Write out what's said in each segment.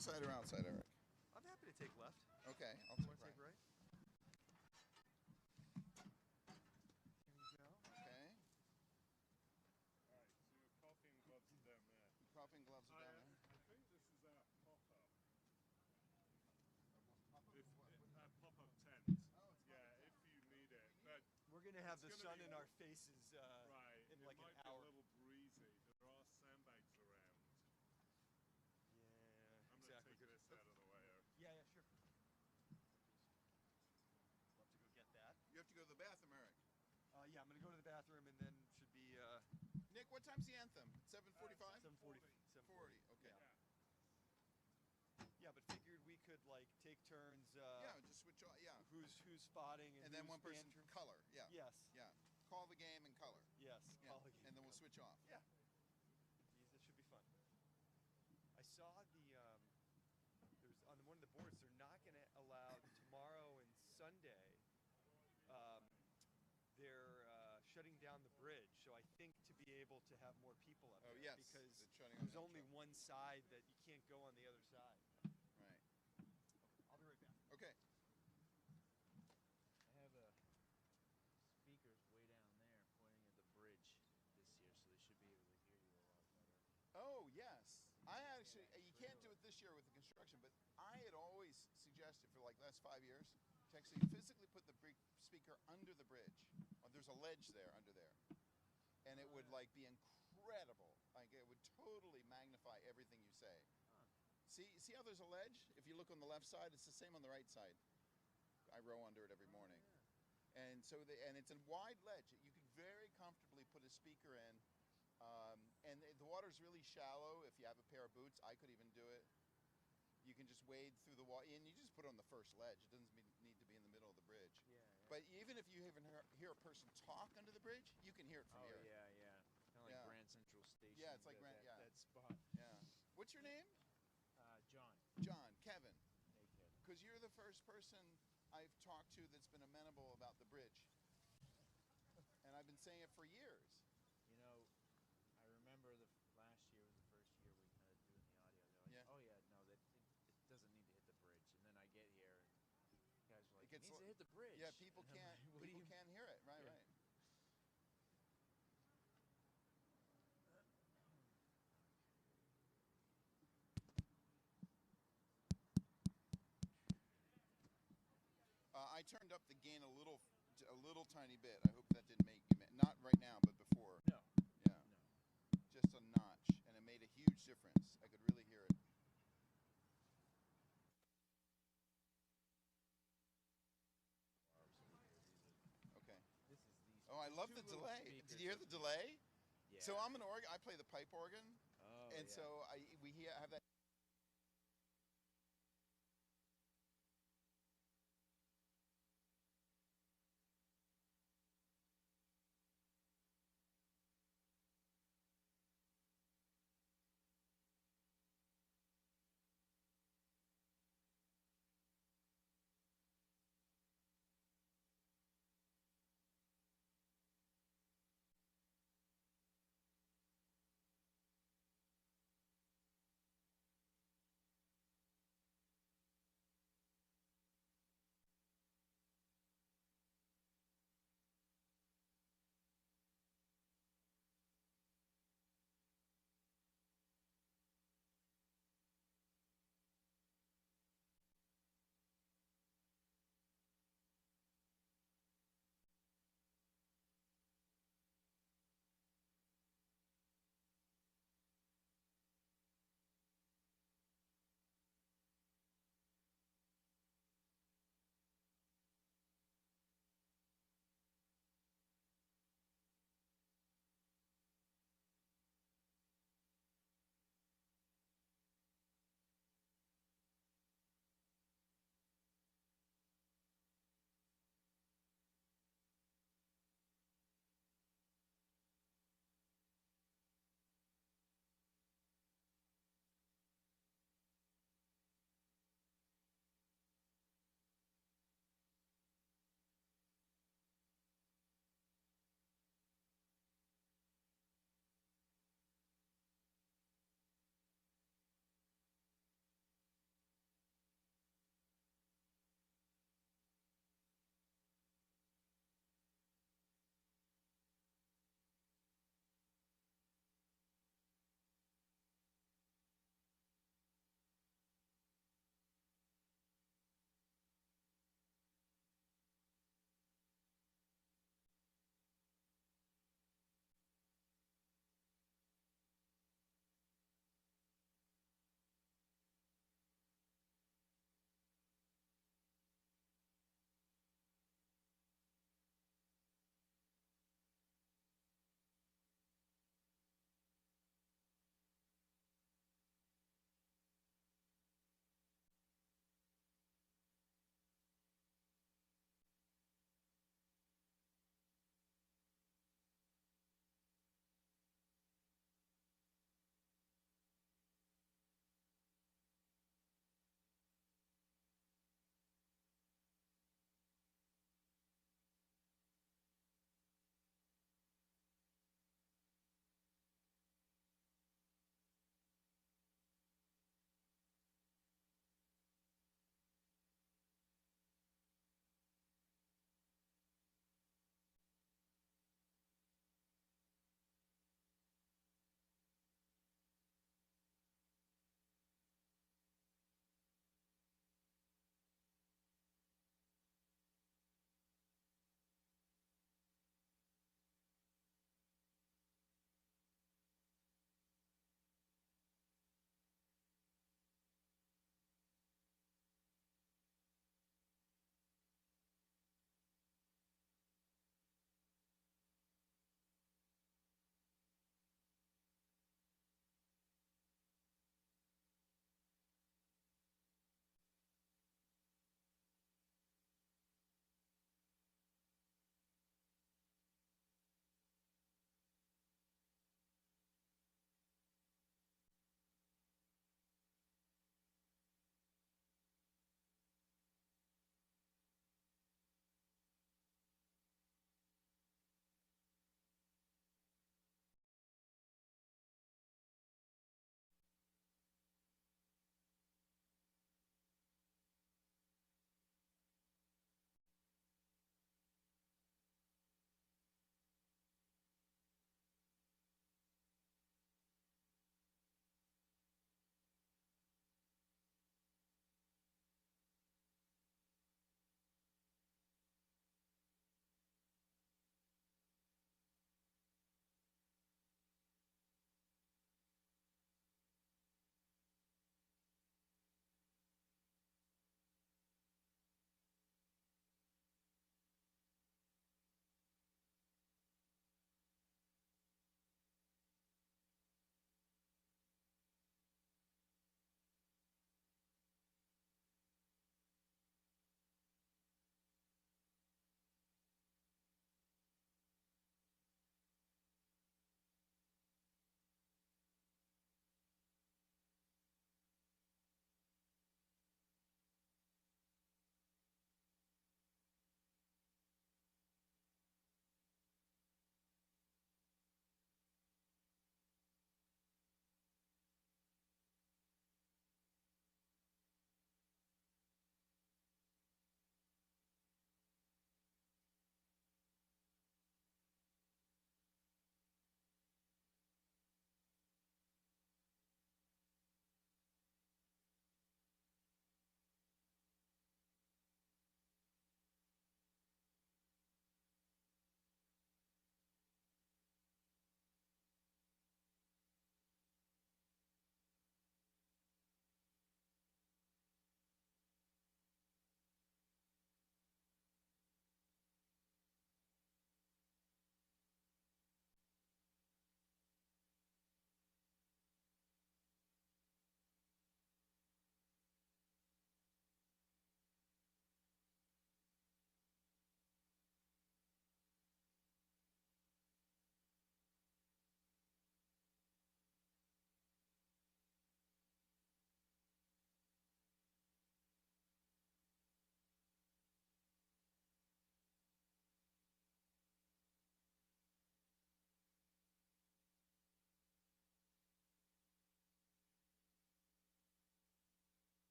inside or outside, Eric? I'm happy to take left. Okay, I'll Want to take take right. right? Here we go. Okay. All right, so your coughing gloves are down there. The coughing gloves are down there. I think this is our pop-up. Pop-up tent. Oh, it's yeah, if you need it. But We're gonna have the gonna sun be in our faces right. in It like might an be hour. a little breezy. There are sandbags around. Yeah, I'm exactly. gonna take this out of the way. Yeah, sure. Love to go get that. You have to go to the bathroom, Eric. Yeah, I'm gonna go to the bathroom and then should be Nick, what time's the anthem? 7:45? 7:40. 40. Okay. Yeah. Yeah, but figured we could like take turns. Yeah, just switch off. Yeah. Who's spotting and then who's one person banter. color. Yeah. Yes. Yeah. Call the game and color. Yes. Yeah. Call again. And then we'll switch off. Yeah. That should be fun. I saw there's on one of the boards they're not going to allow tomorrow and Sunday. They're shutting down the bridge, so I think to be able to have more people up there, yes, because there's only one side that you can't go on the other side. Right. I'll be right back. Okay. I have speakers way down there pointing at the bridge this year, so they should be able to hear you a lot better. Oh, yes. I actually, you can't do it this year with the construction, but I had always suggested for like the last 5 years to actually physically put the speaker under the bridge. There's a ledge there, under there. And it would like be incredible. Like it would totally magnify everything you say. Huh. See how there's a ledge? If you look on the left side, it's the same on the right side. I row under it every morning. Yeah. And so and it's a wide ledge. You could very comfortably put a speaker in. And the water's really shallow. If you have a pair of boots, I could even do it. You can just wade through the water, and you just put it on the first ledge. It doesn't need to be in the middle of the bridge. Yeah. But even if you even hear a person talk under the bridge, you can hear it from here. Oh yeah. Kind of like Grand Central Station. Yeah, it's like that spot. Yeah. What's your name? John. John. Kevin. Hey, Kevin. Because you're the first person I've talked to that's been amenable about the bridge. And I've been saying it for years. You know, I remember last year was the first year we kind of doing the audio. They're like, Yeah. oh yeah, no, it doesn't need to hit the bridge. And then I get here, and you guys are like, It it needs to hit the bridge. Yeah, people And I'm can't. like, what do People you- can't hear it. Right. Yeah. Right. I turned up the gain a little tiny bit. I hope that didn't make you mad. Not right now, but before. No. Yeah. No. Just a notch, and it made a huge difference. I could really hear it. Okay. This is these. Oh, I love two the little delay. speakers Did you hear that- the delay? Yeah. So I'm an organ. I play the pipe organ, Oh, and yeah. so we have that.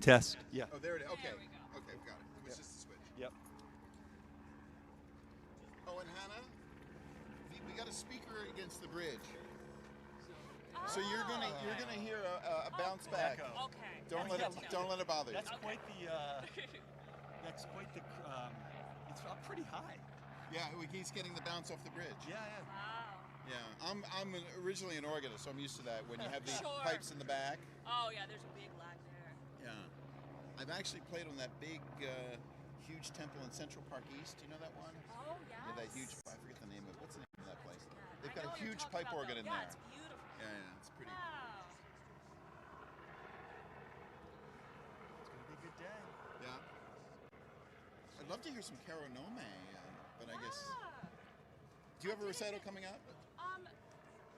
Test. Yeah. Oh, there it is. Okay. There we go. Okay, got it. It was just a switch. Yep. Oh, and Hannah, we got a speaker against the bridge. So you're gonna hear a bounce back. Echo. Okay. Don't that's let it good to know. don't let it bother you. That's quite the. That's quite the. It's up pretty high. Yeah, he's getting the bounce off the bridge. Yeah, yeah. Wow. Yeah, I'm originally an organist, so I'm used to that. When you have the Sure. pipes in the back. Oh yeah, there's a big lag there. Yeah, I've actually played on that big, huge temple in Central Park East. Do you know that one? Oh yeah. Yeah, that huge. I forget the name of. What's the name of that place? Yeah, They've I got know a what you're huge talking pipe about, organ though. in there. Yeah, it's beautiful. Yeah, it's pretty. Wow. It's gonna be a good day. Yeah. I'd love to hear some Caro Nome, but I guess. Yeah. Do you have a recital coming up?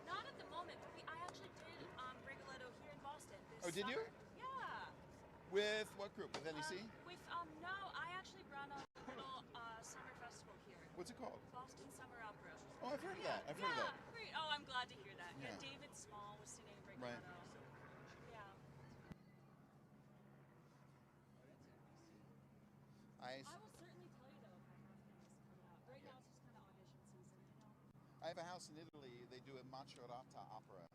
Not at the moment. I actually did Regatta here in Boston this Oh, did you? summer. Yeah. With what group? With NEC? With no, I actually run a little summer festival here. What's it called? Boston Summer Opera. Oh, I've heard of that. I've heard of that. Great. Oh, I'm glad to hear that. Yeah, Yeah. David Small was singing Right. Regatta. Yeah. I I will certainly tell you though if I have things coming up. Right now it's just kind of audition season, you know. I have a house in Italy. They do a Macerata opera.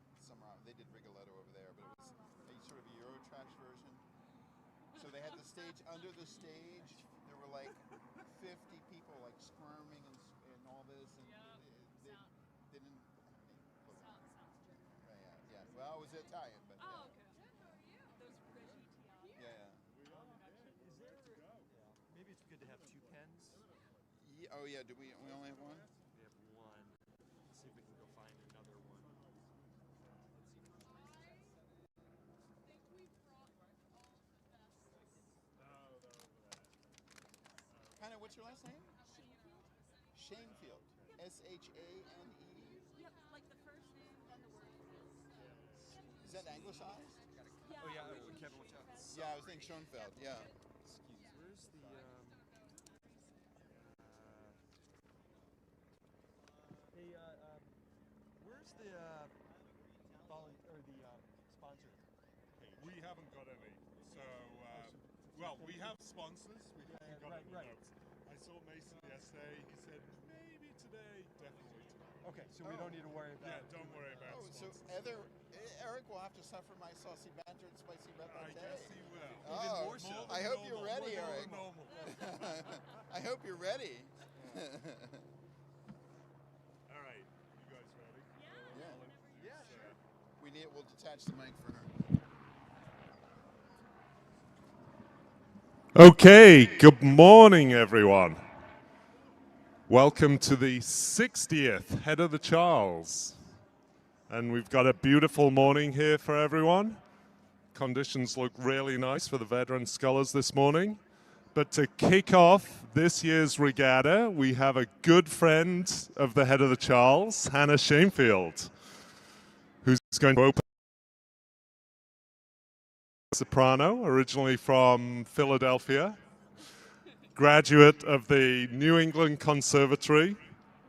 They did Rigoletto over there, but it was a sort of a Eurotrash version. So they had the stage. Under the stage, there were like 50 people like squirming and all this, and they didn't. Sounds German. Yeah. Well, it was Italian, but yeah. Oh, okay. Those Regatta. Yeah. Is there? Maybe it's good to have two pens. Yeah. Oh yeah. Do we only have one? We have one. Let's see if we can go find another one. Hannah, what's your last name? Shanefield. Yep. S-H-A-N-E. Yep, like the first name, then the word field. Is that anglicized? Yeah. Oh yeah, Kevin, watch out. Yeah, I was thinking Schoenfeld. Yeah. Excuse. Where's the Hey, where's the sponsor page? We haven't got any. So, well, we have sponsors. We haven't got any right. notes. I saw Mason yesterday. He said maybe today, definitely today. Okay, so we don't need to worry about. Yeah, don't worry about Oh, so sponsors. Eric will have to suffer my saucy banter and spicy I repartee. guess he will. Even Oh, more so. I hope you're ready, More Eric. than normal. I hope you're ready. All right, you guys ready? Yeah. Yeah. Yeah, sure. We'll detach the mic for her. Okay, good morning, everyone. Welcome to the 60th Head of the Charles. And we've got a beautiful morning here for everyone. Conditions look really nice for the veteran scullers this morning. But to kick off this year's regatta, we have a good friend of the Head of the Charles, Hannah Shanefield, who's going to open soprano, originally from Philadelphia, graduate of the New England Conservatory,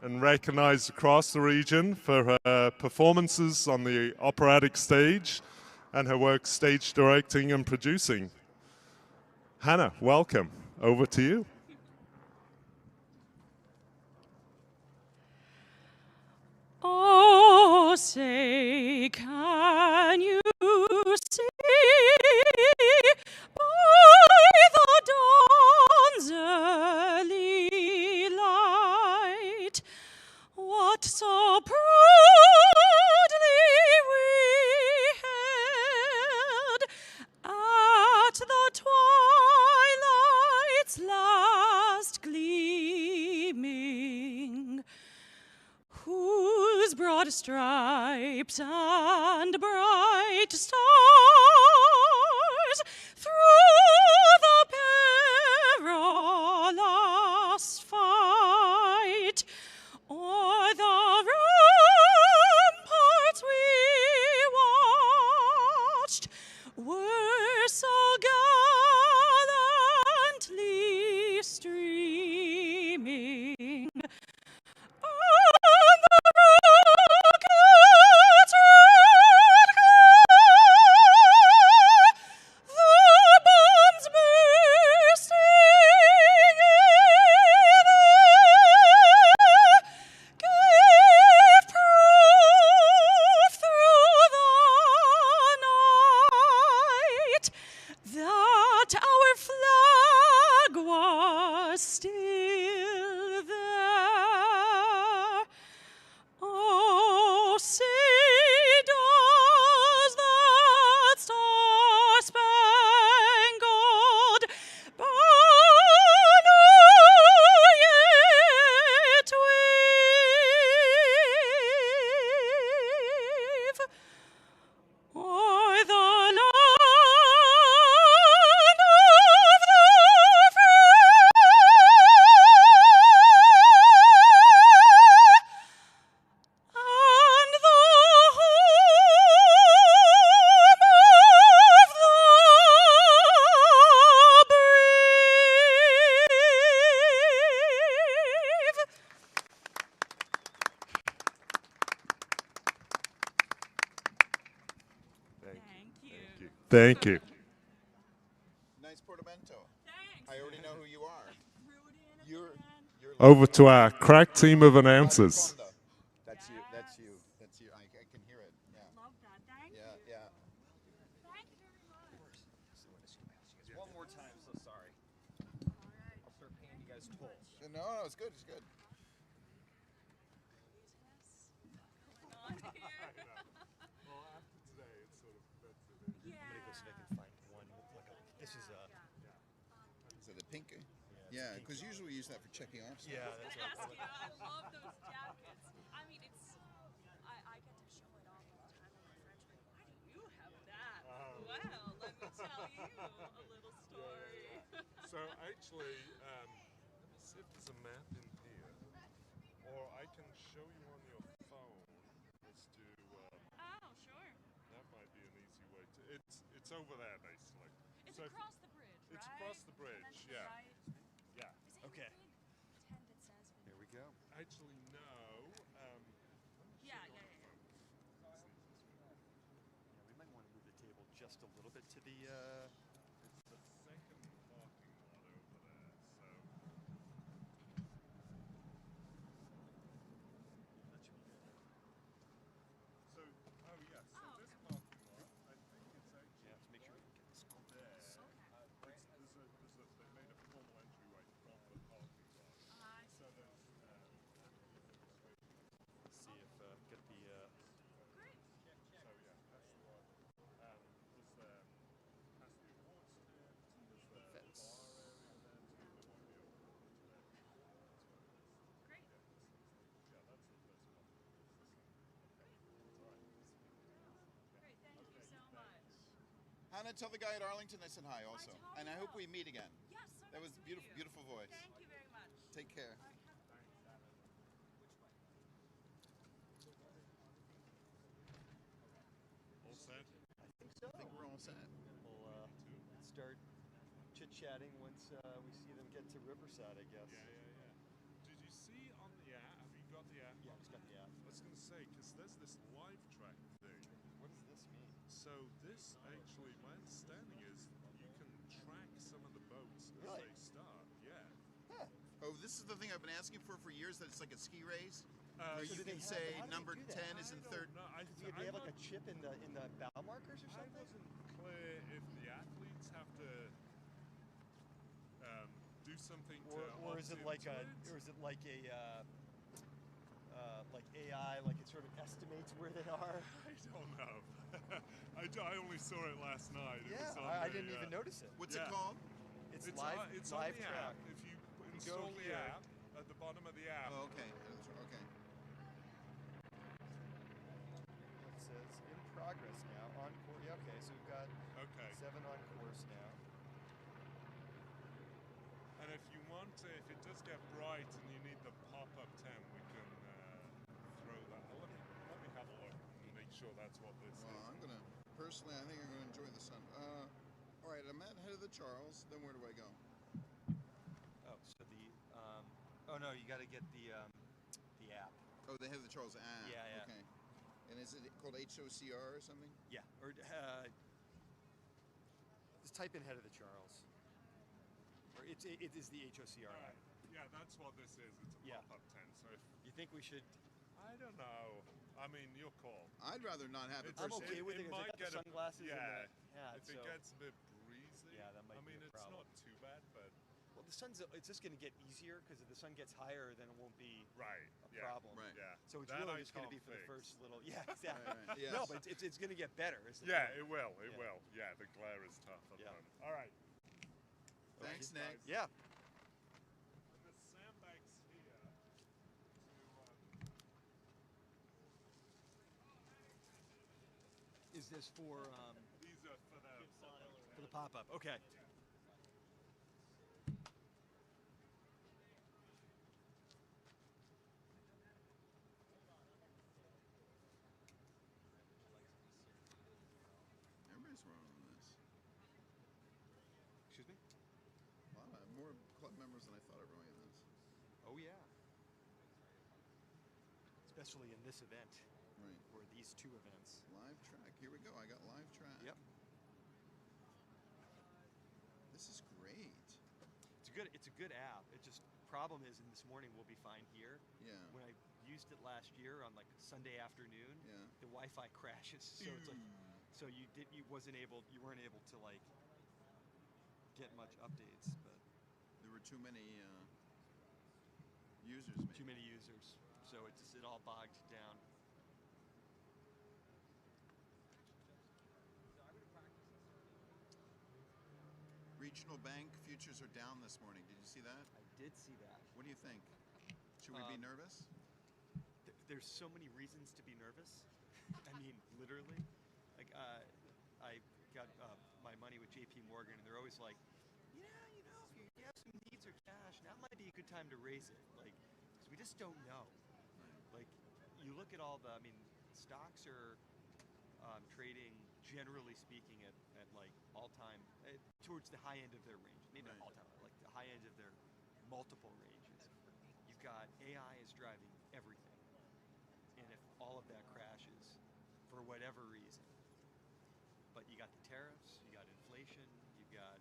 and recognized across the region for her performances on the operatic stage and her work stage directing and producing. Hannah, welcome. Over to you. Oh, say, can you see by the dawn's early light what so proudly we hailed at the twilight's last gleaming, whose broad stripes and bright stars through the perilous fight o'er the ramparts we watched were so gallantly streaming. And the rockets night that our flag was still there. Oh, say does that star-spangled banner yet wave o'er the land of the free and the home of the brave. Thank you. Nice portamento. Thanks. I already know who you are. Rudy and a You're fan. you're Over to our crack team of announcers. Fonda. That's you. That's you. That's you. I can hear it. Yeah. Love that. Thank Yeah. you. Yeah. Thank you very much. One more time, so sorry. All right. I'll start paying you guys tolls. No, no, it's good. It's good. Going on here. Well, after today, it's sort of Yeah. I'm gonna go see if I can find one. This is Is it a pink? Yeah, Yeah, because usually we use that for checking off stuff. yeah, that's Ask right. you. I love those jackets. I mean, it's. I get to show it off all the time. And my friends are like, "Why do you have that?" Well, let me tell you a little story. So actually, let me see if there's a map in here, or I can show you on your phone as to. Oh, sure. That might be an easy way to. It's over there basically. It's So if- across the bridge, right? It's across the And then bridge, to the yeah. right. Yeah. Is it Okay. big? Pretend it says. Here we go. Actually, no. Yeah, yeah, yeah. Yeah, we might want to move the table just a little bit to the. It's the second parking lot over there. So That should be good. So, oh yes, so Oh, this okay. parking lot, I think it's actually Yeah, to make sure we can get this going. there. Okay. They made a formal entryway from the parking lot. I see. So there's, Let's see if get the. Great. so yeah, that's the one. There's past the awards tent, there's the Fence. bar area there too. There won't be a wall today. Great. Yeah, that's the first one. Great. Thank you so much. Hannah, tell the guy at Arlington I said hi also. totally And I hope will. we meet again. Yes, so That nice was to meet beautiful, you. beautiful voice. Thank you very much. Take care. All right, All set? I think so. I think we're all set. We'll start chit-chatting once we see them get to Riverside, I guess. Yeah. Did you see on the app? Have you got the app? Yeah, it's got the app. I was going to say, because there's this live track thing. What does this mean? So this actually, my understanding is you can track some of the boats as Really? they start. Yeah. Oh, this is the thing I've been asking for years. That it's like a ski race, where so you do they can have- say how do they number do that? 10 is in I third. don't know. Do they have like a chip in the bow markers or I something? wasn't clear if the athletes have to do something to Or is it opt like into a, it. or is it like a, like AI, like it sort of estimates where they are? I don't know. I only saw it last night. It Yeah, was on I the, didn't even notice it. What's Yeah. it called? It's It's live, it's live on the track. app. If you go install the here. app at the bottom of the app. Oh, okay. Okay. It says in progress now, on course. Yeah, okay, so we've got Okay. 7 on course now. And if you want to, if it does get bright and you need the pop-up tent, we can throw that. Let me have a look and make sure that's what this Well, is. I'm gonna personally. I think I'm gonna enjoy the sun. All right. I'm at head of the Charles. Then where do I go? Oh, so the, oh no, you got to get the app. Oh, the head of the Charles app. Yeah, yeah. Okay. And is it called HOCR or something? Yeah, or just type in head of the Charles. Or it is the HOCR app. Yeah, that's what this is. It's a Yeah. pop-up tent. So if You think we should I don't know. I mean, your call. I'd rather not have it. It's- I'm first okay thing. with it 'cause I might got the get a- sunglasses yeah, and the hat, if it so- gets a bit breezy, Yeah, that might I be mean, a it's problem. not too bad, but Well, it's just going to get easier because if the sun gets higher, then it won't be right, a yeah, problem. Right. yeah. So it's That really I just going to be can't for the fix. first little. Yeah, exactly. Right, yes. No, but it's going to get better. Is the Yeah, point. it will. It Yeah. will. Yeah, the glare is tough at Yeah. the moment. All right. Thanks, Thank you, Nick. guys. Yeah. And the sandbags here to. Is this for These are for the. pop-up? Okay. Everybody's rolling on this. Excuse me. A lot of more club members than I thought are rolling on this. Oh yeah. Especially in this event, Right. or these two events. Live track. Here we go. I got live track. Yep. This is great. It's a good app. It just problem is, and this morning we'll be fine here. Yeah. When I used it last year on like Sunday afternoon, Yeah. the Wi-Fi crashes. So it's like, so you weren't able to like get much updates, but There were too many users. Maybe. too many users. So it all bogged down. Regional bank futures are down this morning. Did you see that? I did see that. What do you think? Should we be Um, nervous? There's so many reasons to be nervous. I mean, literally. Like, I got my money with J.P. Morgan, and they're always like, yeah, if you have some needs or cash, now might be a good time to raise it. Like, 'cause we just don't know. Like, you look at all stocks are trading, generally speaking, at like all-time, towards the high end of their range. Maybe not Right. all-time, like the high end of their multiple ranges. You've got AI is driving everything. And if all of that crashes, for whatever reason, but you got the tariffs, you got inflation, you've got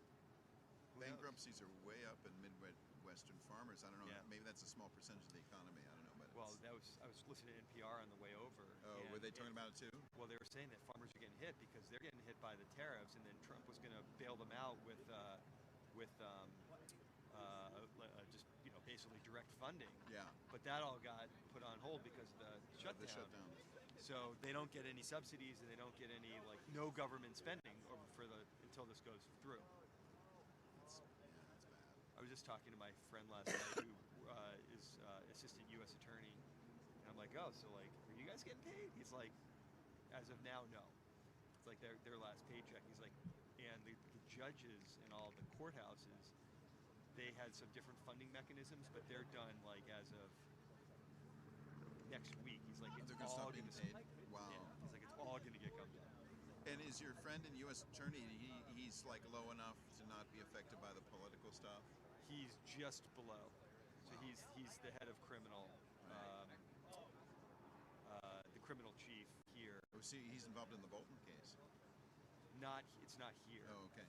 who knows? Bankruptcies are way up in Midwestern farmers. I don't know. Yeah. Maybe that's a small percentage of the economy. I don't know. But Well, it's- I was listening to NPR on the way over. oh, were and they talking about it too? Well, they were saying that farmers are getting hit because they're getting hit by the tariffs, and then Trump was going to bail them out with just basically direct funding. Yeah. But that all got put on hold because of the shutdown. The shutdown. So they don't get any subsidies, and they don't get any no government spending until this goes through. That's bad. I was just talking to my friend last night who is assistant U.S. attorney, and I'm like, oh, so are you guys getting paid? He's like, as of now, no. It's like their last paycheck. He's like, and the judges in all the courthouses, they had some different funding mechanisms, but they're done as of next week. He's like, it's They're gonna all stop being gonna paid. Wow. Yeah, he's like, it's all gonna get come down. And is your friend and U.S. attorney? He's like low enough to not be affected by the political stuff. He's just below. So Wow. he's the head of criminal, Right. the criminal chief here. Oh, see, he's involved in the Bolton case. It's not here. Oh, okay.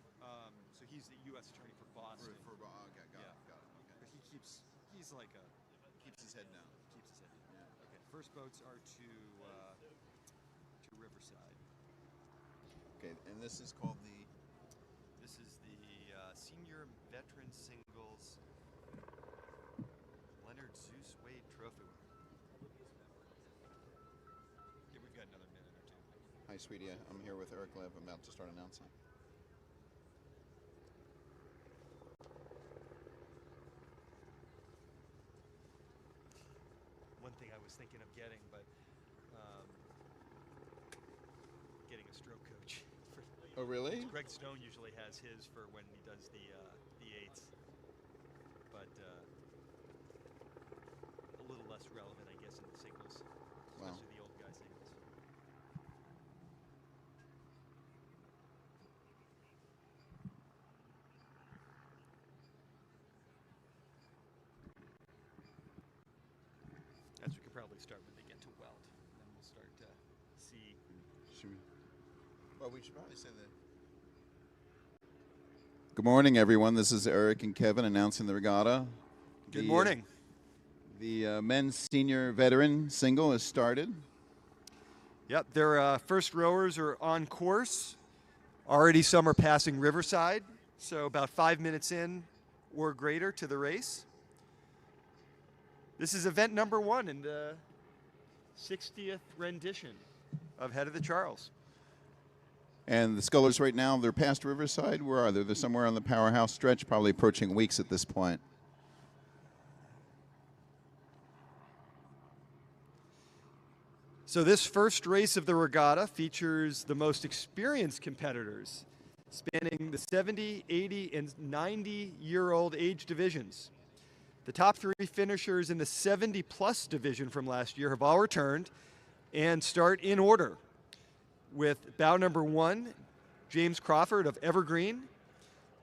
So he's the U.S. attorney for Boston. Okay, got Yeah. it. Okay. But he's like Keeps his head down. keeps his head. Yeah. Okay. First boats are to Riverside. Okay, and this is called the. This is the senior veteran singles Leonard Zeus Wade Trophy. Yeah, we've got another minute or two. Hi, sweetie. I'm here with Eric Lev. I'm about to start announcing. One thing I was thinking of getting, but getting a stroke coach. Oh, really? Greg Stone usually has his for when he does the eights, but a little less relevant, I guess, in the singles, Wow. especially the old guy singles. As we could probably start when they get to weld, and then we'll start to see. Should we? Well, we should probably say that. Good morning, everyone. This is Eric and Kevin announcing the regatta. Good The, morning. The men's senior veteran single has started. Yep, their first rowers are on course. Already some are passing Riverside, so about 5 minutes in or greater to the race. This is event number 1 in the 60th rendition of Head of the Charles. And the scullers right now, they're past Riverside. Where are they? They're somewhere on the powerhouse stretch, probably approaching Weeks at this point. So this first race of the regatta features the most experienced competitors, spanning the 70, 80, and 90-year-old age divisions. The top 3 finishers in the 70-plus division from last year have all returned and start in order, with bow number 1, James Crawford of Evergreen,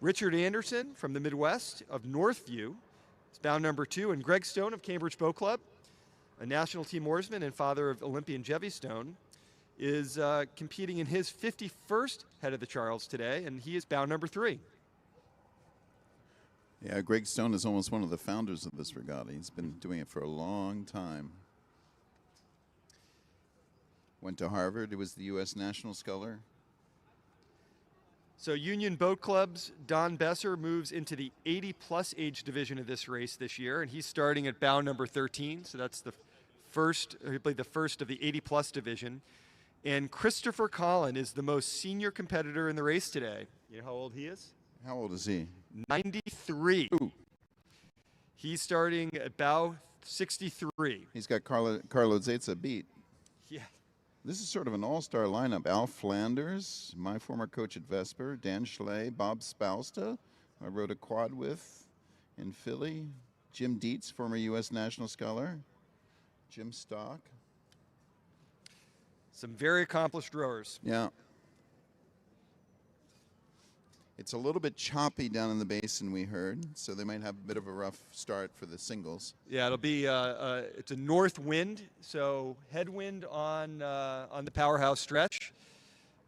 Richard Anderson from the Midwest of Northview, it's bow number 2, and Greg Stone of Cambridge Boat Club, a national team oarsman and father of Olympian Jevy Stone, is competing in his 51st Head of the Charles today, and he is bow number 3. Yeah, Greg Stone is almost one of the founders of this regatta. He's been doing it for a long time. Went to Harvard. He was the U.S. national sculler. So Union Boat Club's Don Besser moves into the 80-plus age division of this race this year, and he's starting at bow number 13. So that's the first of the 80-plus division. And Christopher Collin is the most senior competitor in the race today. You know how old he is? How old is he? 93. Ooh. He's starting at bow 63. He's got Carlo Zezza beat. Yeah. This is sort of an all-star lineup. Al Flanders, my former coach at Vesper, Dan Schley, Bob Spausta, I rode a quad with in Philly, Jim Dietz, former U.S. national sculler, Jim Stock. Some very accomplished rowers. Yeah. It's a little bit choppy down in the basin, we heard, so they might have a bit of a rough start for the singles. Yeah, it'll be it's a north wind, so headwind on the powerhouse stretch,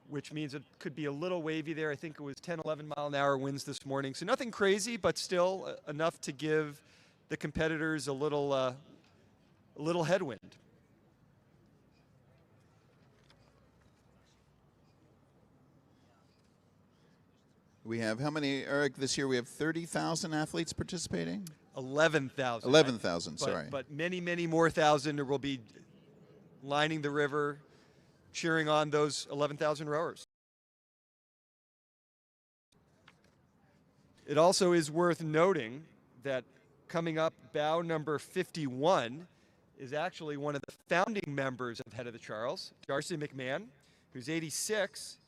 which means it could be a little wavy there. I think it was 10, 11 mile an hour winds this morning, so nothing crazy, but still enough to give the competitors a little headwind. We have how many, Eric, this year? We have 30,000 athletes participating? 11,000. 11,000, sorry. But many, many more thousand will be lining the river, cheering on those 11,000 rowers. It also is worth noting that coming up, bow number 51 is actually one of the founding members of Head of the Charles, Darcy McMahon, who's 86.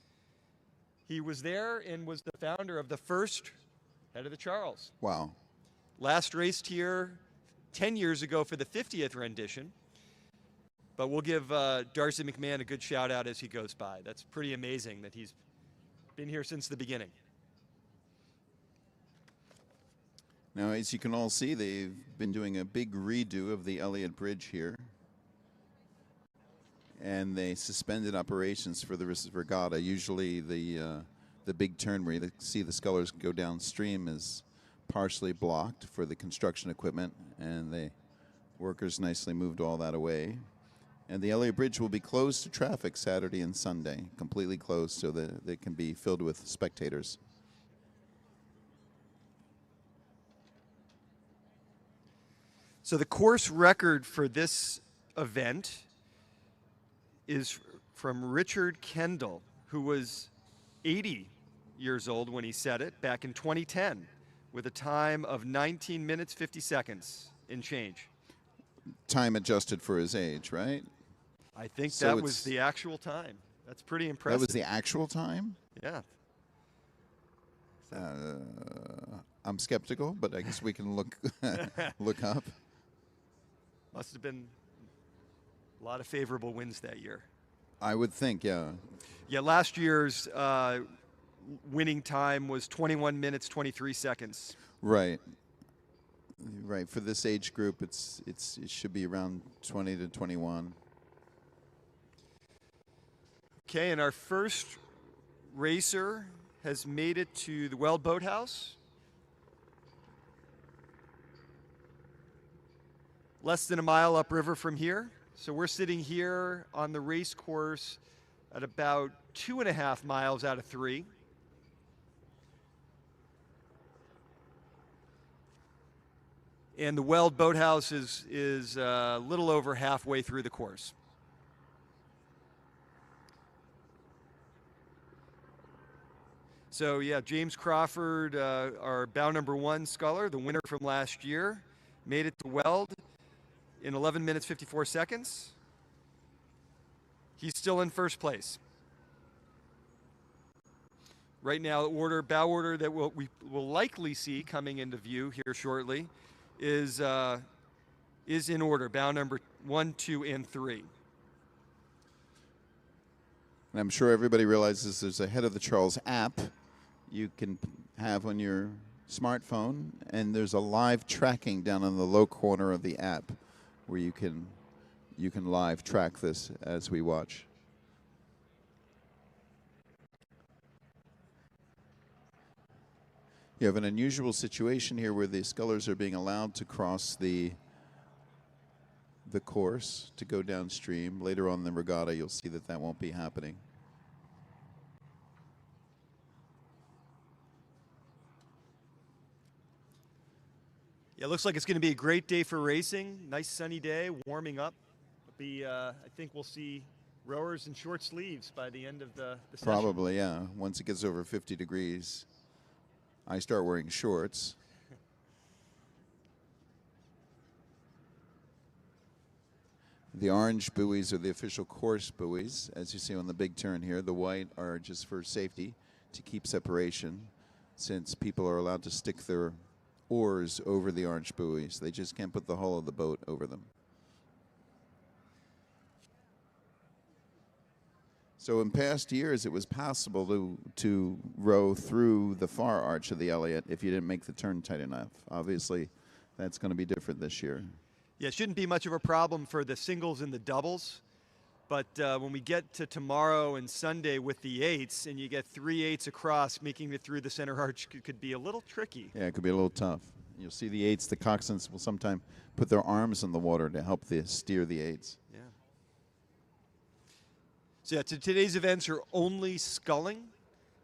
He was there and was the founder of the first Head of the Charles. Wow. Last raced here 10 years ago for the 50th rendition. But we'll give Darcy McMahon a good shout out as he goes by. That's pretty amazing that he's been here since the beginning. Now, as you can all see, they've been doing a big redo of the Elliott Bridge here. And they suspended operations for the regatta. Usually the big turn where you see the scullers go downstream is partially blocked for the construction equipment, and the workers nicely moved all that away. And the Elliott Bridge will be closed to traffic Saturday and Sunday, completely closed so that they can be filled with spectators. So the course record for this event is from Richard Kendall, who was 80 years old when he set it back in 2010 with a time of 19 minutes, 50 seconds in change. Time adjusted for his age, right? I think So that it's- was the actual time. That's pretty That impressive. was the actual time? Yeah. I'm skeptical, but I guess we can look look up. Must have been a lot of favorable winds that year. I would think, yeah. Yeah, last year's winning time was 21 minutes, 23 seconds. Right. Right. For this age group, it should be around 20 to 21. Okay, and our first racer has made it to the Weld Boathouse. less than a mile upriver from here. So we're sitting here on the race course at about 2.5 miles out of 3. And the Weld Boathouse is a little over halfway through the course. So yeah, James Crawford, our bow number 1 sculler, the winner from last year, made it to Weld in 11 minutes 54 seconds. He's still in first place. Right now, bow order that we will likely see coming into view here shortly is in order, bow number 1, 2, and 3. And I'm sure everybody realizes there's a Head of the Charles app you can have on your smartphone, and there's a live tracking down in the low corner of the app where you can live track this as we watch. You have an unusual situation here where the scullers are being allowed to cross the course to go downstream. Later on in the regatta, you'll see that that won't be happening. Yeah, it looks like it's going to be a great day for racing. Nice sunny day, warming up. I think we'll see rowers in short sleeves by the end of the session. Probably, yeah. Once it gets over 50 degrees, I start wearing shorts. The orange buoys are the official course buoys, as you see on the big turn here. The white are just for safety, to keep separation, since people are allowed to stick their oars over the orange buoys. They just can't put the hull of the boat over them. So in past years, it was possible to row through the far arch of the Elliott if you didn't make the turn tight enough. Obviously, that's going to be different this year. Yeah, it shouldn't be much of a problem for the singles and the doubles. But when we get to tomorrow and Sunday with the 8s, and you get 3 8s across, making it through the center arch could be a little tricky. Yeah, it could be a little tough. You'll see the 8s, the coxswains will sometimes put their arms in the water to help steer the 8s. Yeah. So yeah, today's events are only sculling,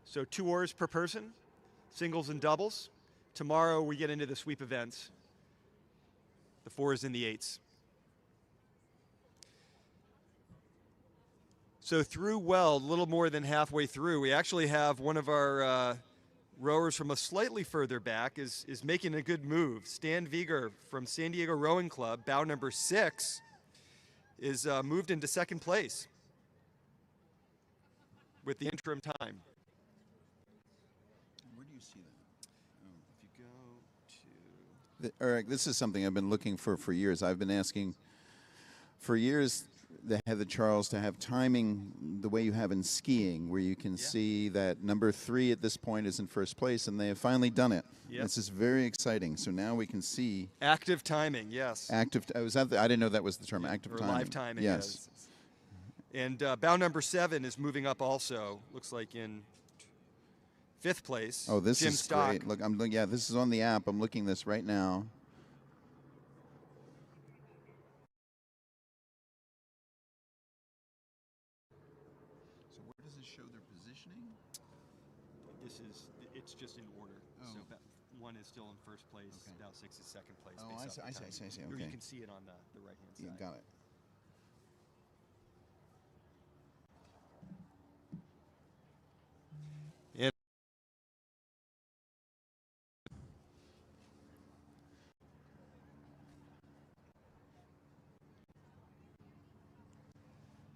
so 2 oars per person, singles and doubles. Tomorrow we get into the sweep events, the 4s and the 8s. So through Weld, a little more than halfway through, we actually have one of our rowers from a slightly further back is making a good move. Stan Vieger from San Diego Rowing Club, bow number 6, is moved into second place with the interim time. Where do you see that? If you go to... Eric, this is something I've been looking for years. I've been asking for years the Head of Charles to have timing the way you have in skiing, where you can see that number 3 at this point is in first place, and they have finally done it. Yep. This is very exciting. So now we can see active timing, yes. Active. Was that I didn't know that was the term. Active or timing. live timing. Yes. And bow number 7 is moving up also. Looks like in 5th place. Oh, this Jim is Stock. great. Look, yeah, this is on the app. I'm looking this right now. It's just in order. Oh. So 1 is still in first place, Okay. bow 6 is second place. Oh, based I off see, the I see, timing. I see, Or okay. you can see it on the right-hand side. You got it. And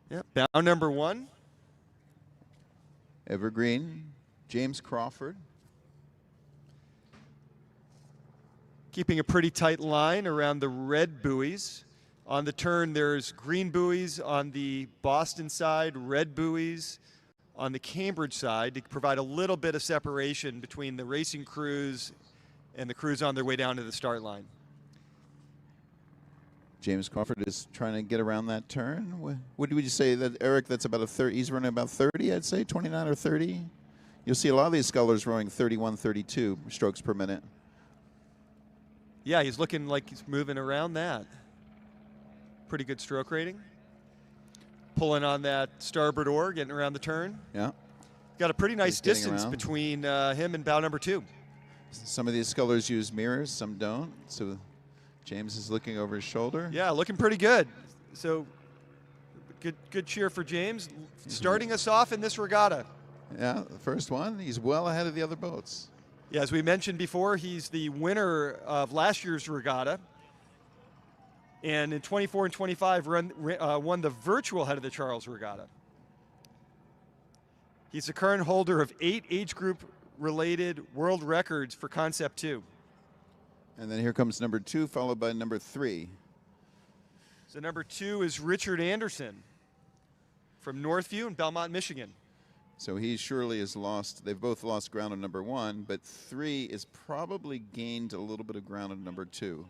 yeah, bow number 1. Evergreen, James Crawford. Keeping a pretty tight line around the red buoys. On the turn, there's green buoys on the Boston side, red buoys on the Cambridge side to provide a little bit of separation between the racing crews and the crews on their way down to the start line. James Crawford is trying to get around that turn. What would you say that, Eric, that's about a 30, he's running about 30, I'd say, 29 or 30? You'll see a lot of these scullers rowing 31, 32 strokes per minute. Yeah, he's looking like he's moving around that. pretty good stroke rating. Pulling on that starboard oar, getting around the turn. Yeah. Got a pretty nice He's getting distance around. between him and bow number 2. Some of these scullers use mirrors, some don't. So James is looking over his shoulder. Yeah, looking pretty good. So good cheer for James, starting us off in this regatta. Yeah, the first one. He's well ahead of the other boats. Yeah, as we mentioned before, he's the winner of last year's regatta. And in 24 and 25, won the virtual Head of the Charles regatta. He's the current holder of 8 age group related world records for Concept 2. And then here comes number 2, followed by number 3. So number 2 is Richard Anderson from Northview in Belmont, Michigan. So he surely has lost. They've both lost ground on number 1, but 3 is probably gained a little bit of ground on number 2.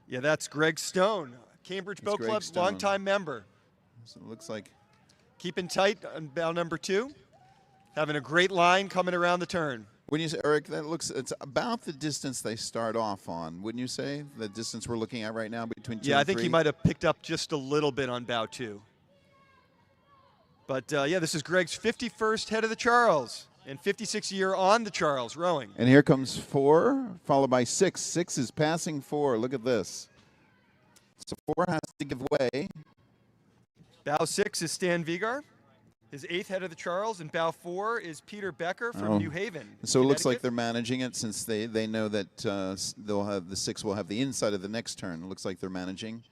Yeah, that's Greg Stone, Cambridge It's Boat Greg Club, Stone. longtime member. So it looks like Keeping tight on bow number 2. Having a great line coming around the turn. when you say, Eric, it's about the distance they start off on, wouldn't you say? The distance we're looking at right now between 2 Yeah, and I think 3? he might have picked up just a little bit on bow 2. But yeah, this is Greg's 51st Head of the Charles and 56th year on the Charles rowing. And here comes 4, followed by 6. 6 is passing 4. Look at this. So 4 has to give way. Bow 6 is Stan Vigar, his 8th Head of the Charles, and bow 4 is Peter Becker from Oh. New Haven. So it looks like Connecticut. they're managing it since they know that they'll have the 6 will have the inside of the next turn. It looks like they're managing.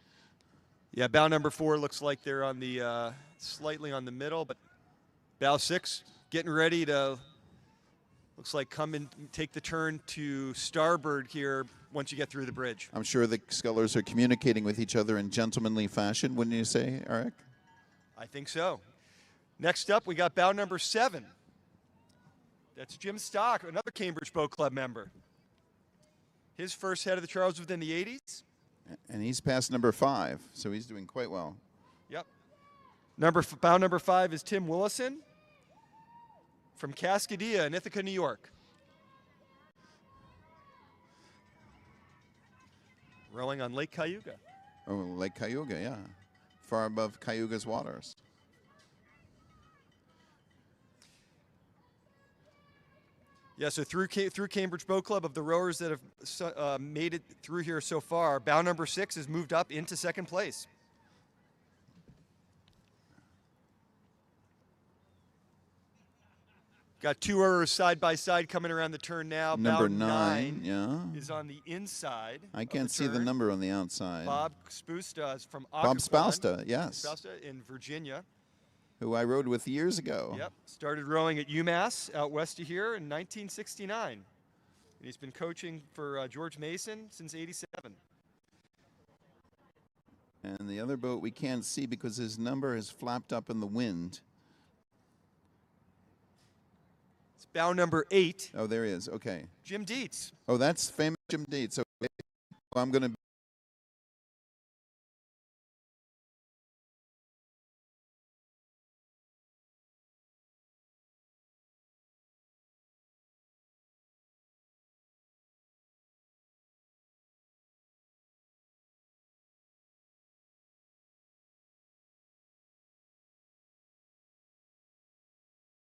Yeah, bow number 4 looks like they're on the slightly on the middle, but bow 6 getting ready to, looks like come and take the turn to starboard here once you get through the bridge. I'm sure the scullers are communicating with each other in gentlemanly fashion, wouldn't you say, Eric? I think so. Next up, we got bow number 7. That's Jim Stock, another Cambridge Boat Club member. His first Head of the Charles within the 80s. And he's past number 5, so he's doing quite well. Yep. Bow number 5 is Tim Willison from Cascadia in Ithaca, New York. Rowing on Lake Cayuga. Oh, Lake Cayuga, yeah. Far above Cayuga's waters. Yeah, so through Cambridge Boat Club, of the rowers that have made it through here so far, bow number 6 has moved up into 2nd place. Got 2 rowers side by side coming around the turn now. Number bow 9, yeah. is on the inside. I of can't see the turn. number on the outside. Bob Spousta is from Bob Occoquan, Spousta, yes, Spousta in Virginia. who I rode with years ago. Yep, started rowing at UMass out west of here in 1969. And he's been coaching for George Mason since '87. And the other boat we can't see because his number is flapped up in the wind. It's bow number 8, Oh, there he is. Okay. Jim Dietz. Oh, that's famous Jim Dietz. Okay. Well, I'm going to.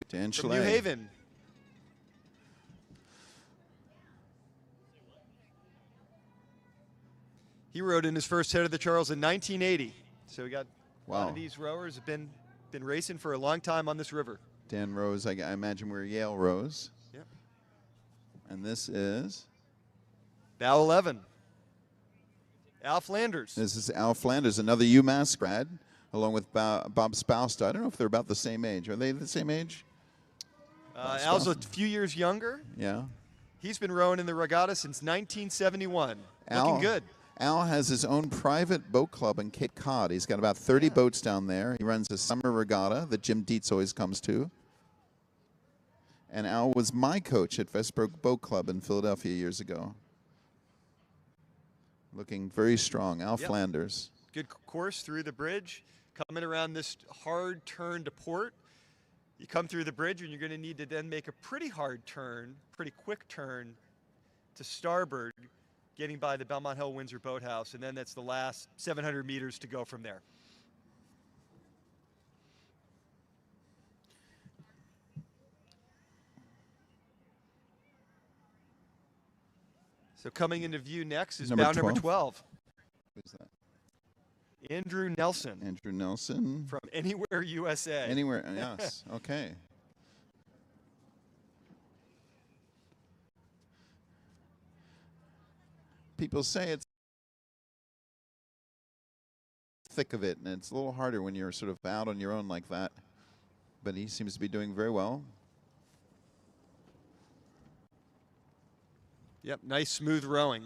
Dan From Chalet. New Haven. He rowed in his first Head of the Charles in 1980. So we got a lot Wow. of these rowers have been racing for a long time on this river. Dan Rose, I imagine we're Yale Rose. Yep. And this is? Bow 11. Al Flanders. This is Al Flanders, another UMass grad, along with Bob Spousta. I don't know if they're about the same age. Are they the same age? Al's a few years younger. Yeah. He's been rowing in the regatta since 1971. Al, Looking good. Al has his own private boat club in Cape Cod. He's got about 30 boats down there. He runs a summer regatta that Jim Dietz always comes to. And Al was my coach at Vesbrook Boat Club in Philadelphia years ago. Looking very strong. Al Yep. Flanders. Good course through the bridge. Coming around this hard turn to port. You come through the bridge and you're going to need to then make a pretty hard turn, pretty quick turn to starboard getting by the Belmont Hill Windsor Boathouse, and then that's the last 700 meters to go from there. So coming into view next is bow number 12. Who's that? Andrew Nelson. Andrew Nelson. From Anywhere, USA. Anywhere, yes. Okay. People say it's thick of it, and it's a little harder when you're sort of out on your own like that. But he seems to be doing very well. Yep, nice smooth rowing.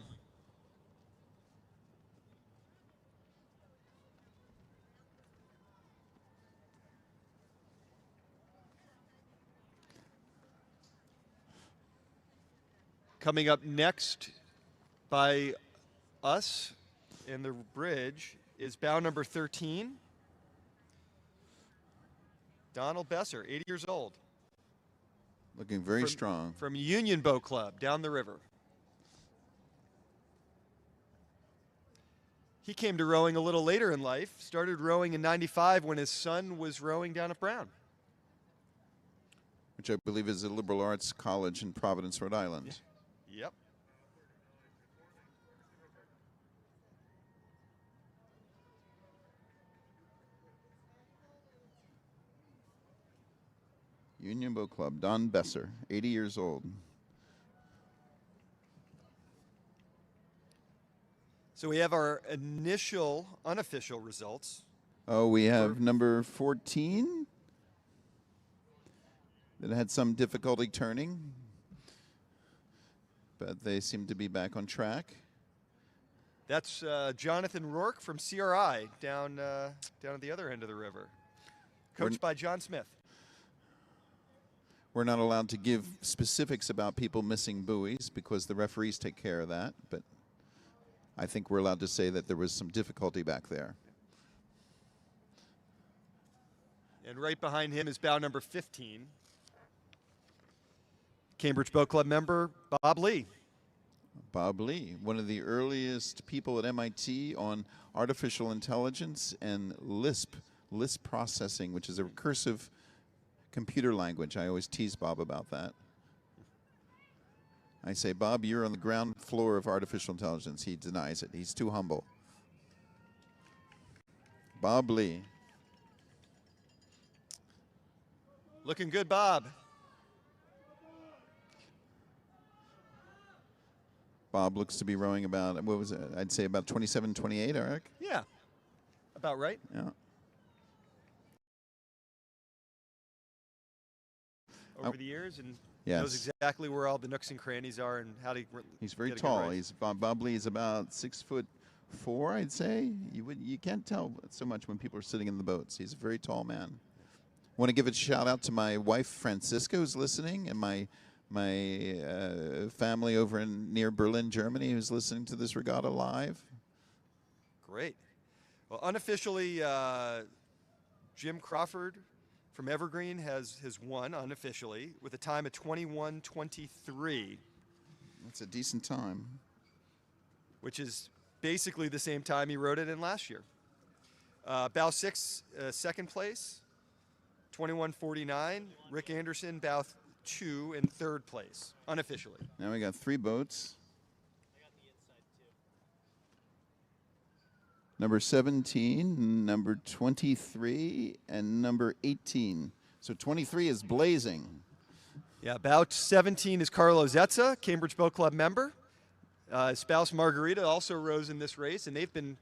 Coming up next by us in the bridge is bow number 13. Donald Besser, 80 years old. Looking very strong. From Union Boat Club down the river. He came to rowing a little later in life, started rowing in '95 when his son was rowing down at Brown. Which I believe is a liberal arts college in Providence, Rhode Island. Yep. Union Boat Club, Don Besser, 80 years old. So we have our initial unofficial results. Oh, we have number 14 that had some difficulty turning, but they seem to be back on track. That's Jonathan Rourke from CRI down at the other end of the river, coached by John Smith. We're not allowed to give specifics about people missing buoys because the referees take care of that, but I think we're allowed to say that there was some difficulty back there. And right behind him is bow number 15. Cambridge Boat Club member Bob Lee. Bob Lee, one of the earliest people at MIT on artificial intelligence and Lisp processing, which is a recursive computer language. I always tease Bob about that. I say, Bob, you're on the ground floor of artificial intelligence. He denies it. He's too humble. Bob Lee. Looking good, Bob. Bob looks to be rowing about, what was it? I'd say about 27, 28, Eric? Yeah, about right. Yeah. Over the years, and yes, knows exactly where all the nooks and crannies are and how to. He's very tall. He's Bob Lee is about 6'4", I'd say. You can't tell so much when people are sitting in the boats. He's a very tall man. Want to give a shout out to my wife Francisca, who's listening, and my family over near Berlin, Germany, who's listening to this regatta live. Great. Well, unofficially, Jim Crawford from Evergreen has won unofficially with a time of 21:23. That's a decent time. Which is basically the same time he rode it in last year. Bow 6, second place, 21:49. Rick Anderson, bow 2 in third place, unofficially. Now we got 3 boats. Number 17, number 23, and number 18. So 23 is blazing. Yeah, bow 17 is Carlo Zetza, Cambridge Boat Club member. His spouse Margarita also rows in this race, and they've been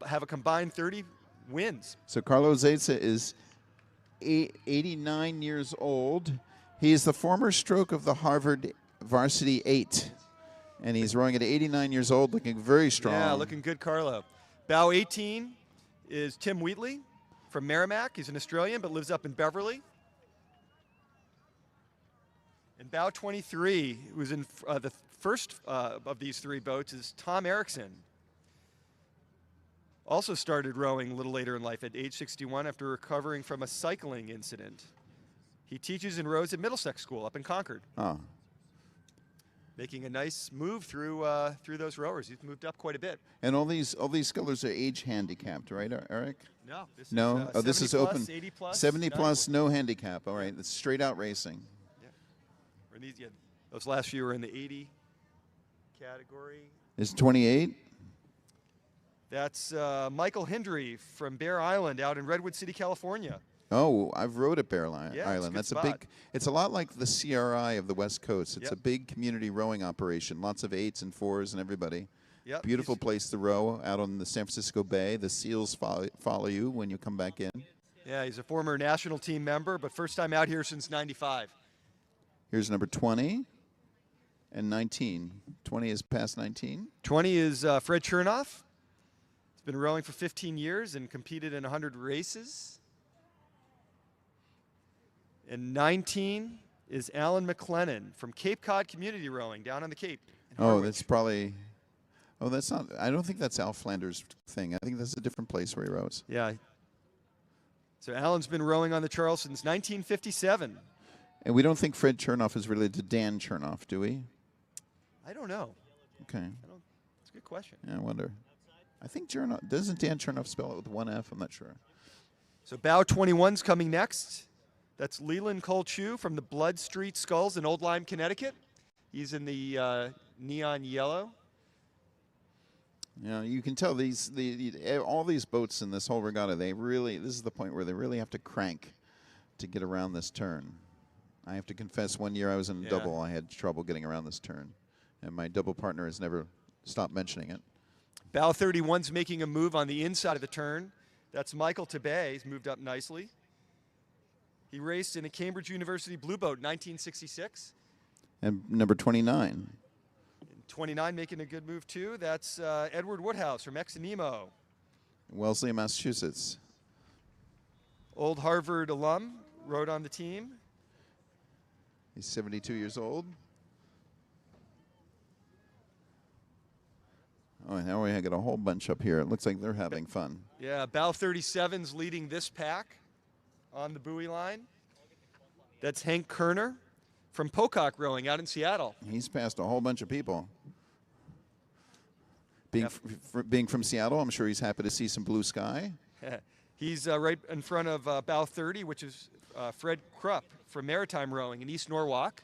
have a combined 30 wins. So Carlo Zetza is 89 years old. He is the former stroke of the Harvard Varsity 8. And he's rowing at 89 years old, looking very strong. Yeah, looking good, Carlo. Bow 18 is Tim Wheatley from Merrimack. He's an Australian, but lives up in Beverly. And bow 23, who's in the first of these 3 boats, is Tom Erickson. Also started rowing a little later in life at age 61 after recovering from a cycling incident. He teaches and rows at Middlesex School up in Concord. Oh. making a nice move through through those rowers. He's moved up quite a bit. And all these scullers are age handicapped, right, Eric? No, this No, is, oh, this 70 is plus, open. 80 plus, 70 90 plus, no handicap. All right, that's straight out racing. Yeah. Or these, yeah, those last few were in the 80 category. Is 28? That's Michael Hendry from Bear Island out in Redwood City, California. Oh, I've rowed at Bear Yeah, it's a Island. good That's spot. a big. It's a lot like the CRI of the West Coast. It's Yep. a big community rowing operation. Lots of 8s and 4s and everybody. Yep. Beautiful place to row out on the San Francisco Bay. The seals follow you when you come back in. Yeah, he's a former national team member, but first time out here since '95. Here's number 20 and 19. 20 is past 19. 20 is Fred Chernoff. He's been rowing for 15 years and competed in 100 races. And 19 is Alan McLennan from Cape Cod Community Rowing down on the Cape. in Oh, Harwich. that's probably. Oh, that's not. I don't think that's Al Flanders' thing. I think that's a different place where he rows. Yeah. So Alan's been rowing on the Charles since 1957. And we don't think Fred Chernoff is related to Dan Chernoff, do we? I don't know. Okay. It's a good question. Yeah, I wonder. I think Chernoff doesn't Dan Chernoff spell it with one F? I'm not sure. So Bow 21's coming next. That's Leland Colchu from the Blood Street Sculls in Old Lyme, Connecticut. He's in the neon yellow. Yeah, you can tell all these boats in this whole regatta. This is the point where they really have to crank to get around this turn. I have to confess, one year I was in a Yeah. double. I had trouble getting around this turn, and my double partner has never stopped mentioning it. Bow 31's making a move on the inside of the turn. That's Michael Tabay. He's moved up nicely. He raced in a Cambridge University Blue Boat in 1966. And number 29. 29 making a good move too. That's Edward Woodhouse from Exonemo. Wellesley, Massachusetts. Old Harvard alum, rode on the team. He's 72 years old. Oh, now we got a whole bunch up here. It looks like they're having fun. Yeah, Bow 37's leading this pack on the buoy line. That's Hank Kerner from Pocock Rowing out in Seattle. He's passed a whole bunch of people. Being, Yep. being from Seattle, I'm sure he's happy to see some blue sky. He's right in front of Bow 30, which is Fred Krupp from Maritime Rowing in East Norwalk.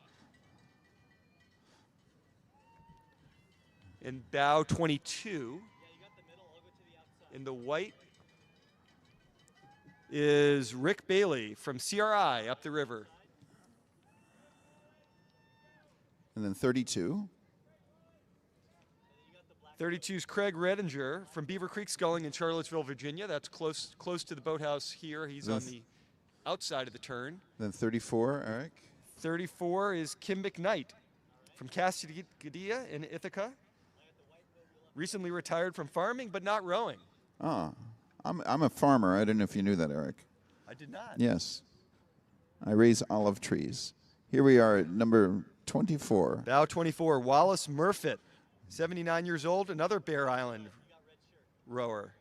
In Bow 22, in the white, is Rick Bailey from CRI up the river. And then 32. 32 is Craig Redinger from Beaver Creek Sculling in Charlottesville, Virginia. That's close to the boathouse here. He's on the outside of the turn. Then 34, Eric. 34 is Kim McKnight from Cascadia in Ithaca. Recently retired from farming, but not rowing. Ah, I'm a farmer. I don't know if you knew that, Eric. I did not. Yes. I raise olive trees. Here we are at number 24. Bow 24, Wallace Murfitt, 79 years old, another Bear Island rower.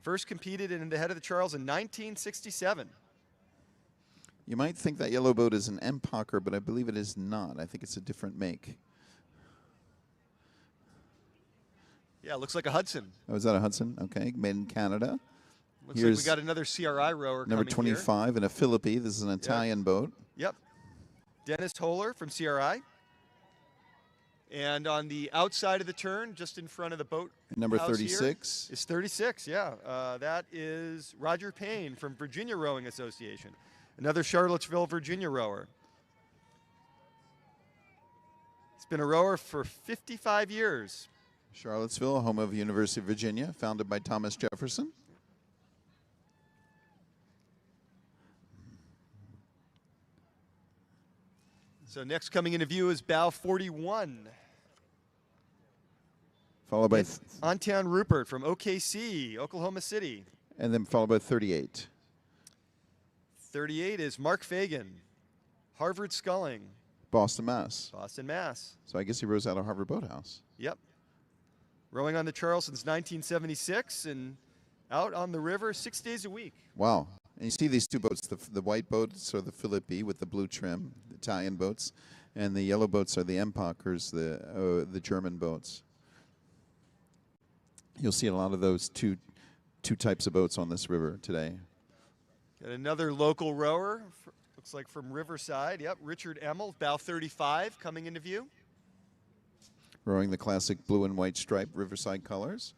First competed in the head of the Charles in 1967. You might think that yellow boat is an Empacher, but I believe it is not. I think it's a different make. Yeah, looks like a Hudson. Oh, is that a Hudson? Okay, made in Canada. Looks Here's like we got another CRI rower number coming here. 25 in a Philippi. This is an Italian boat. Yep. Dennis Holler from CRI. And on the outside of the turn, just in front of the boat Number house here, 36. is 36, yeah. That is Roger Payne from Virginia Rowing Association, another Charlottesville, Virginia rower. He's been a rower for 55 years. Charlottesville, home of University of Virginia, founded by Thomas Jefferson. So next coming into view is Bow 41. Followed by, Antoine Rupert from OKC, Oklahoma City. and then followed by 38. 38 is Mark Fagan, Harvard Sculling, Boston, Mass. Boston, Mass. So I guess he rows out of Harvard Boathouse. Yep. Rowing on the Charles since 1976 and out on the river 6 days a week. Wow. And you see these two boats, the white boats are the Philippi with the blue trim, the Italian boats, and the yellow boats are the Empakers, the German boats. You'll see a lot of those two types of boats on this river today. Got another local rower, looks like from Riverside. Yep, Richard Emmel, bow 35 coming into view. Rowing the classic blue and white striped Riverside colors.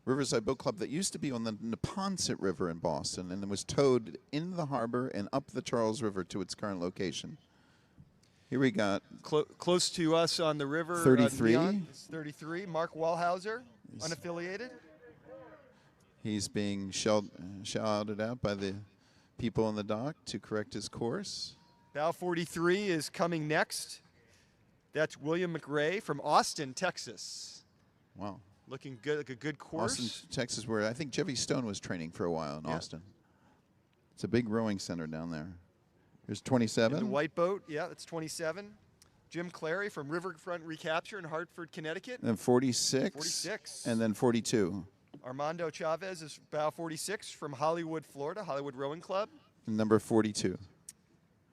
Riverside Boat Club that used to be on the Neponset River in Boston and then was towed into the harbor and up the Charles River to its current location. Here we got close to us on the river. 33. It's 33. Mark Wallhauser, unaffiliated. He's being shouted out by the people on the dock to correct his course. Bow 43 is coming next. That's William McRae from Austin, Texas. Wow. Looking good, like a good course. Austin, Texas, where I think Jeffy Stone was training for a while in Austin. It's a big rowing center down there. There's 27. In the white boat, yeah, that's 27. Jim Clary from Riverfront Recapture in Hartford, Connecticut. And then 46. 46. And then 42. Armando Chavez is bow 46 from Hollywood, Florida, Hollywood Rowing Club. And number 42.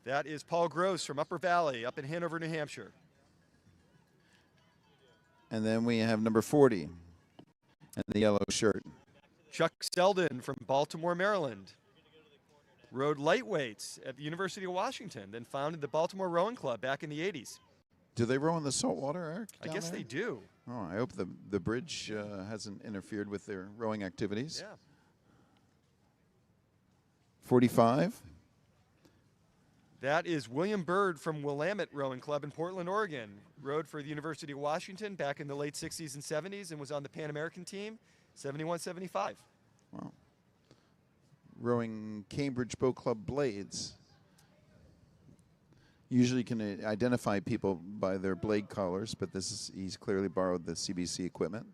That is Paul Gross from Upper Valley up in Hanover, New Hampshire. And then we have number 40 and the yellow shirt. Chuck Selden from Baltimore, Maryland. Rowed lightweights at the University of Washington, then founded the Baltimore Rowing Club back in the 80s. Do they row in the salt water, Eric? I guess they do. Oh, I hope the bridge hasn't interfered with their rowing activities. Yeah. 45. That is William Bird from Willamette Rowing Club in Portland, Oregon. Rowed for the University of Washington back in the late 60s and 70s and was on the Pan American team, 71-75. Wow. Rowing Cambridge Boat Club blades. Usually you can identify people by their blade colors, but he's clearly borrowed the CBC equipment.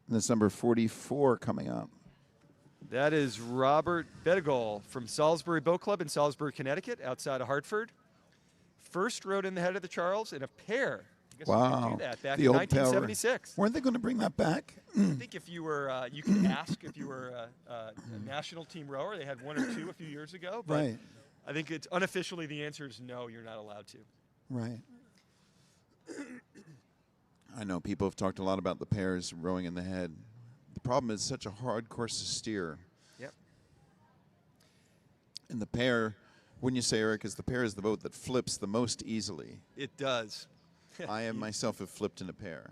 And that's number 44 coming up. That is Robert Bedigol from Salisbury Boat Club in Salisbury, Connecticut, outside of Hartford. First rowed in the head of the Charles in a pair. I guess Wow. you could do that back The in old 1976. Weren't they going to bring that back? I think if you were, you could ask if you were a national team rower. They had one or two a few years ago. But Right. I think it's unofficially the answer is no, you're not allowed to. Right. I know people have talked a lot about the pairs rowing in the head. The problem is such a hard course to steer. Yep. And the pair, wouldn't you say, Eric, is the pair is the boat that flips the most easily. It does. I am myself have flipped in a pair.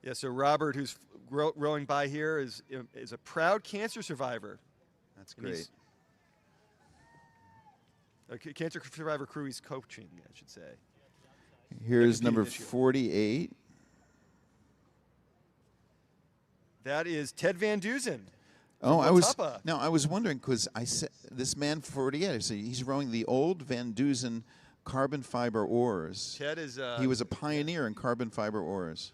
Yeah, so Robert, who's rowing by here, is a proud cancer survivor. That's And great. he's- a cancer survivor crew he's coaching, I should say. Here's competing number this year. 48. That is Ted Van Duzen. Oh, from Watuppa. I was wondering because I said this man 48. I said he's rowing the old Van Dusen carbon fiber oars. Ted is He was a pioneer in carbon fiber oars.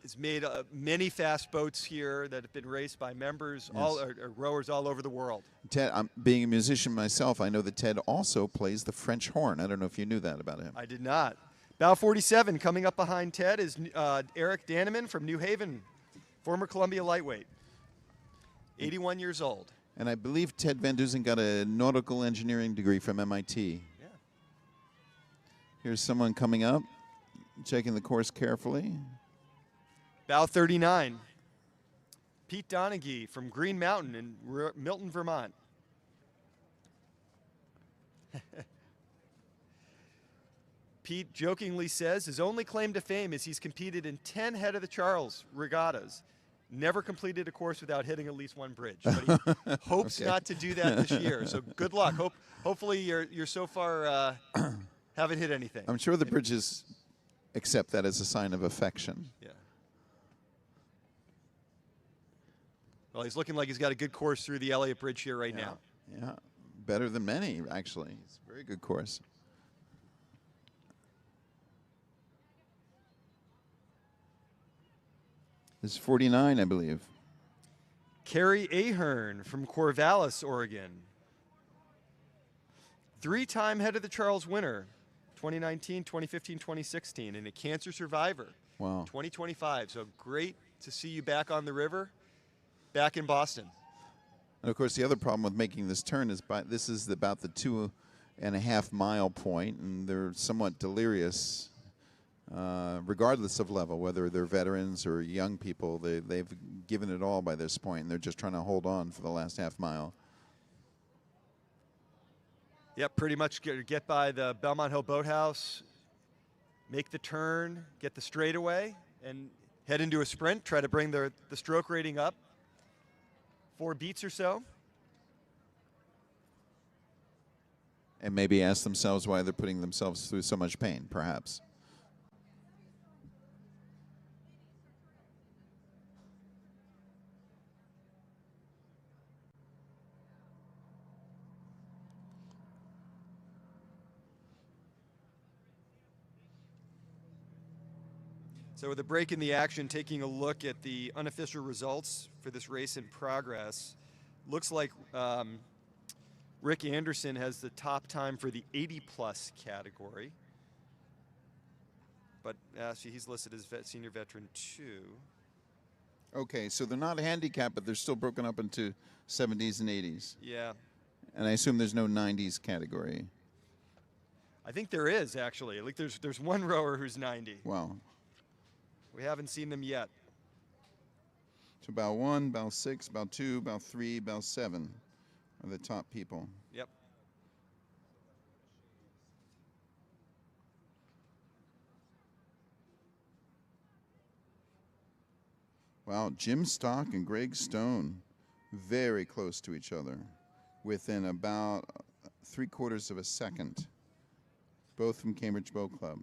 it's made many fast boats here that have been raced by members, Yes. all rowers all over the world. Ted, being a musician myself, I know that Ted also plays the French horn. I don't know if you knew that about him. I did not. Bow 47 coming up behind Ted is Eric Danneman from New Haven, former Columbia lightweight, 81 years old. And I believe Ted Van Dusen got a nautical engineering degree from MIT. Yeah. Here's someone coming up, checking the course carefully. Bow 39, Pete Donaghy from Green Mountain in Milton, Vermont. Pete jokingly says his only claim to fame is he's competed in 10 Head of the Charles regattas. Never completed a course without hitting at least one bridge. But he hopes Okay. not to do that this year. So good luck. Hopefully you're so far haven't hit anything. I'm sure the bridges accept that as a sign of affection. Yeah. Well, he's looking like he's got a good course through the Elliott Bridge here right now. Yeah, better than many, actually. It's a very good course. This is 49, I believe. Kerry Ahern from Corvallis, Oregon. 3-time Head of the Charles winner, 2019, 2015, 2016, and a cancer survivor. Wow. 2025. So great to see you back on the river, back in Boston. And of course, the other problem with making this turn is this is about the 2.5 mile point, and they're somewhat delirious, regardless of level, whether they're veterans or young people. They've given it all by this point, and they're just trying to hold on for the last half mile. Yep, pretty much get by the Belmont Hill Boathouse, make the turn, get the straightaway, and head into a sprint. Try to bring the stroke rating up 4 beats or so. And maybe ask themselves why they're putting themselves through so much pain, perhaps. So with a break in the action, taking a look at the unofficial results for this race in progress, looks like Rick Anderson has the top time for the 80-plus category. But actually, he's listed as senior veteran 2. Okay, so they're not handicapped, but they're still broken up into 70s and 80s. Yeah. And I assume there's no 90s category. I think there is, actually. Like there's one rower who's 90. Wow. We haven't seen them yet. So bow 1, bow 6, bow 2, bow 3, bow 7 are the top people. Yep. Wow, Jim Stock and Greg Stone, very close to each other, within about 3/4 of a second, both from Cambridge Boat Club.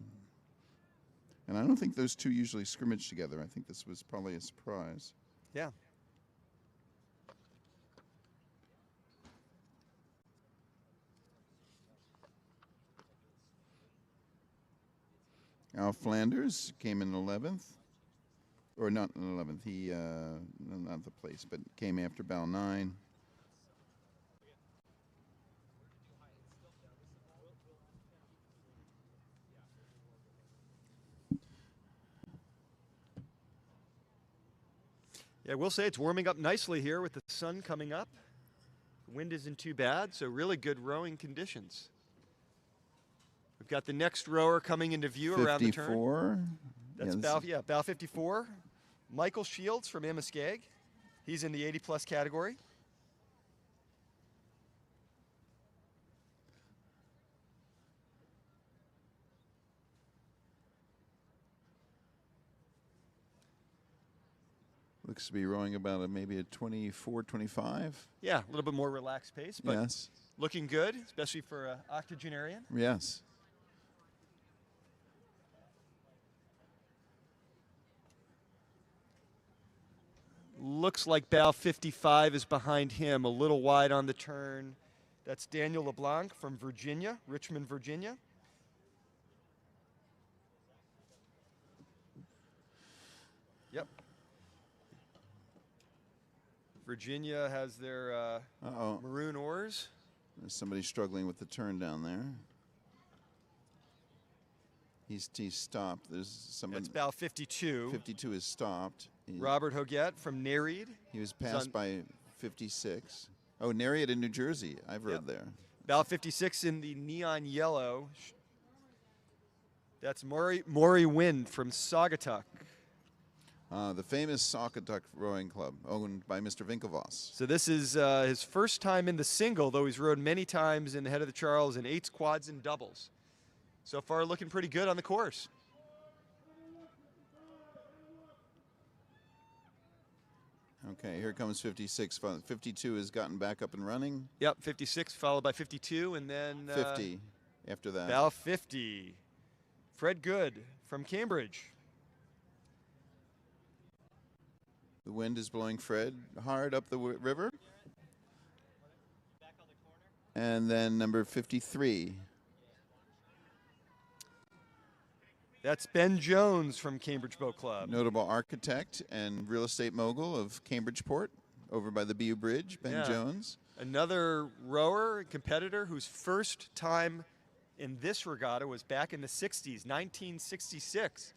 And I don't think those two usually scrimmage together. I think this was probably a surprise. Yeah. Al Flanders came in 11th. Or not in 11th. He, not the place, but came after bow 9. Yeah, we'll say it's warming up nicely here with the sun coming up. The wind isn't too bad, so really good rowing conditions. We've got the next rower coming into view around the turn. 54. That's bow 54. Michael Shields from Amoskeag. He's in the 80-plus category. Looks to be rowing about maybe a 24, 25. Yeah, a little bit more relaxed pace, but Yes. looking good, especially for an octogenarian. Yes. Looks like bow 55 is behind him, a little wide on the turn. That's Daniel LeBlanc from Virginia, Richmond, Virginia. Yep. Virginia has their maroon oars. There's somebody struggling with the turn down there. He's stopped. There's somebody. That's bow 52. 52 is stopped. Robert Hoguet from Nereid. He was passed by 56. Oh, Nereid in New Jersey. I've rowed there. Bow 56 in the neon yellow. That's Maury Wind from Saugatuck. The famous Saugatuck Rowing Club, owned by Mr. Winklevoss. So this is his first time in the single, though he's rowed many times in the Head of the Charles in 8s, quads, and doubles. So far, looking pretty good on the course. Okay, here comes 56. 52 has gotten back up and running. Yep, 56 followed by 52, and then 50 after that. bow 50. Fred Good from Cambridge. The wind is blowing Fred hard up the river. And then number 53. That's Ben Jones from Cambridge Boat Club. Notable architect and real estate mogul of Cambridgeport, over by the BU Bridge, Ben Jones. Another rower, competitor, whose first time in this regatta was back in the 60s, 1966.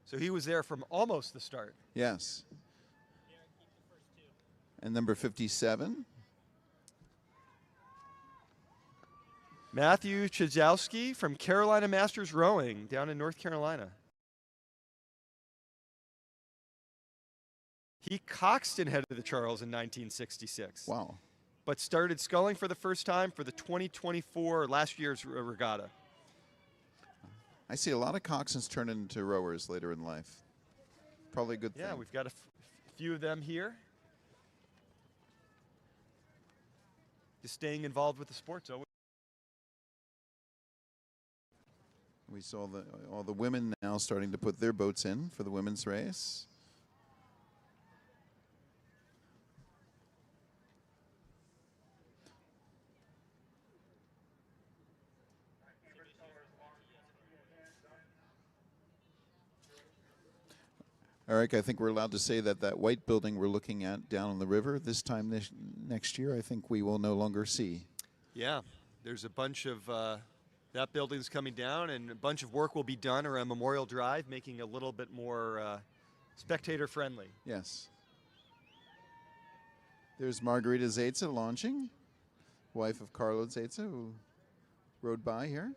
So he was there from almost the start. Yes. And number 57. Matthew Chizowski from Carolina Masters Rowing down in North Carolina. He coxed head of the Charles in 1966. Wow. But started sculling for the first time for the 2024 last year's regatta. I see a lot of coxswains turn into rowers later in life. Probably a good thing. Yeah, we've got a few of them here. Just staying involved with the sports. We saw all the women now starting to put their boats in for the women's race. Eric, I think we're allowed to say that that white building we're looking at down on the river this time next year, I think we will no longer see. Yeah, there's a bunch of that building's coming down, and a bunch of work will be done around Memorial Drive, making it a little bit more spectator friendly. Yes. There's Margarita Zaitza launching, wife of Carlo Zaitza, who rode by here.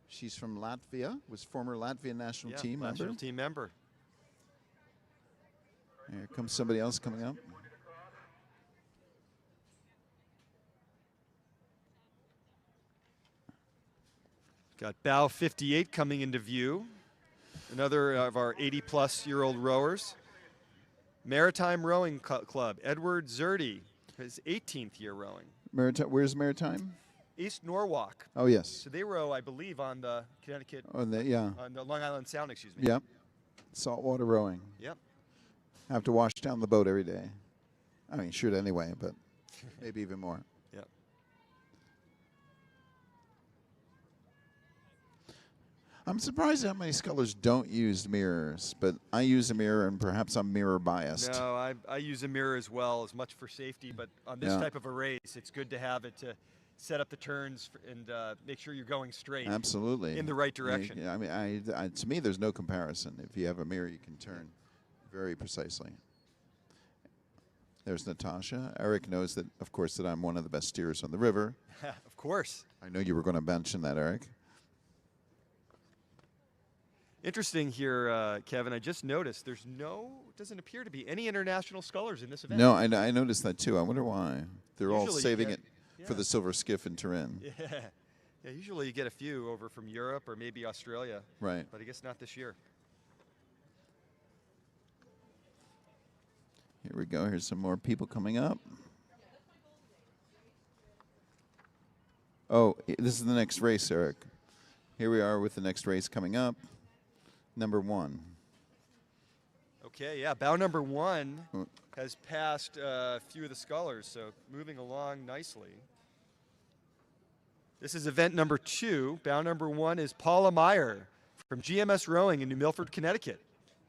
She's from Latvia, was former Latvian national team member. National team member. Here comes somebody else coming up. Got bow 58 coming into view. Another of our 80-plus-year-old rowers. Maritime Rowing Club, Edward Zerdy, his 18th year rowing. Where's Maritime? East Norwalk. Oh, yes. So they row, I believe, on the Connecticut, On the Long Island Sound, excuse me. Yep. Saltwater rowing. Yep. I have to wash down the boat every day. I mean, shoot anyway, but maybe even more. Yep. I'm surprised how many scullers don't use mirrors, but I use a mirror, and perhaps I'm mirror biased. No, I use a mirror as well, as much for safety, but on this type of a race, it's good to have it to set up the turns and make sure you're going straight. Absolutely. In the right direction. Yeah, I mean, to me, there's no comparison. If you have a mirror, you can turn very precisely. There's Natasha. Eric knows that, of course, that I'm one of the best steerers on the river. Of course. I know you were going to mention that, Eric. Interesting here, Kevin. I just noticed there's doesn't appear to be any international scullers in this event. No, I noticed that too. I wonder why. They're all Usually saving you it for the silver skiff in Turin. Yeah, usually you get a few over from Europe or maybe Australia. Right. But I guess not this year. Here we go. Here's some more people coming up. Oh, this is the next race, Eric. Here we are with the next race coming up. Number 1. Okay, yeah. Bow number 1 has passed a few of the scullers, so moving along nicely. This is event number 2. Bow number 1 is Paula Meyer from GMS Rowing in New Milford, Connecticut.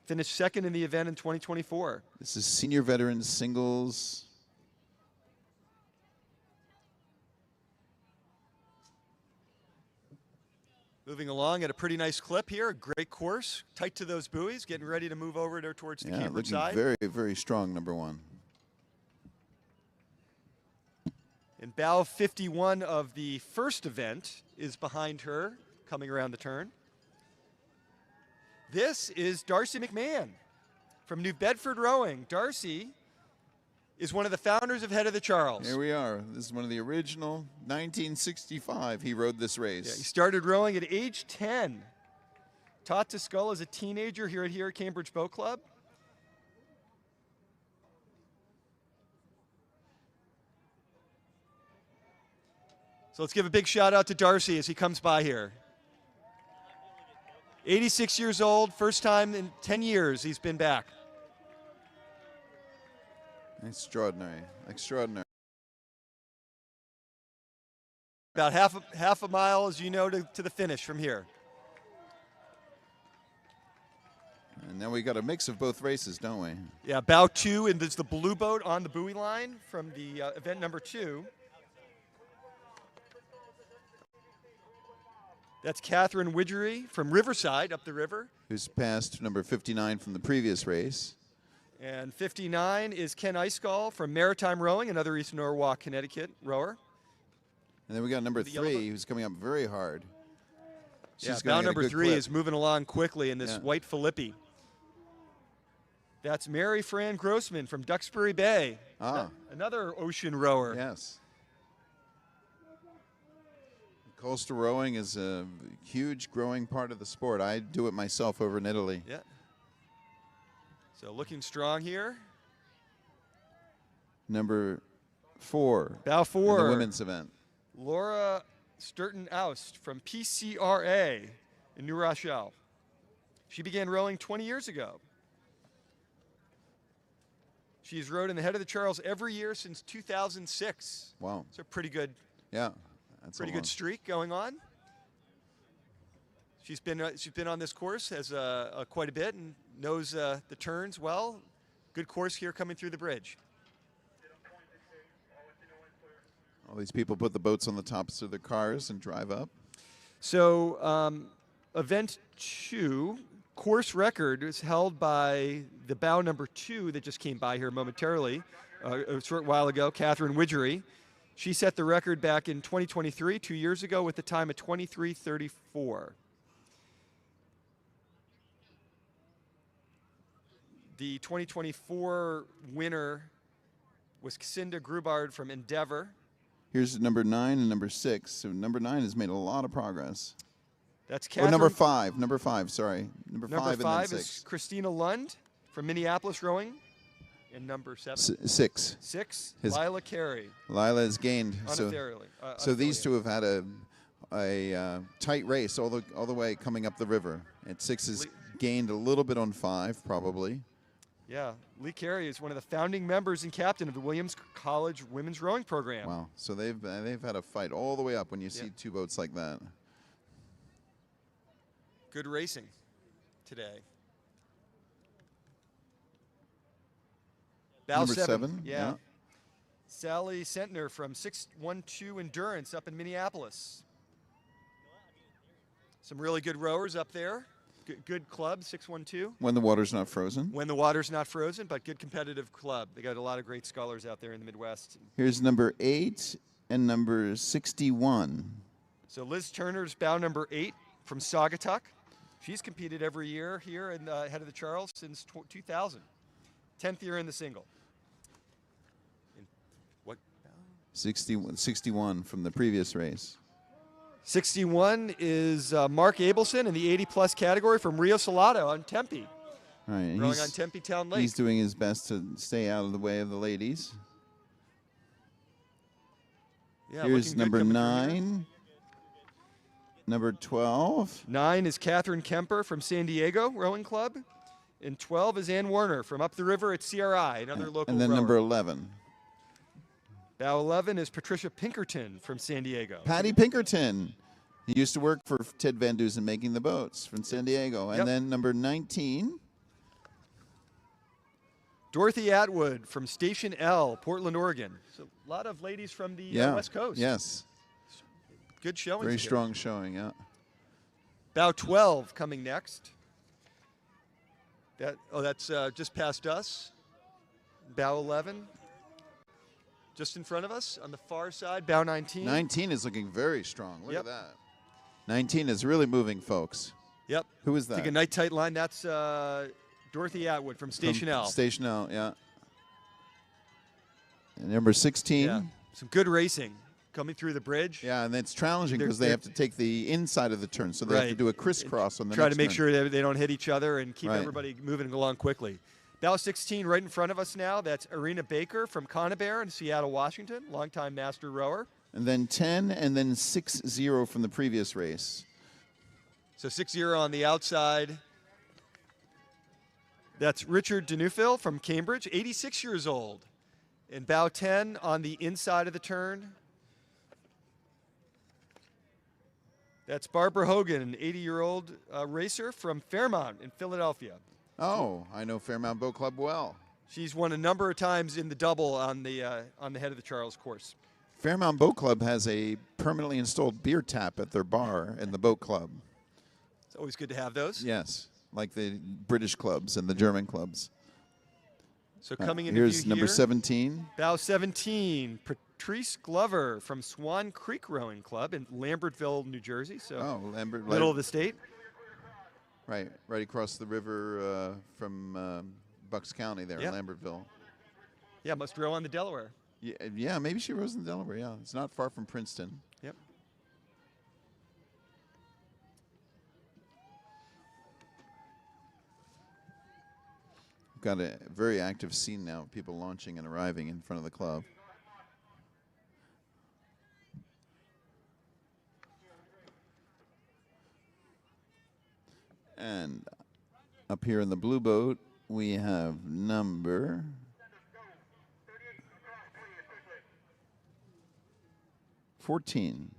Finished second in the event in 2024. This is senior veteran singles. Moving along at a pretty nice clip here. A great course, tight to those buoys, getting ready to move over there towards the Cambridge looking side. very, very strong, number 1. And bow 51 of the first event is behind her, coming around the turn. This is Darcy McMahon from New Bedford Rowing. Darcy is one of the founders of Head of the Charles. Here we are. This is one of the original 1965. He rode this race. Yeah, he started rowing at age 10. Taught to scull as a teenager here at Cambridge Boat Club. So let's give a big shout out to Darcy as he comes by here. 86 years old, first time in 10 years he's been back. Extraordinary, extraordinary. About half a mile, as you know, to the finish from here. And then we got a mix of both races, don't we? Yeah, bow 2, and there's the blue boat on the buoy line from the event number 2. That's Catherine Widgery from Riverside, up the river. Who's passed number 59 from the previous race. And 59 is Ken Icegall from Maritime Rowing, another East Norwalk, Connecticut rower. And then we got number The yellow 3, who's coming up very hard. Yeah, She's bow gonna get a number good 3 clip. is moving along quickly in this Yeah. white Filippi. That's Mary Fran Grossman from Duxbury Bay. Ah. Another ocean rower. Yes. Coastal rowing is a huge growing part of the sport. I do it myself over in Italy. Yeah. So looking strong here. Number 4. Bow in 4. the women's event. Laura Sturton-Oust from PCRA in New Rochelle. She began rowing 20 years ago. She's rowed in the Head of the Charles every year since 2006. Wow. It's a pretty good Yeah. That's pretty a long- good streak going on. She's been on this course as quite a bit and knows the turns well. Good course here coming through the bridge. All these people put the boats on the tops of their cars and drive up. So event 2, course record is held by the bow number 2 that just came by here momentarily, a short while ago, Catherine Widgery. She set the record back in 2023, 2 years ago, with the time of 23:34. The 2024 winner was Cinda Grubard from Endeavor. Here's number 9 and number 6. So number 9 has made a lot of progress. That's Or Catherine. number 5. Number 5, sorry. Number 5 Number and then 5 6. is Christina Lund from Minneapolis Rowing. And number 7. 6. 6, His- Lila Carey. Lila has gained. So these unaffiliated. two have had a tight race all the way coming up the river. And 6 has gained a little bit on 5, probably. Yeah, Lee Carey is one of the founding members and captain of the Williams College Women's Rowing Program. Wow. So they've had a fight all the way up when you see Yeah. two boats like that. Good racing today. Bow Number 7, yeah. yeah. Sally Sentner from 612 Endurance up in Minneapolis. Some really good rowers up there. Good club, 612. When the water's not frozen. When the water's not frozen, but good competitive club. They got a lot of great scullers out there in the Midwest. Here's number 8 and number 61. So Liz Turner's bow number 8 from Saugatuck. She's competed every year here in the Head of the Charles since 2000. 10th year in the single. In what? 61 from the previous race. 61 is Mark Abelson in the 80-plus category from Rio Salado on Tempe. All right, Rowing on Tempe Town Lake. He's doing his best to stay out of the way of the ladies. Yeah, Here's looking good number coming through here. 9. Number 12. 9 is Catherine Kemper from San Diego Rowing Club. And 12 is Ann Werner from up the river at CRI, another local And then rower. number 11. Bow 11 is Patricia Pinkerton from San Diego. Patty Pinkerton. He used to work for Ted Van Dusen making the boats from San Diego. And Yep. then number 19. Dorothy Atwood from Station L, Portland, Oregon. So a lot of ladies from the West Coast. Yes. Good showing. Very strong showing, yeah. Bow 12 coming next. That's just past us. Bow 11. Just in front of us on the far side, bow 19. 19 is looking very strong. Look Yep. at that. 19 is really moving, folks. Yep. Who is that? Take a night tight line. That's Dorothy Atwood from Station L. Station L, yeah. And number 16. Yeah. Some good racing coming through the bridge. Yeah, and it's challenging They're- because they they're- have to take the inside of the turn, so they have to Right. do a crisscross on the Try next to make turn. sure that they don't hit each other and keep Right. everybody moving along quickly. Bow 16 right in front of us now. That's Arena Baker from Conabear in Seattle, Washington, longtime master rower. And then 10 and then 6-0 from the previous race. So 6-0 on the outside. That's Richard Denufil from Cambridge, 86 years old. And bow 10 on the inside of the turn. That's Barbara Hogan, an 80-year-old racer from Fairmount in Philadelphia. Oh, I know Fairmount Boat Club well. She's won a number of times in the double on the Head of the Charles course. Fairmount Boat Club has a permanently installed beer tap at their bar in the boat club. It's always good to have those. Yes, like the British clubs and the German clubs. So coming into Here's view number here, 17. bow 17, Patrice Glover from Swan Creek Rowing Club in Lambertville, New Jersey. So Oh, Lambert. middle of the state. Right across the river from Bucks County there Yep. in Lambertville. Yeah, must row on the Delaware. Yeah, maybe she rows in Delaware. Yeah, it's not far from Princeton. Yep. Got a very active scene now of people launching and arriving in front of the club. And up here in the blue boat, we have number 14.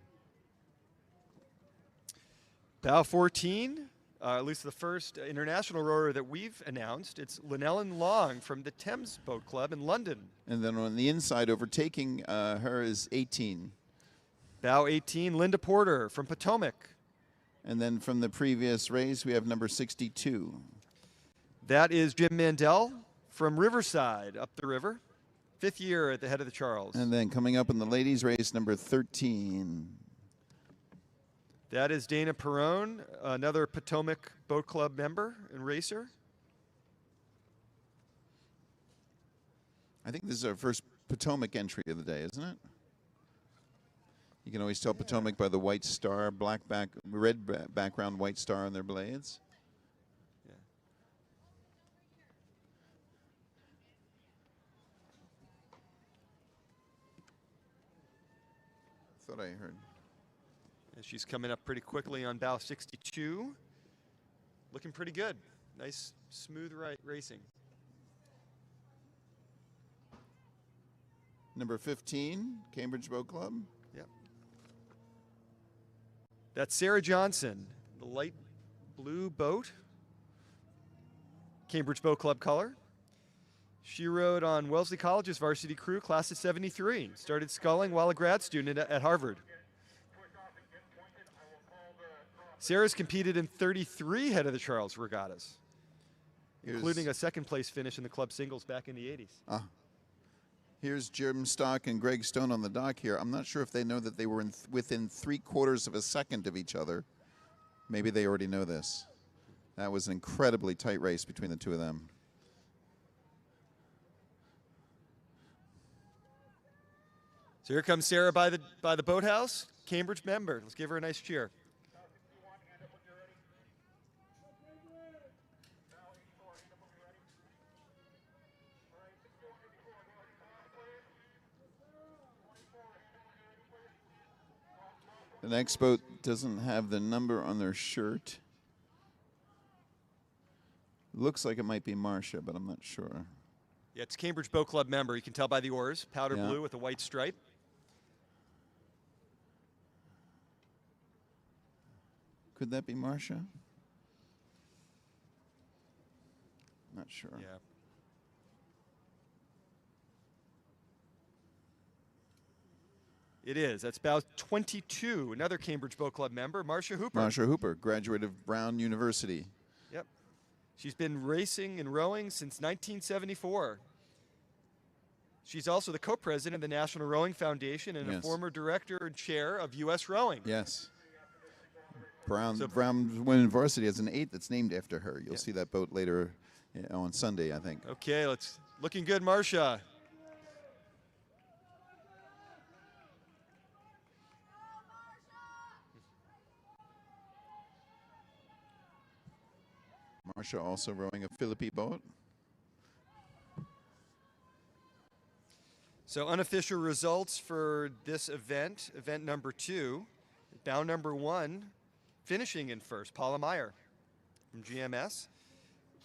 Bow 14, at least the first international rower that we've announced. It's Lynellen Long from the Thames Boat Club in London. And then on the inside, overtaking her is 18. Bow 18, Linda Porter from Potomac. And then from the previous race, we have number 62. That is Jim Mandel from Riverside up the river. 5th year at the head of the Charles. And then coming up in the ladies' race, number 13. That is Dana Perrone, another Potomac Boat Club member and racer. I think this is our first Potomac entry of the day, isn't it? You can always tell Potomac by the white star, red background, white star on their blades. Yeah. Thought I heard. And she's coming up pretty quickly on bow 62. Looking pretty good. Nice, smooth racing. Number 15, Cambridge Boat Club. Yep. That's Sarah Johnson, the light blue boat. Cambridge Boat Club color. She rode on Wellesley College's varsity crew, class of 73. Started sculling while a grad student at Harvard. Sarah's competed in 33 head of the Charles regattas, including a second place finish in the club singles back in the 80s. Here's Jim Stock and Greg Stone on the dock here. I'm not sure if they know that they were within 3/4 of a second of each other. Maybe they already know this. That was an incredibly tight race between the two of them. So here comes Sarah by the boathouse, Cambridge member. Let's give her a nice cheer. The next boat doesn't have the number on their shirt. Looks like it might be Marcia, but I'm not sure. Yeah, it's Cambridge Boat Club member. You can tell by the oars, powder Yeah. blue with a white stripe. Could that be Marcia? Not sure. Yeah. It is. That's bow 22, another Cambridge Boat Club member, Marcia Hooper. Marcia Hooper, graduate of Brown University. Yep. She's been racing and rowing since 1974. She's also the co-president of the National Rowing Foundation and a Yes. former director and chair of U.S. Rowing. Yes. Brown So- Women Varsity has an 8 that's named after her. You'll Yeah. see that boat later on Sunday, I think. Okay, looking good, Marcia. Marcia also rowing a Philippi boat. So unofficial results for this event, event number 2, bow number 1, finishing in first, Paula Meyer from GMS.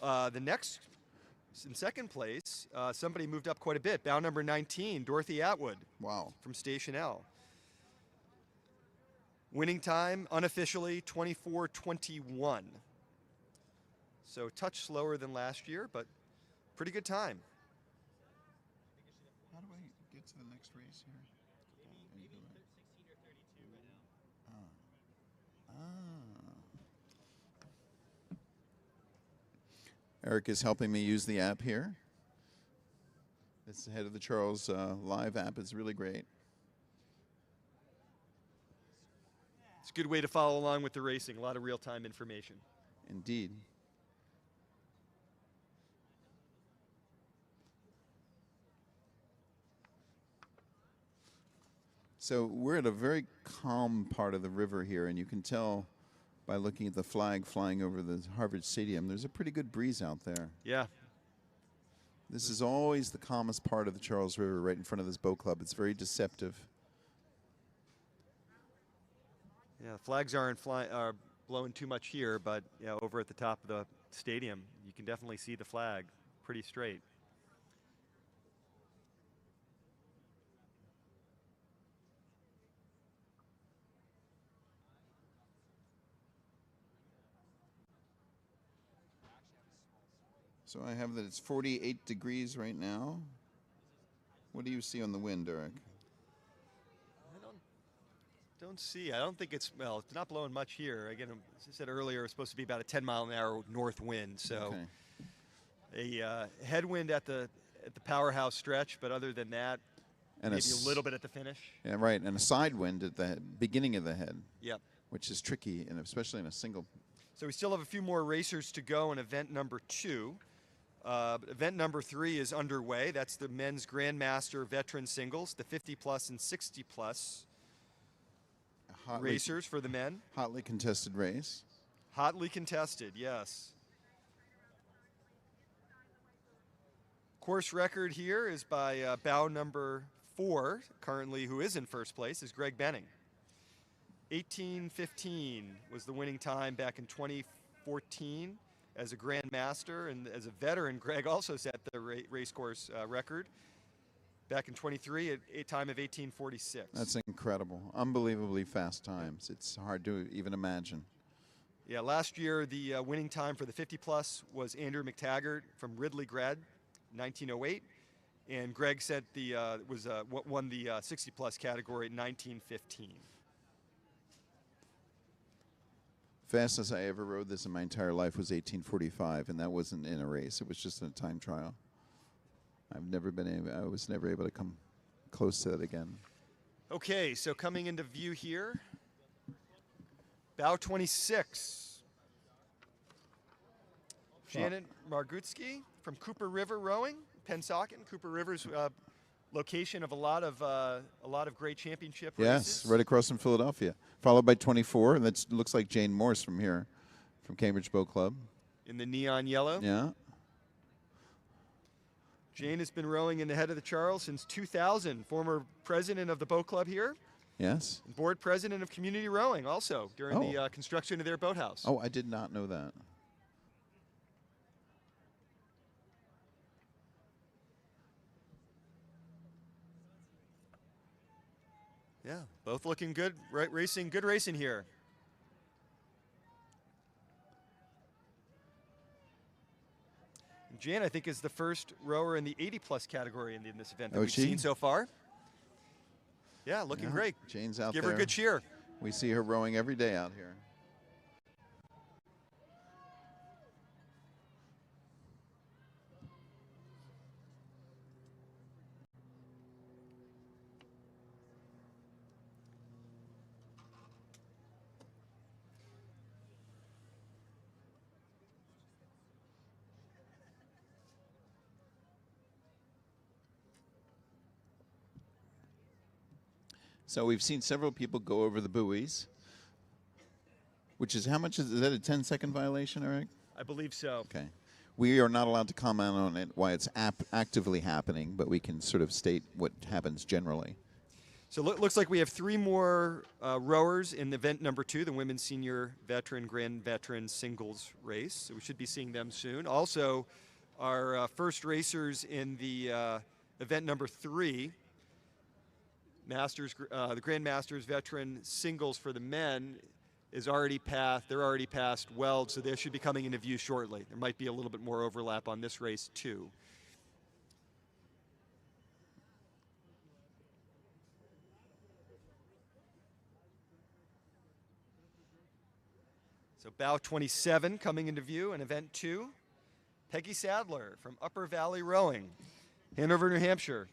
The next, in second place, somebody moved up quite a bit, bow number 19, Dorothy Atwood. Wow. From Station L. Winning time, unofficially, 24:21. So a touch slower than last year, but pretty good time. How do I get to the next race here? Eric is helping me use the app here. This Head of the Charles live app is really great. It's a good way to follow along with the racing. A lot of real-time information. Indeed. So we're at a very calm part of the river here, and you can tell by looking at the flag flying over the Harvard Stadium, there's a pretty good breeze out there. Yeah. This is always the calmest part of the Charles River, right in front of this boat club. It's very deceptive. Yeah, flags aren't blowing too much here, but over at the top of the stadium, you can definitely see the flag pretty straight. So I have that it's 48 degrees right now. What do you see on the wind, Eric? I don't see. I don't think it's, well, it's not blowing much here. Again, as I said earlier, it's supposed to be about a 10-mile-an-hour north wind. So a headwind at the powerhouse stretch, but other than that, And maybe a little bit at the finish. Yeah, right. And a side wind at the beginning of the head. Yep. Which is tricky, and especially in a single. So we still have a few more racers to go in event number 2. Event number 3 is underway. That's the men's Grandmaster veteran singles, the 50-plus and 60-plus racers for the men. Hotly contested race. Hotly contested, yes. Course record here is by bow number 4, currently who is in first place, is Greg Benning. 18:15 was the winning time back in 2014 as a Grandmaster, and as a veteran, Greg also set the race course record back in 23 at a time of 18:46. That's incredible. Unbelievably fast times. It's hard to even imagine. Yeah, last year the winning time for the 50-plus was Andrew McTaggart from Ridley Grad, 1908, and Greg set the won the 60-plus category at 19:15. Fastest I ever rode this in my entire life was 18:45, and that wasn't in a race. It was just in a time trial. I was never able to come close to that again. Okay, so coming into view here, bow 26. Janet Margutsky from Cooper River Rowing, Pennsauken. Cooper River's location of a lot of great championship races. Yes, right across from Philadelphia. Followed by 24, and that looks like Jane Morse from here, from Cambridge Boat Club. In the neon yellow. Yeah. Jane has been rowing in the Head of the Charles since 2000. Former president of the boat club here. Yes. And board president of community rowing also during the construction of their boathouse. Oh, I did not know that. Yeah, both looking good, right? Good racing here. Jan, I think, is the first rower in the 80-plus category in this event that we've seen so far. Yeah, looking great. Jane's out there. there. Give her a good cheer. We see her rowing every day out here. So we've seen several people go over the buoys, which is how much is that a 10-second violation, Eric? I believe so. Okay. We are not allowed to comment on it, why it's actively happening, but we can sort of state what happens generally. So looks like we have 3 more rowers in event number 2, the women's senior veteran, grand veteran singles race. So we should be seeing them soon. Also, our first racers in the event number 3, Masters, the Grandmasters veteran singles for the men is already passed. They're already past Weld, so they should be coming into view shortly. There might be a little bit more overlap on this race too. So bow 27 coming into view in event 2. Peggy Sadler from Upper Valley Rowing, Hanover, New Hampshire.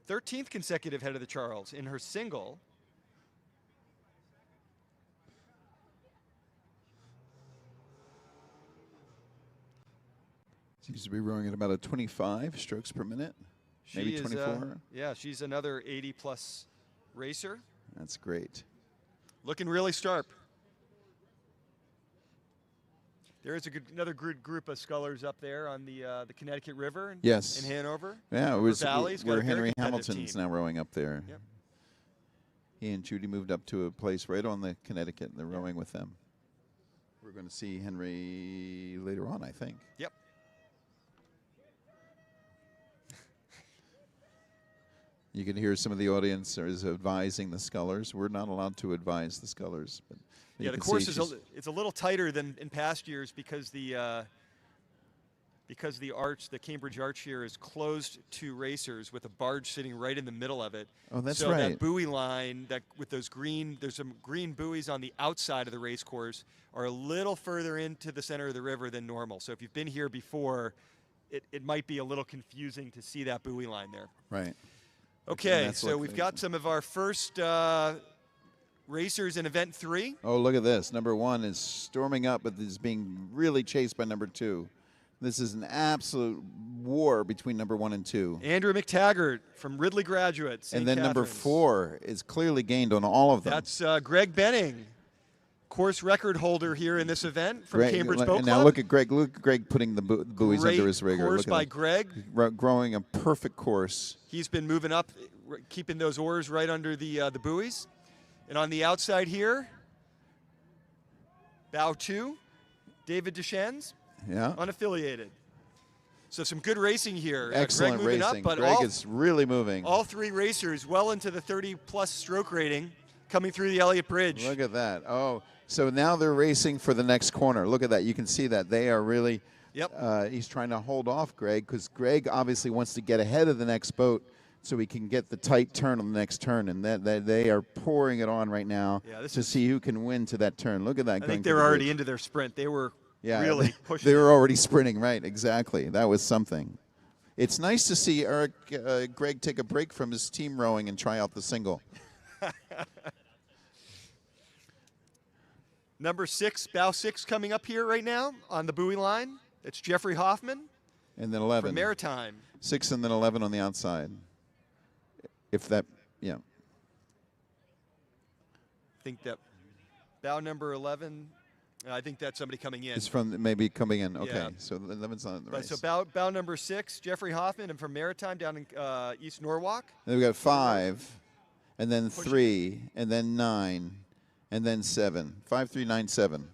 13th consecutive head of the Charles in her single. Seems to be rowing at about a 25 strokes per minute, maybe 24. Yeah, she's another 80-plus racer. That's great. Looking really sharp. There is another good group of scullers up there on the Connecticut River Yes. in Hanover. Yeah, it was Valley's got where a very Henry competitive Hamilton's team. now rowing up there. Yep. He and Judy moved up to a place right on the Connecticut, and they're rowing with them. We're going to see Henry later on, I think. Yep. You can hear some of the audience is advising the scullers. We're not allowed to advise the scullers, but you Yeah, the can course see is she's- it's a little tighter than in past years because the arch, the Cambridge Arch here, is closed to racers with a barge sitting right in the middle of it. Oh, that's so right. that buoy line that with those green, there's some green buoys on the outside of the race course are a little further into the center of the river than normal. So if you've been here before, it might be a little confusing to see that buoy line there. Right. Okay, that's so what we've they- got some of our first racers in event 3. Oh, look at this. Number 1 is storming up, but is being really chased by number 2. This is an absolute war between number 1 and 2. Andrew McTaggart from Ridley Graduate. St. And then number Catharines. 4 is clearly gained on all of them. That's Greg Benning, course record holder here in this event from Cambridge Boat Club. And now look at Greg. Look at Greg putting the buoys Great under his rigger. course Look at by that. Greg. Growing a perfect course. He's been moving up, keeping those oars right under the buoys. And on the outside here, bow 2, David Deschennes, Yeah. unaffiliated. So some good racing here. Excellent Greg moving racing. up, but Greg is really moving. all 3 racers well into the 30-plus stroke rating coming through the Elliott Bridge. Look at that. Oh, so now they're racing for the next corner. Look at that. You can see that. They are really, Yep. He's trying to hold off Greg because Greg obviously wants to get ahead of the next boat so he can get the tight turn on the next turn. And that they are pouring it on right now Yeah, this to is- see who can win to that turn. Look at that. I going think to they were the already bridge. into their sprint. They were Yeah, really pushing. They were already sprinting, right? Exactly. That was something. It's nice to see Greg take a break from his team rowing and try out the single. Number 6, bow 6 coming up here right now on the buoy line. It's Jeffrey Hoffman And then 11. from Maritime. 6 and then 11 on the outside. If that, yeah. I think that bow number 11, I think that's somebody coming in. It's from maybe coming in. Okay. Yeah. So the 11's not in the But race. so bow number 6, Jeffrey Hoffman, and from Maritime down in East Norwalk. Then we got 5, and then Push it. 3, and then 9, and then 7. 5, 3, 9, 7.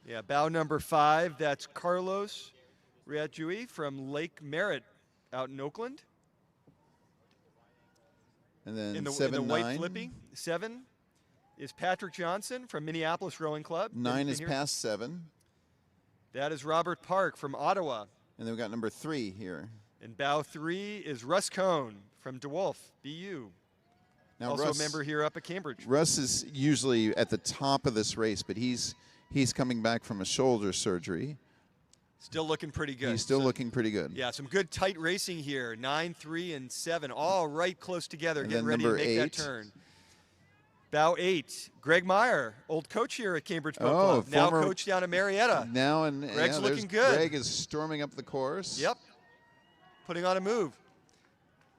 Yeah, bow number 5, that's Carlos Riatjui from Lake Merritt out in Oakland. And then In the 7, white 9. flippy. 7 is Patrick Johnson from Minneapolis Rowing Club. 9 Been is here. past 7. That is Robert Park from Ottawa. And then we got number 3 here. And bow 3 is Russ Cohn from DeWolf, BU. Now Also Russ, a member here up at Cambridge. Russ is usually at the top of this race, but he's coming back from a shoulder surgery. Still looking pretty good. He's still So- looking pretty good. Yeah, some good tight racing here. 9, 3, and 7, all right close together, And getting then ready to number make 8. that turn. Bow 8, Greg Meyer, old coach here at Cambridge Boat Oh, Club. Now former- coach down in Marietta. Now and Greg's yeah, looking there's good. Greg is storming up the course. Yep, putting on a move.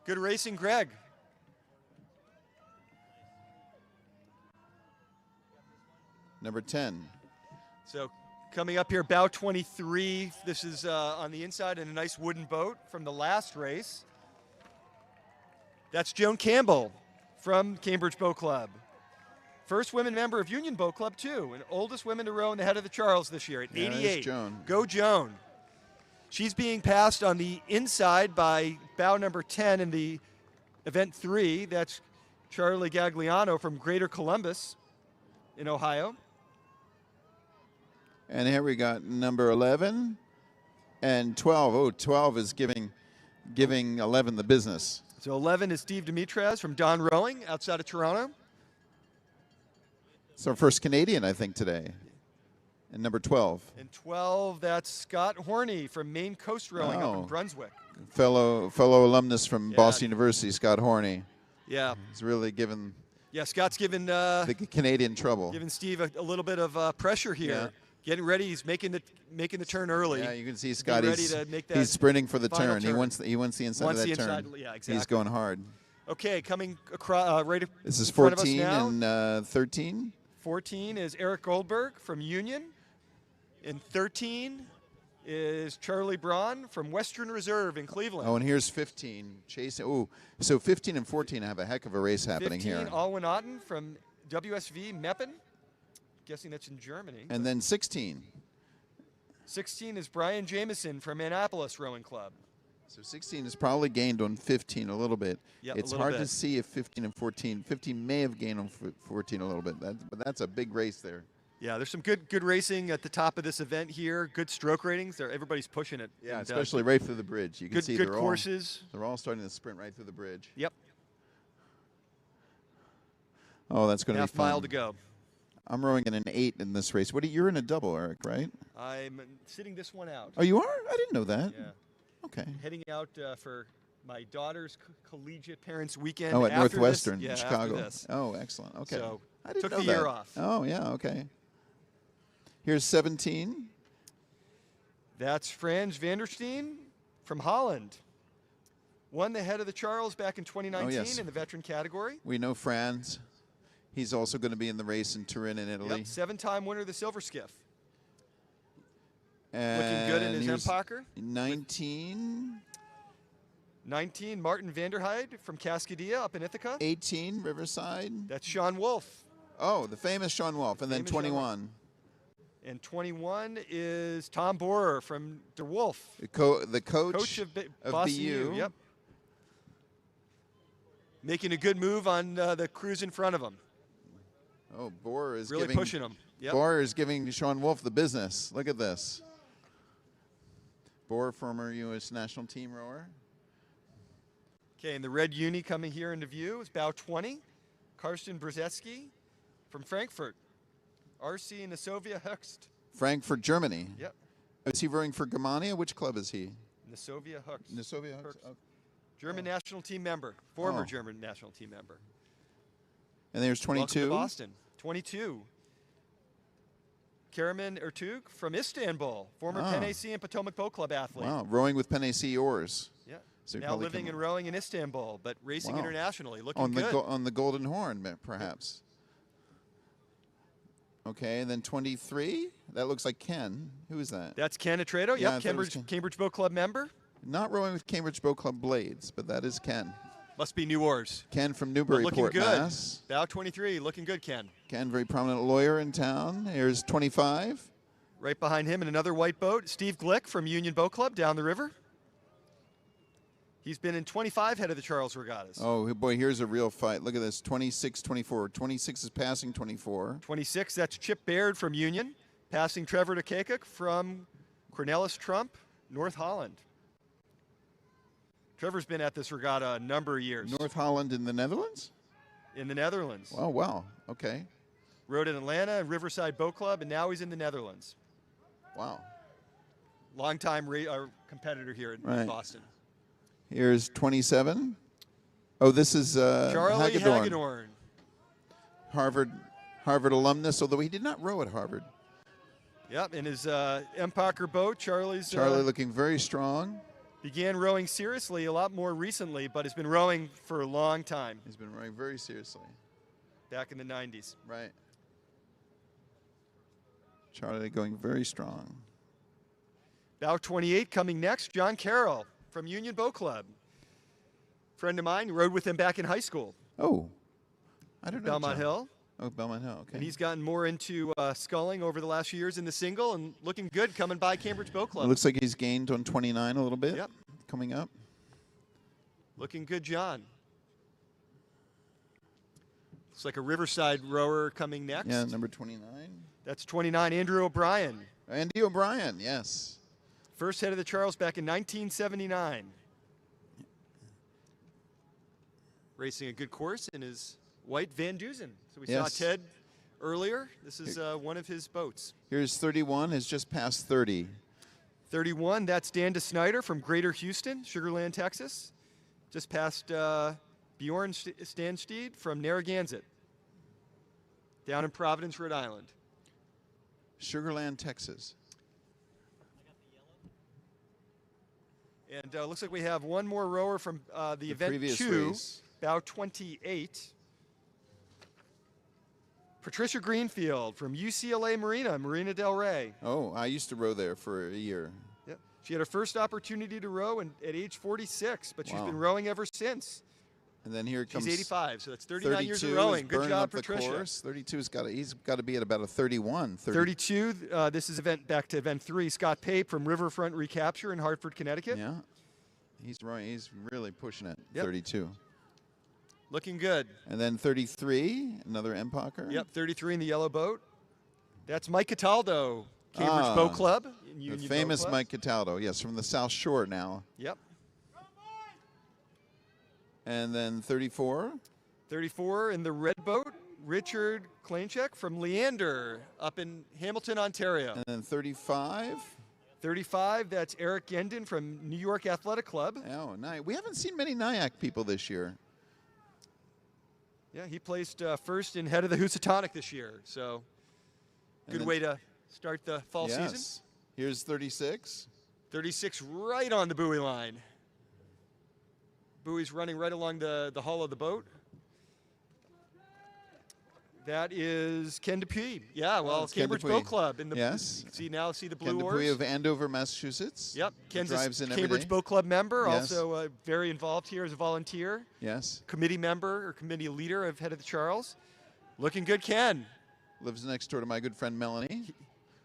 Good racing, Greg. Number 10. So coming up here, bow 23. This is on the inside in a nice wooden boat from the last race. That's Joan Campbell from Cambridge Boat Club. First women member of Union Boat Club, too, and oldest women to row in the head of the Charles this year at Yeah, there's 88. Joan. Go Joan. She's being passed on the inside by bow number 10 in the event 3. That's Charlie Gagliano from Greater Columbus in Ohio. And here we got number 11 and 12. Oh, 12 is giving 11 the business. So 11 is Steve Dimitrez from Don Rowing outside of Toronto. It's our first Canadian, I think, today. And number 12. And 12, that's Scott Horney from Maine Coast Rowing up Oh. in Brunswick. Fellow alumnus from Yeah. Boston University, Scott Horney. Yeah. He's really given Yeah, Scott's given the Canadian trouble. giving Steve a little bit of pressure here. Yeah. Getting ready. He's making the turn early. Yeah, you can see Be Scott. ready to make that He's sprinting for the final turn. He wants the inside Wants of the that turn. inside, yeah, exactly. He's going hard. Okay, coming across right This is in front of us 14 now. and 13. 14 is Eric Goldberg from Union. And 13 is Charlie Braun from Western Reserve in Cleveland. Oh, and here's 15. Chasing. Oh, so 15 and 14 have a heck of a race happening 15, here. Alwyn Otten from WSV Meppen. Guessing that's in Germany. And then 16. 16 is Brian Jameson from Annapolis Rowing Club. So 16 has probably gained on 15 a little bit. Yep, a It's little hard to bit. see if 15 and 14. 15 may have gained on 14 a little bit. But that's a big race there. Yeah, there's some good racing at the top of this event here. Good stroke ratings. Everybody's pushing it. Yeah, And, especially right through the bridge. You can good see good they're courses. they're all starting to sprint right through the bridge. Yep. Oh, that's going to be Half fun. mile to go. I'm rowing in an 8 in this race. You're in a double, Eric, right? I'm sitting this one out. Oh, you are? I didn't know that. Yeah. Okay. Heading out for my daughter's collegiate parents weekend. Oh, at after Northwestern, this. Yeah, Chicago. after this. Oh, excellent. Okay. So, I didn't took know the that. year off. Oh, yeah. Okay. Here's 17. That's Frans Vandersteen from Holland. Won the head of the Charles back in 2019 yes. in the veteran category. We know Franz. He's also going to be in the race in Turin in Italy. Yep, 7-time winner of the Silver Skiff. And Looking good in his here's Empacher. 19. 19, Martin Vanderheide from Cascadia up in Ithaca. 18, Riverside. That's Sean Wolf. Oh, the famous Sean Wolf. And then Famous Sean 21. And 21 is Tom Borer from De Wolf. The coach Of of Boston BU. U. Yep. Making a good move on the cruise in front of him. Oh, Boer is Really giving, pushing him. Yep. Boer is giving Sean Wolf the business. Look at this. Boer, former U.S. national team rower. Okay, and the red uni coming here into view is bow 20. Karsten Brzezinski from Frankfurt. RC Nasovia Höchst. Frankfurt, Germany. Yep. Is he rowing for Germania? Which club is he? Nasovia Höchst. Nasovia. Höchst. Oh. German national team member. Former Oh. German national team member. And there's Welcome 22. to Boston. 22. Karaman Ertug from Istanbul. Former Ah. Penn AC and Potomac Boat Club athlete. Wow, rowing with Penn AC oars. Yeah. So Now probably living come and rowing in Istanbul, but racing Wow. internationally. Looking on good. on the Golden Horn, perhaps. Okay, and then 23. That looks like Ken. Who is that? That's Ken Atredo. Yeah, I Yep, thought it was Cambridge Boat Club member. Not rowing with Cambridge Boat Club Blades, but that is Ken. Must be New Oars. Ken from But looking Newburyport, good. Mass. Bow 23, looking good, Ken. Ken, very prominent lawyer in town. Here's 25. Right behind him in another white boat, Steve Glick from Union Boat Club down the river. He's been in 25 head of the Charles Regattas. Oh, boy, here's a real fight. Look at this, 26, 24. 26 is passing 24. 26, that's Chip Baird from Union, passing Trevor DeKakuk from Cornelis Trump, North Holland. Trevor's been at this regatta a number of years. North Holland in the Netherlands? In the Netherlands. Oh, wow. Okay. Rode in Atlanta and Riverside Boat Club, and now he's in the Netherlands. Wow. Longtime competitor here in Right. Boston. Here's 27. Oh, this is Charlie Hagedorn, Hagedorn. Harvard alumnus, although he did not row at Harvard. Yep, in his Empacher boat, Charlie looking very strong. began rowing seriously a lot more recently, but has been rowing for a long time, He's been rowing very seriously. back in the 90s. Right. Charlie going very strong. Bow 28 coming next, John Carroll from Union Boat Club. Friend of mine, rode with him back in high school, Oh, I don't know. Belmont John. Hill. Oh, Belmont Hill. Okay. And he's gotten more into sculling over the last few years in the single and looking good coming by Cambridge Boat It Club. looks like he's gained on 29 a little bit. Yep. Coming up. Looking good, John. Looks like a Riverside rower coming next. Yeah, number 29. That's 29, Andrew O'Brien. Andy O'Brien, yes. First head of the Charles back in 1979. Racing a good course in his white Van Dusen. So we Yes. saw Ted earlier. This is one of his boats. Here's 31, has just passed 30. 31, that's Dan DeSnyder from Greater Houston, Sugar Land, Texas. Just past Bjorn Stansteed from Narragansett, down in Providence, Rhode Island. Sugar Land, Texas. And looks like we have one more rower from the event previous 2, race. bow 28. Patricia Greenfield from UCLA Marina Del Rey. Oh, I used to row there for a year. Yep. She had her first opportunity to row at age 46, but she's Wow. been rowing ever since. And then here comes She's 85, so that's 39 years of 32 rowing. is Good burning job, up the Patricia. course. 32's he's got to be at about a 31. 32, this is back to event 3. Scott Pape from Riverfront Recapture in Hartford, Connecticut. Yeah. He's rowing. He's really pushing it. Yep. 32. Looking good. And then 33, another Empacher. Yep, 33 in the yellow boat. That's Mike Cataldo, Cambridge Boat Club. In The Union Boat famous Club. Mike Cataldo, yes, from the South Shore now. Yep. And then 34. 34 in the red boat, Richard Kleincheck from Leander up in Hamilton, Ontario. And then 35. 35, that's Eric Gendon from New York Athletic Club. Oh, nice. We haven't seen many Nyack people this year. Yeah, he placed first in head of the Housatonic this year. So good way to start the fall season. Yes. Here's 36. 36 right on the buoy line. Buoy's running right along the hull of the boat. That is Ken Dupuy. Yeah, well, it's Ken Cambridge Dupuy. Boat Club. In the, Yes. See the blue Ken oars. Dupuy of Andover, Massachusetts. Yep, Ken's drives a in every Cambridge day. Boat Club member, Yes. also very involved here as a volunteer. Yes. Committee member or committee leader of Head of the Charles. Looking good, Ken. Lives next door to my good friend Melanie.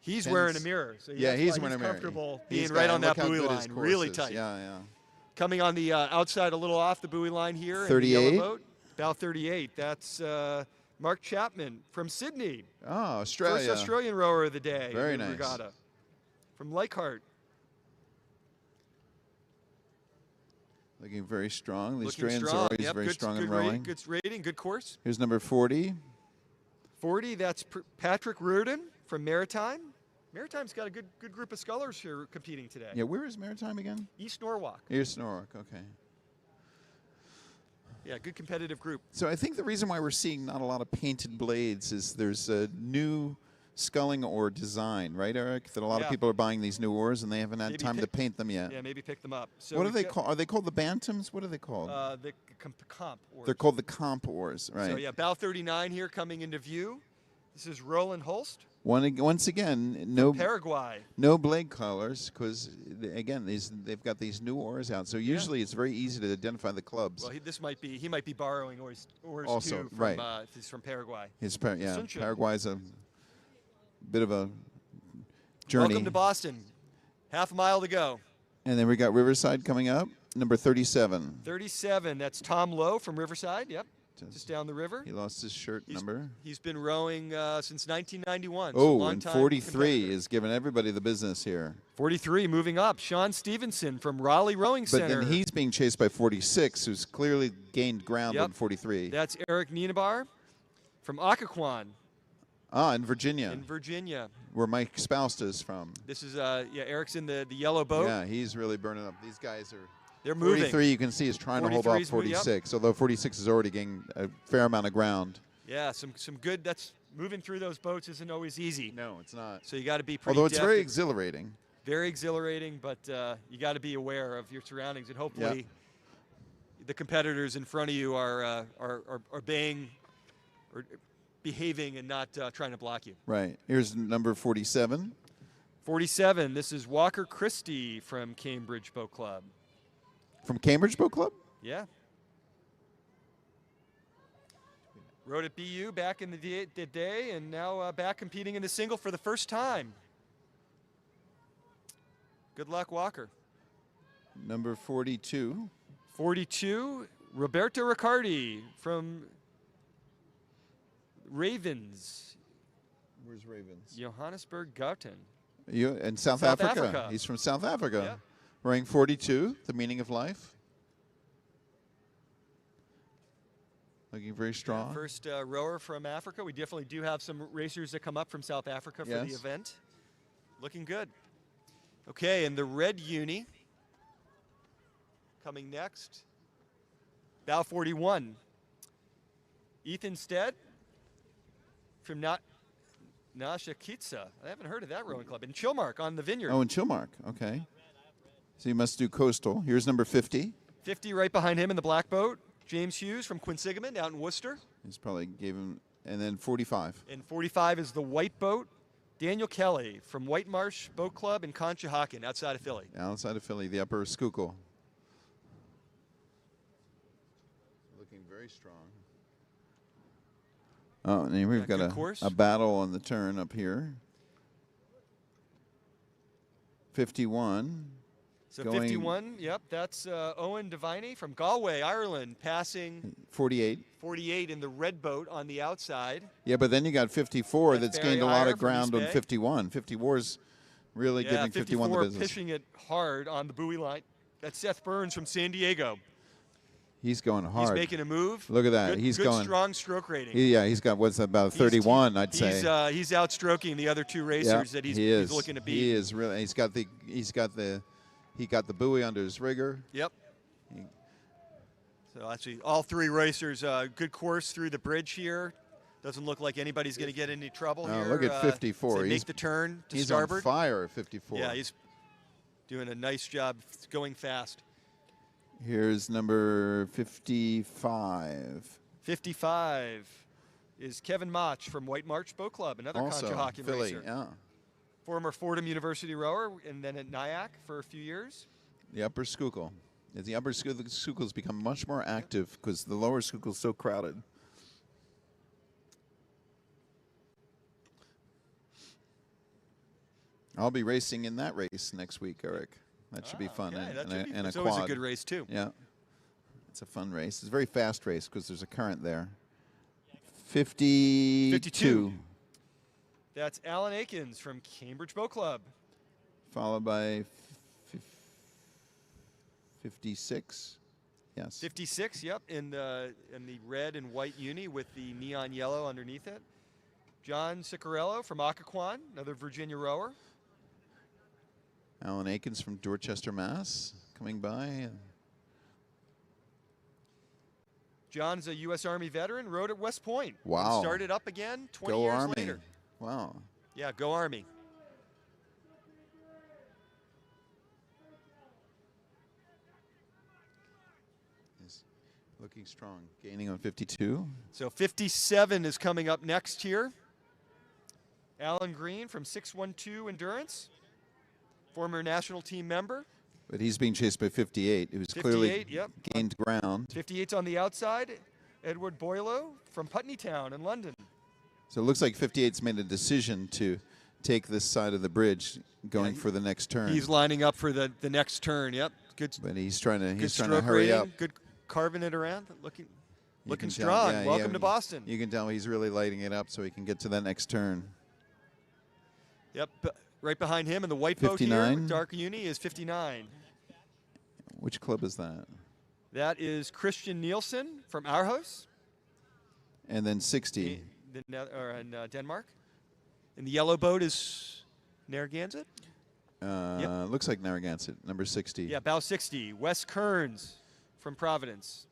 He's Ken's- wearing a mirror. So Yeah, that's he's why wearing a mirror. comfortable He's being right got- on look that how buoy good his line. course Really is. tight. Yeah, yeah. Coming on the outside, a little off the buoy line here. in the 38. yellow boat. Bow 38. That's Mark Chapman from Sydney. Oh, Australia. First Australian rower of the day. Very in the nice. Regatta. From Leichhardt. Looking very strong. The Looking Australians strong. are always Yep, very good, strong good in rowing. Good rating, good course. Here's number 40. 40, that's Patrick Reardon from Maritime. Maritime's got a good group of scullers here competing today. Yeah, where is Maritime again? East Norwalk. Here's Norwalk, okay. Yeah, good competitive group. So I think the reason why we're seeing not a lot of painted blades is there's a new sculling oar design, right, Eric? That a lot of Yeah. people are buying these new oars and they haven't had Maybe time to paint them yet. Yeah, maybe pick them up. So What are we've they got, called? Are they called the Bantams? What are they called? The comp. Oars. They're called the comp oars, right? So yeah, bow 39 here coming into view. This is Roland Holst, Once again, no Paraguay. blade colors because again they've got these new oars out. So usually it's very easy to identify the clubs. Well, he might be borrowing oars Also, too from, right. he's from Paraguay. Sunshine. Paraguay's a bit of a journey. Welcome to Boston. Half a mile to go. And then we got Riverside coming up, number 37. 37, that's Tom Lowe from Riverside, yep, just down the river. He lost his shirt number. He's been rowing since 1991. so Oh, long and time 43 competitor. is giving everybody the business here. 43 moving up. Sean Stevenson from Raleigh Rowing But Center. then he's being chased by 46, who's clearly gained ground Yep. on 43. That's Eric Nienabar from Occoquan In Virginia, in Virginia. where Mike Spoust is from. This is Eric's in the yellow boat. Yeah, he's really burning up. These guys are. They're moving. 43, you can see, is trying to hold 43 off is moving up. 46, although 46 is already getting a fair amount of ground. Yeah, some good. That's moving through those boats isn't always easy. No, it's not. So you got to be pretty. Although it's deft very and- exhilarating. very exhilarating, but you got to be aware of your surroundings, and hopefully the competitors in front of you are obeying or behaving and not trying to block you. Right. Here's number 47. 47, this is Walker Christie from Cambridge Boat Club. From Cambridge Boat Club? Yeah. Rode at BU back in the day and now back competing in the single for the first time. Good luck, Walker. Number 42. 42, Roberto Riccardi from Ravens, Where's Ravens? Johannesburg, Gauteng. In South South Africa. Africa. He's from South Africa. Yeah. Wearing 42, the meaning of life. looking very strong. First rower from Africa. We definitely do have some racers that come up from South Africa for the Yes. event. Looking good. Okay, and the red uni coming next. Bow 41. Ethan Stead from Nashakitsa. I haven't heard of that rowing club. In Chilmark on the Vineyard. Oh, in Chilmark. Okay. So you must do coastal. Here's number 50. 50 right behind him in the black boat. James Hughes from Quinsigamond out in Worcester. He's probably gave him, and then 45. And 45 is the white boat. Daniel Kelly from White Marsh Boat Club in Conshohocken outside of Philly. Outside of Philly, the upper Schuylkill. Looking very strong. Oh, and we've got good course. a battle on the turn up here. 51. So Going 51, yep, that's Owen Deviney from Galway, Ireland, passing 48. 48 in the red boat on the outside. Yeah, but then you got 54 that's Barry gained a lot Heyer of from ground East on Bay. 51. 54 is really Yeah, giving 51 the 54 business. pitching it hard on the buoy line. That's Seth Burns from San Diego. He's going hard. He's making a move. Look at that. Good, He's good going strong stroke rating. He's got what's that, about 31, I'd say. He's outstroking the other two racers that he's looking to beat. He is really. He got the buoy under his rigger. Yep. So actually, all three racers, good course through the bridge here. Doesn't look like anybody's going to get any trouble Oh, here. look at 54. As they He's- make the turn to He's starboard. on fire at 54. Yeah, he's doing a nice job going fast. Here's number 55. 55 is Kevin Mach from White March Boat Club, another Also, Conshohocken Philly. racer. Yeah. Former Fordham University rower, and then at Nyack for a few years. The upper Schuylkill. The upper Schuylkill's become much more active because the lower Schuylkill's so crowded. I'll be racing in that race next week, Eric. That should be fun. Okay, that should be and it's a always quad. a good race, too. Yeah. It's a fun race. It's a very fast race because there's a current there. 52. That's Alan Akins from Cambridge Boat Club. Followed by 56. Yes. 56, yep, in the red and white uni with the neon yellow underneath it. John Ciccarello from Occoquan, another Virginia rower. Alan Akins from Dorchester, Mass. coming by. John's a U.S. Army veteran, rode at West Point. Wow. Started up again 20 Go years Army. later. Wow. Yeah, go Army. Is looking strong. Gaining on 52. So 57 is coming up next here. Alan Green from 612 Endurance, former national team member. But he's being chased by 58, who's 58, clearly yep. gained ground. 58's on the outside. Edward Boylo from Putney Town in London. So it looks like 58's made a decision to take this side of the bridge, going for the next turn. He's lining up for the next turn. Yep, good. But he's trying to Stroke hurry rating, up. Good carving it around. Looking You can tell- strong. yeah, Welcome yeah, to Boston. You can tell he's really lighting it up so he can get to that next turn. Yep, right behind him in the white boat here, 59. dark uni, is 59. Which club is that? That is Christian Nielsen from Aarhus And then 60. in Denmark. And the yellow boat is Narragansett. Looks like Narragansett, number 60. Yeah, bow 60. Wes Kearns from Providence.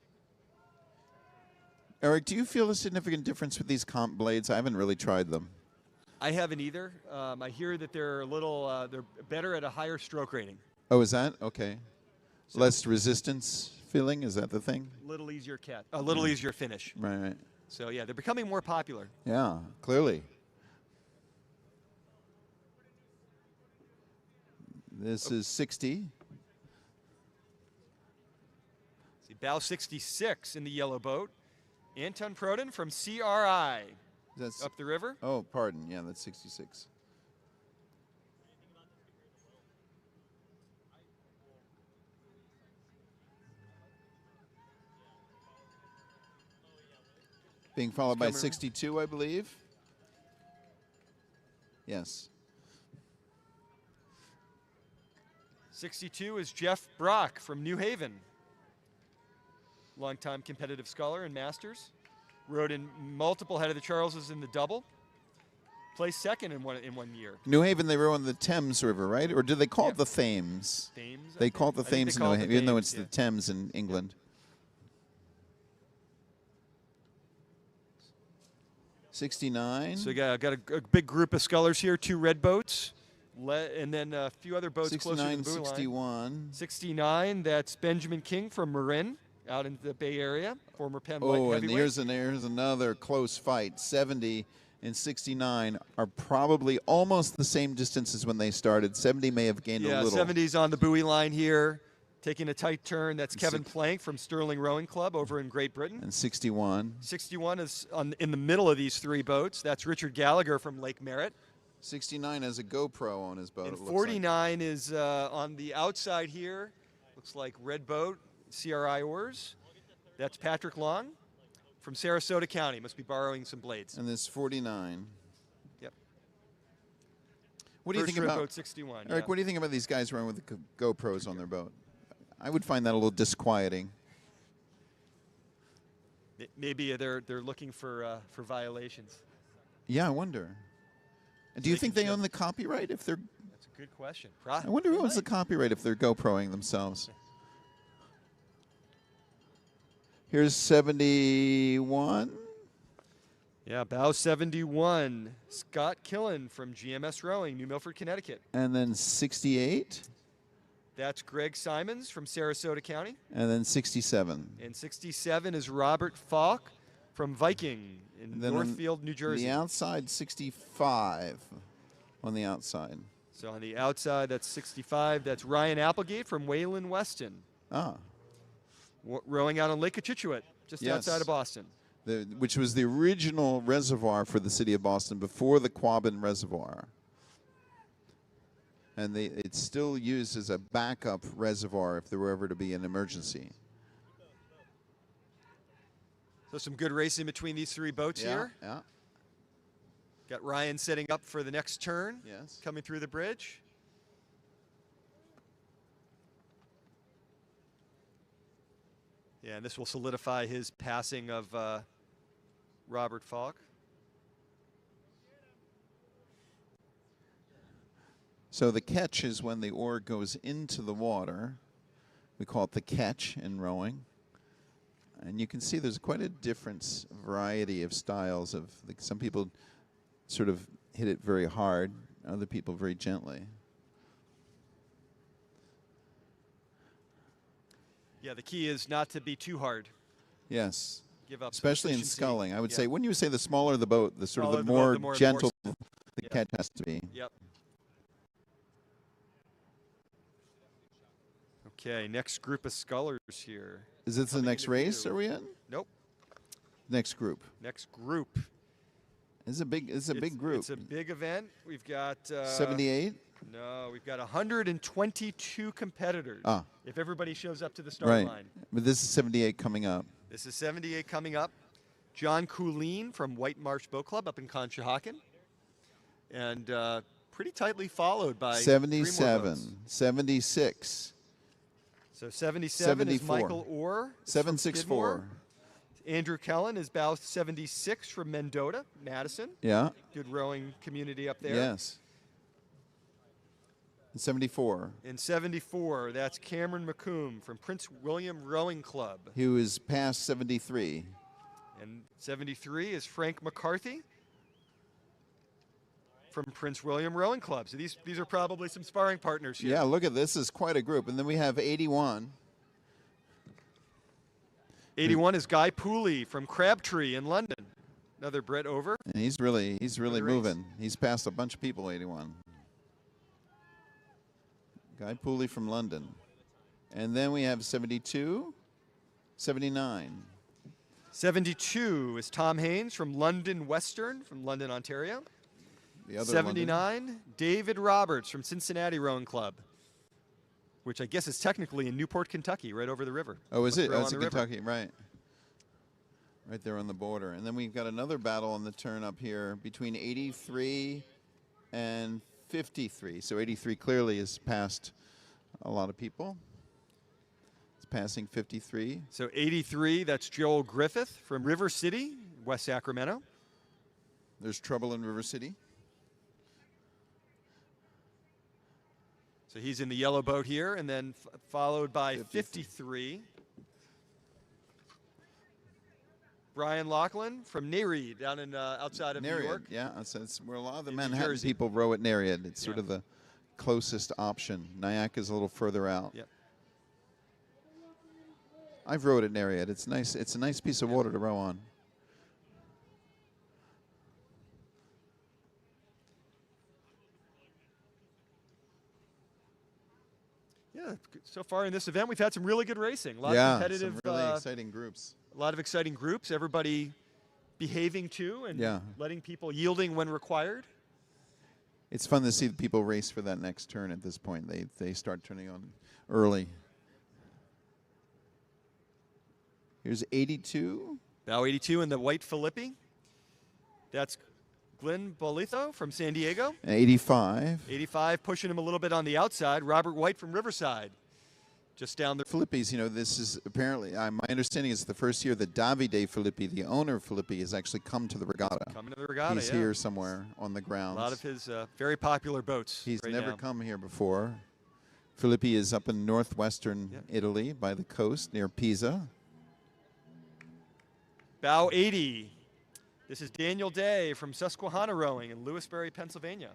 Eric, do you feel a significant difference with these comp blades? I haven't really tried them. I haven't either. I hear that they're a little, they're better at a higher stroke rating. Oh, is that? Okay. Less resistance feeling, is that the thing? Little easier a little easier finish. Right, right. So yeah, they're becoming more popular. Yeah, clearly. This is 60. See, bow 66 in the yellow boat. Anton Proden from CRI That's up the river. Oh, pardon. Yeah, that's 66. Being followed by coming around. 62, I believe. Yes. 62 is Jeff Brock from New Haven. Longtime competitive sculler and Masters. Rode in multiple head of the Charleses in the double. Placed second in one year. New Haven, they row on the Thames River, right? Or do they call it the Thames? Thames. They call it the I think Thames they in call New it the Haven, even though Thames, it's the Thames in England. 69. So got a big group of scullers here, 2 red boats, and then a few other boats closer to 69, the buoy line. 61. 69, that's Benjamin King from Marin, out in the Bay Area, former Penn White Oh, and heavyweight. here's another close fight. 70 and 69 are probably almost the same distance as when they started. 70 may have gained a Yeah, little. 70's on the buoy line here, taking a tight turn. That's And Kevin Plank from Stirling Rowing Club over in Great Britain. And 61. 61 is in the middle of these 3 boats. That's Richard Gallagher from Lake Merritt. 69 has a GoPro on his boat. And it looks 49 is on the outside here. Looks like red boat, CRI oars. That's Patrick Long from Sarasota County. Must be borrowing some blades. like. And there's 49. Yep. What do you First think red about boat 61? Eric? Yeah. What do you think about these guys running with the GoPros on their boat? I would find that a little disquieting. Maybe they're looking for violations. Yeah, I wonder. And do you they think can they show- own the copyright if they're? That's a good question. I wonder who owns the copyright if they're GoProing themselves. Here's 71. Yeah, bow 71. Scott Killen from GMS Rowing, New Milford, Connecticut. And then 68. That's Greg Simons from Sarasota County. And then 67. And 67 is Robert Falk from Viking in And then on Northfield, New Jersey. The outside, 65 on the outside. So on the outside, that's 65. That's Ryan Applegate from Wayland Weston, Ah, rowing out on Lake Cochituate, just Yes. outside of Boston. which was the original reservoir for the city of Boston before the Quabbin Reservoir. And it's still used as a backup reservoir if there were ever to be an emergency. So some good racing between these 3 boats here. Yeah. Got Ryan setting up for the next turn, Yes. coming through the bridge. Yeah, and this will solidify his passing of Robert Falk. So the catch is when the oar goes into the water. We call it the catch in rowing. And you can see there's quite a difference, variety of styles of some people sort of hit it very hard, other people very gently. Yeah, the key is not to be too hard. Yes. Give up some Especially in efficiency. sculling. I would Yeah. say, wouldn't you say the smaller the boat, the sort of Smaller the the boat, more the more gentle the Yeah. catch has to be. Yep. Okay, next group of scullers here. Is this the Coming next into race view. are we in? Nope. Next group. Next group. It's a big group. It's a big event. We've got 78? No, we've got 122 competitors. Ah. If everybody shows up to the start Right. line. But this is 78 coming up. This is 78 coming up. John Coolene from White Marsh Boat Club up in Conshohocken. And pretty tightly followed by 77, 3 more boats. 76, So 77 is 74. Michael Orr. 764. Andrew Kellen is bow 76 from Mendota, Madison. Yeah. Good rowing community up there. Yes. 74. In 74, that's Cameron McComb from Prince William Rowing Club. He was past 73. And 73 is Frank McCarthy from Prince William Rowing Club. So these are probably some sparring partners here. Yeah, look at this. Is quite a group. And then we have 81. 81 is Guy Pooley from Crabtree in London. Another Brett over. And he's really race. moving. He's passed a bunch of people, 81. Guy Pooley from London. And then we have 72, 79. 72 is Tom Haynes from London Western, from London, Ontario. The other 79, David Roberts from Cincinnati Rowing Club, which I guess is technically in Newport, Kentucky, right over the river. Oh, is it? Row on That's in the river. Kentucky, right. Right there on the border. And then we've got another battle on the turn up here between 83 and 53. So 83 clearly is past a lot of people. It's passing 53. So 83, that's Joel Griffith from River City, West Sacramento. There's trouble in River City. So he's in the yellow boat here, and then followed by 53. Brian Lachlan from Nereid down in outside of New York. Yeah, that's where a lot of the In New Manhattan Jersey. people row at Nereid. It's sort Yeah. of the closest option. Nyack is a little further out. Yep. I've rowed at Nereid. It's nice. It's a nice piece of water to row on. Yeah, so far in this event, we've had some really good racing. A lot of Yeah, competitive, some really exciting groups. a lot of exciting groups. Everybody behaving too, and Yeah. letting people yielding when required. It's fun to see the people race for that next turn at this point. They start turning on early. Here's 82. Bow 82 in the white Filippi. That's Glenn Bolitho from San Diego. 85. 85 pushing him a little bit on the outside. Robert White from Riverside. Just down the Filippi's, you know, this is apparently, my understanding is the first year that Davide Filippi, the owner of Filippi, has actually come to the regatta. coming to the regatta. He's yeah. here somewhere on the A grounds. lot of his very popular boats. He's right never now. come here before. Filippi is up in northwestern Yep. Italy by the coast near Pisa. Bow 80. This is Daniel Day from Susquehanna Rowing in Lewisberry, Pennsylvania.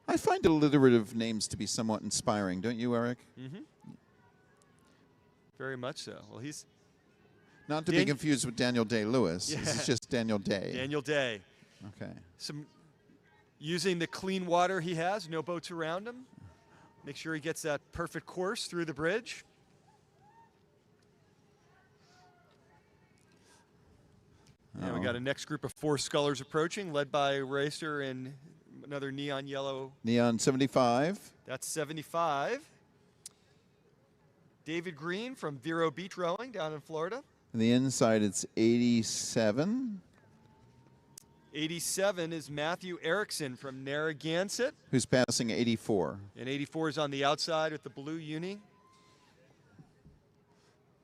I find alliterative names to be somewhat inspiring, don't you, Eric? Mm-hmm. Very much so. Well, he's Not to be confused with Daniel Day-Lewis. Yeah. This is just Daniel Day. Daniel Day. Okay. Using the clean water he has, no boats around him. Make sure he gets that perfect course through the bridge. And we got a next group of 4 scullers approaching, led by a racer in another neon yellow. Neon 75. That's 75. David Green from Vero Beach Rowing down in Florida. On the inside, it's 87. 87 is Matthew Erickson from Narragansett. Who's passing 84. And 84 is on the outside with the blue uni.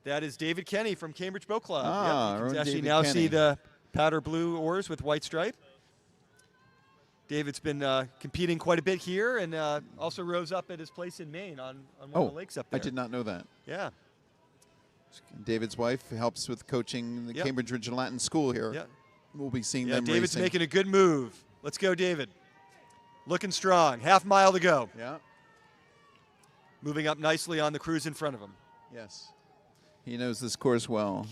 That is David Kenny from Cambridge Boat Club. Ah, You can David actually now Kenny. see the powder blue oars with white stripe. David's been competing quite a bit here, and also rose up at his place in Maine on one of the lakes up there. I did not know that. Yeah. David's wife helps with coaching the Yep. Cambridge Regional Latin School here. Yeah. We'll be seeing Yeah, them David's racing. making a good move. Let's go, David. Looking strong. Half mile to go. Yeah. Moving up nicely on the cruise in front of him. Yes. He knows this course well.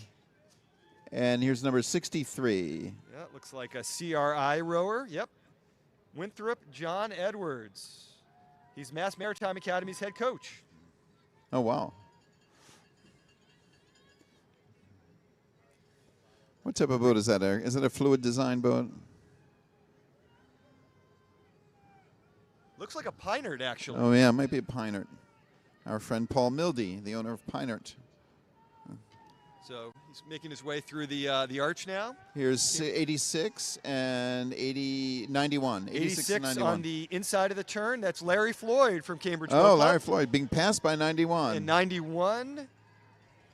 And here's number 63. Yeah, looks like a CRI rower. Yep. Winthrop John Edwards. He's Mass Maritime Academy's head coach. Oh, wow. What type of boat is that, Eric? Is it a fluid design boat? Looks like a Pinard, actually. Oh, yeah, it might be a Pinert. Our friend Paul Mildy, the owner of Pinert. So he's making his way through the arch now. Here's 86 and 91. 86 and 91. on the inside of the turn. That's Larry Floyd from Cambridge Boat Oh, Club. Larry Floyd being passed by 91. And 91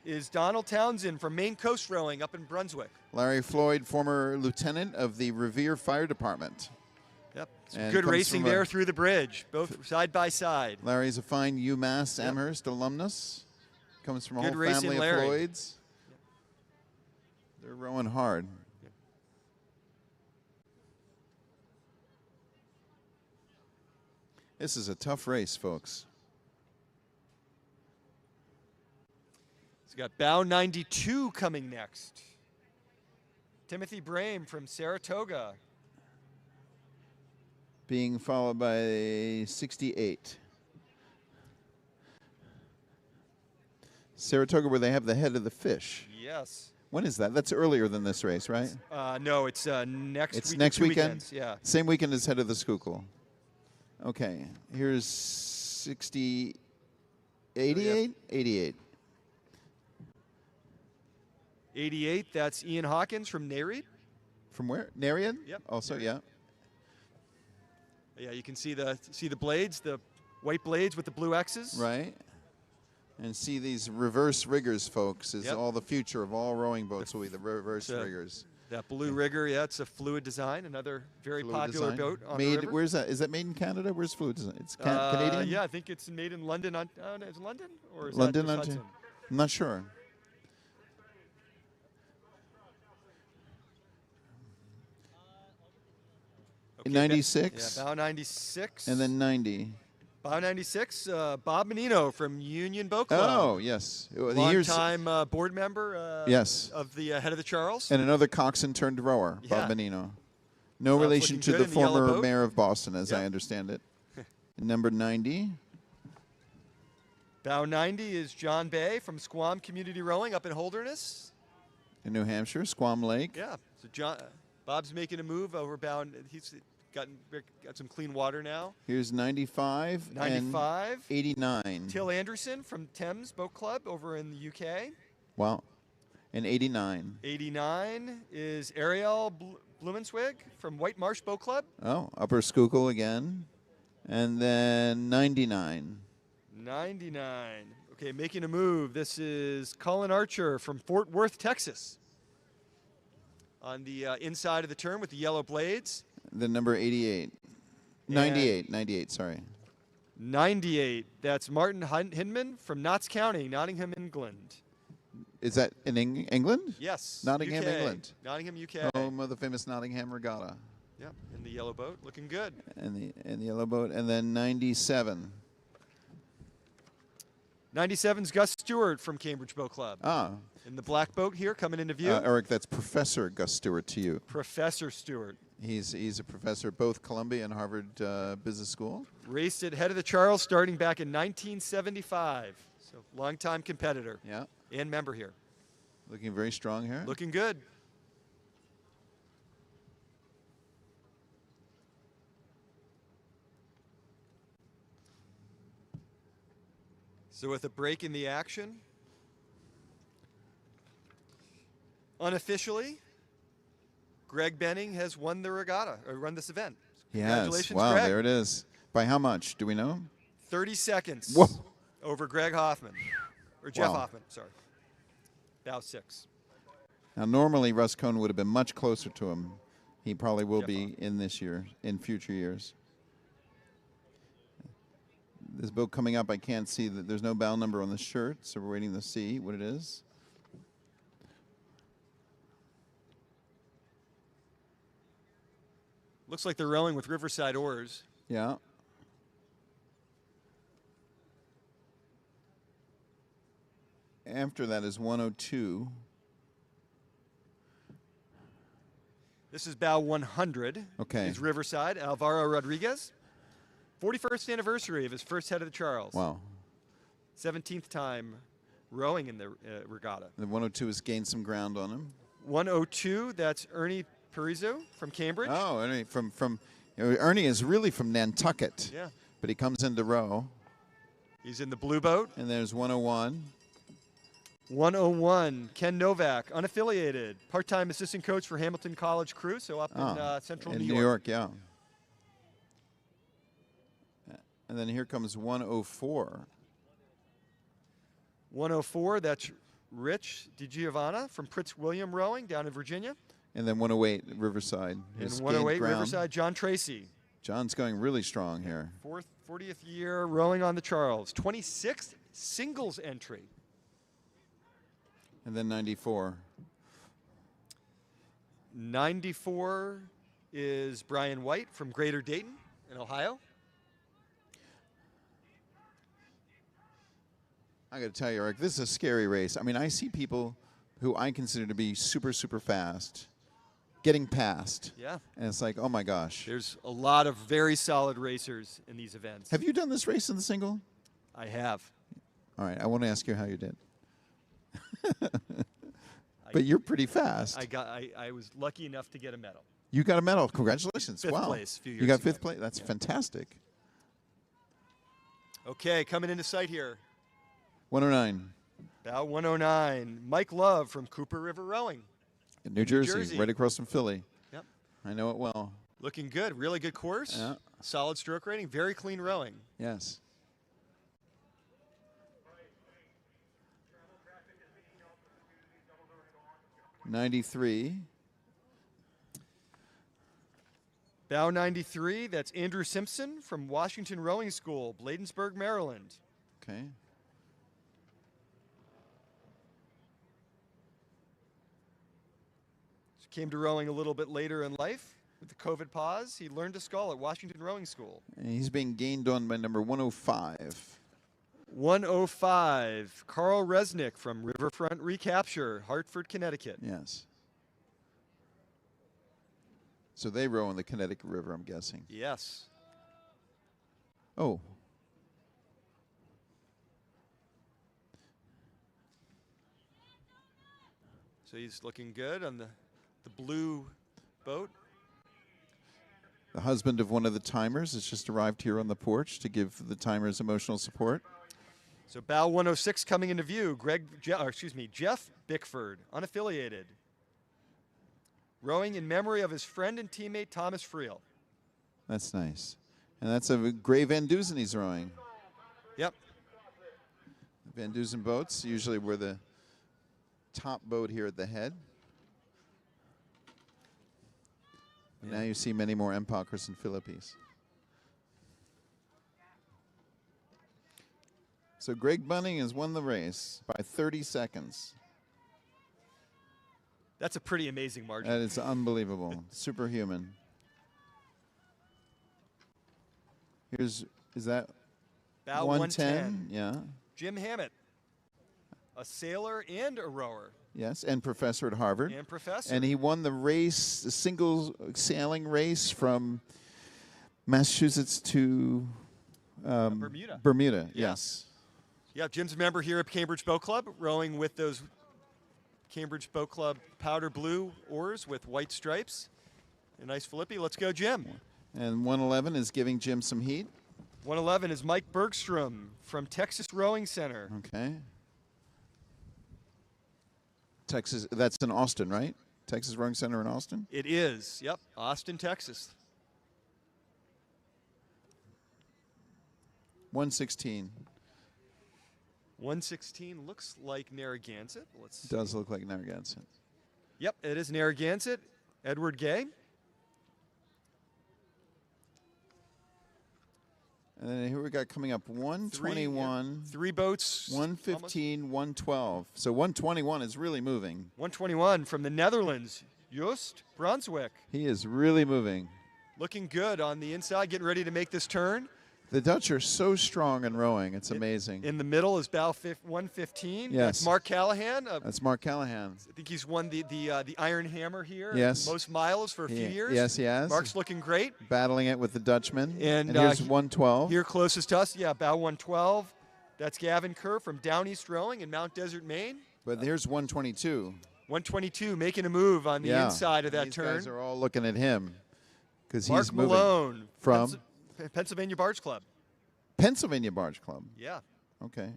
is Donald Townsend from Maine Coast Rowing up in Brunswick. Larry Floyd, former lieutenant of the Revere Fire Department. Yep. Some And good comes racing from a- there through the bridge, both side by side. Larry's a fine UMass Amherst alumnus. Comes from a Good whole racing, family of Larry. Floyds. They're rowing hard. This is a tough race, folks. He's got bow 92 coming next. Timothy Brame from Saratoga. Being followed by 68. Saratoga, where they have the head of the fish. Yes. When is that? That's earlier than this race, right? No, it's next It's weekend. next 2 weekend? weekends, yeah. Same weekend as head of the Schuylkill. Okay. Here's 60. 88? 88. 88, that's Ian Hawkins from Nereid. From where? Nereid? Yep. Also, Nereid. yeah. Yeah, you can see the blades, the white blades with the blue X's. Right. And see these reverse riggers, folks, is Yep. all the future of all rowing boats will be the reverse riggers. That blue rigger, yeah, it's a Fluid Design, another very Fluid popular design. boat on Made, the river. where's that? Is that made in Canada? Where's Fluid Design? It's Canadian? Yeah, I think it's made in London. Is it London or is London, that just Ontario? Hudson? I'm not sure. In Okay, 96? Yeah, bow 96. And then 90. bow 96. Bob Menino from Union Boat Club. Oh, yes. Years, Long-time board member. Yes. Of the head of the Charles. and another coxswain turned rower, Yeah. Bob Menino. No Bob's relation looking to good the in the yellow former boat. mayor of Boston, as I Yep. understand it. Number 90. Bow 90 is John Bay from Squam Community Rowing up in Holderness. In New Hampshire, Squam Lake. Yeah. So Bob's making a move over bow. He's got some clean water now. Here's 95. 95. And 89. Till Anderson from Thames Boat Club over in the UK. Wow. And 89. 89 is Ariel Blumenswig from White Marsh Boat Club. Oh, Upper Schuylkill again. And then 99. 99. Okay, making a move. This is Colin Archer from Fort Worth, Texas. On the inside of the turn with the yellow blades. Then number 88. 98, sorry. 98. That's Martin Hindman from Notts County, Nottingham, England. Is that in England? Yes. Nottingham, UK. England. Nottingham, UK. Home of the famous Nottingham Regatta. Yep, in the yellow boat, looking good. And the yellow boat. And then 97. 97's Gus Stewart from Cambridge Boat Club. Ah. In the black boat here, coming into view. Eric, that's Professor Gus Stewart to you. Professor Stewart. He's a professor at both Columbia and Harvard Business School. Raced at head of the Charles starting back in 1975. So longtime competitor. Yeah. And member here. Looking very strong here. Looking good. So with a break in the action, unofficially, Greg Benning has won the regatta, or run this event. He has. Congratulations, Wow, Greg. there it is. By how much? Do we know? 30 seconds Whoa. over Greg Hoffman. Or Jeff Wow. Hoffman, sorry. Bow 6. Now, normally Russ Cohn would have been much closer to him. He probably will Jeff be Hoffman. in this year, in future years. This boat coming up, I can't see that there's no bow number on the shirt, so we're waiting to see what it is. Looks like they're rowing with Riverside oars. Yeah. After that is 102. This is bow 100. Okay. Is Riverside, Alvaro Rodriguez. 41st anniversary of his first head of the Charles. Wow. 17th time rowing in the regatta. The 102 has gained some ground on him. 102, that's Ernie Parizo from Cambridge. Oh, Ernie Ernie is really from Nantucket. Yeah. But he comes into row. He's in the blue boat. And there's 101. 101, Ken Novak, unaffiliated, part-time assistant coach for Hamilton College crew, so up in central in New New York, yeah. And then here comes 104. 104, that's Rich DiGiovanna from Prince William Rowing down in Virginia. And then 108, Riverside. In Has 108, gained ground. Riverside, John Tracy. John's going really strong here. 40th year rowing on the Charles. 26th singles entry. And then 94. 94 is Brian White from Greater Dayton in Ohio. I got to tell you, Eric, this is a scary race. I mean, I see people who I consider to be super, super fast getting past. Yeah. And it's like, oh my gosh. There's a lot of very solid racers in these events. Have you done this race in the single? I have. All right, I want to ask you how you did. But you're pretty fast. I was lucky enough to get a medal. You got a medal. Congratulations. Fifth wow. place a few You years got ago. fifth place. That's Yeah. fantastic. Okay, coming into sight here. 109. Bow 109. Mike Love from Cooper River Rowing. In New Jersey, Jersey. right across from Philly. Yep. I know it well. Looking good. Really good course. Yeah. Solid stroke rating. Very clean rowing. Yes. 93. Bow 93, that's Andrew Simpson from Washington Rowing School, Bladensburg, Maryland. Okay. Came to rowing a little bit later in life. With the COVID pause, he learned to scull at Washington Rowing School. And he's being gained on by number 105. 105, Carl Resnick from Riverfront Recapture, Hartford, Connecticut. Yes. So they row in the Connecticut River, I'm guessing. Yes. Oh. So he's looking good on the blue boat. The husband of one of the timers has just arrived here on the porch to give the timers emotional support. So bow 106 coming into view. Jeff Bickford, unaffiliated. Rowing in memory of his friend and teammate Thomas Friel. That's nice. And that's a Gray Van Dusen he's rowing. Yep. Van Dusen boats usually were the top boat here at the head. Yeah. Now you see many more Empokers and Philippines. So Greg Bunning has won the race by 30 seconds. That's a pretty amazing margin. That is unbelievable. Superhuman. Is that Bow 110? Yeah. Jim Hammett, a sailor and a rower. Yes, and professor at Harvard. And professor. And he won the race, the single sailing race from Massachusetts to Bermuda. Bermuda, Yeah. yes. Yeah, Jim's a member here at Cambridge Boat Club, rowing with those Cambridge Boat Club powder blue oars with white stripes. A nice Philippi. Let's go, Jim. And 111 is giving Jim some heat. 111 is Mike Bergstrom from Texas Rowing Center. Okay. Texas, that's in Austin, right? Texas Rowing Center in Austin? It is, yep, Austin, Texas. 116. 116 looks like Narragansett. Let's see. Does look like Narragansett. Yep, it is Narragansett. Edward Gay. And then here we got coming up 121, Three boats. 115, 112. So 121 is really moving. 121 from the Netherlands, Joost Brunswick. He is really moving. Looking good on the inside, getting ready to make this turn. The Dutch are so strong in rowing. It's amazing. In the middle is bow 115. Yes. That's Mark Callahan. That's Mark Callahan. I think he's won the Iron Hammer here. Yes. Most miles for a few years. Yes, he has. Mark's looking great. Battling it with the Dutchman. And here's 112. Here closest to us, yeah, bow 112. That's Gavin Kerr from Down East Rowing in Mount Desert, Maine. But here's 122. 122 making a move on the inside of that These turn. guys are all looking at him because Mark he's moving Malone from Pennsylvania Barge Club. Pennsylvania Barge Club. Yeah, Okay.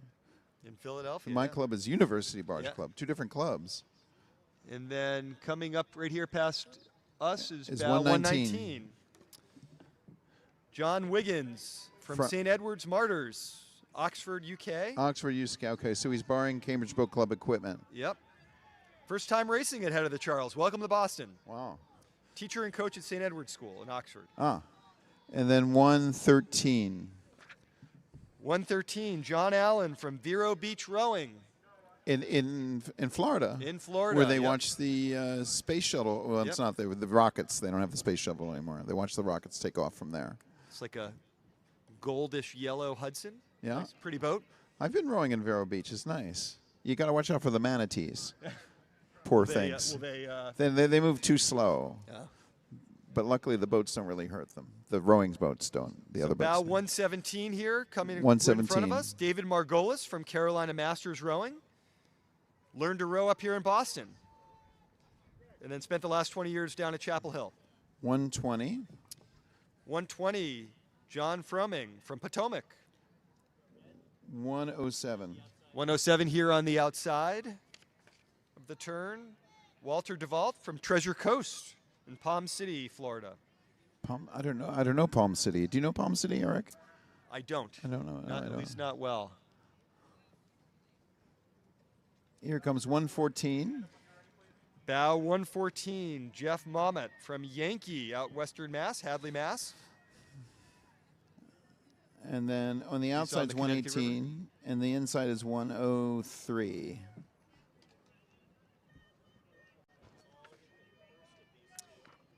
in Philadelphia. My yeah. club is University Barge Yeah. Club. Two different clubs. And then coming up right here past us is Is bow 119. 119. John Wiggins from Fro- St. Edward's Martyrs, Oxford, UK. Oxford USC. Okay, so he's borrowing Cambridge Boat Club equipment. Yep. First time racing at Head of the Charles. Welcome to Boston. Wow. Teacher and coach at St. Edward's School in Oxford. And then 113. 113, John Allen from Vero Beach Rowing In Florida. in Florida. Where they Yep. watch the space shuttle. Well, it's Yep. not there. The rockets. They don't have the space shuttle anymore. They watch the rockets take off from there. It's like a goldish yellow Hudson. Yeah. Nice, pretty boat. I've been rowing in Vero Beach. It's nice. You got to watch out for the manatees. Poor They, things. will They move too slow. yeah. But luckily, the boats don't really hurt them. The rowing boats don't. The other Bow boats. 117 here, coming in 117. front of us. David Margolis from Carolina Masters Rowing. Learned to row up here in Boston. And then spent the last 20 years down at Chapel Hill. 120. 120, John Frumming from Potomac. 107. 107 here on the outside of the turn. Walter DeVault from Treasure Coast in Palm City, Florida. I don't know. I don't know Palm City. Do you know Palm City, Eric? I don't. I don't know. Not, I at don't. least not well. Here comes 114. Bow 114, Jeff Mamet from Yankee out Western Mass, Hadley, Mass. And then on the outside is the Connecticut 118, and the inside is 103.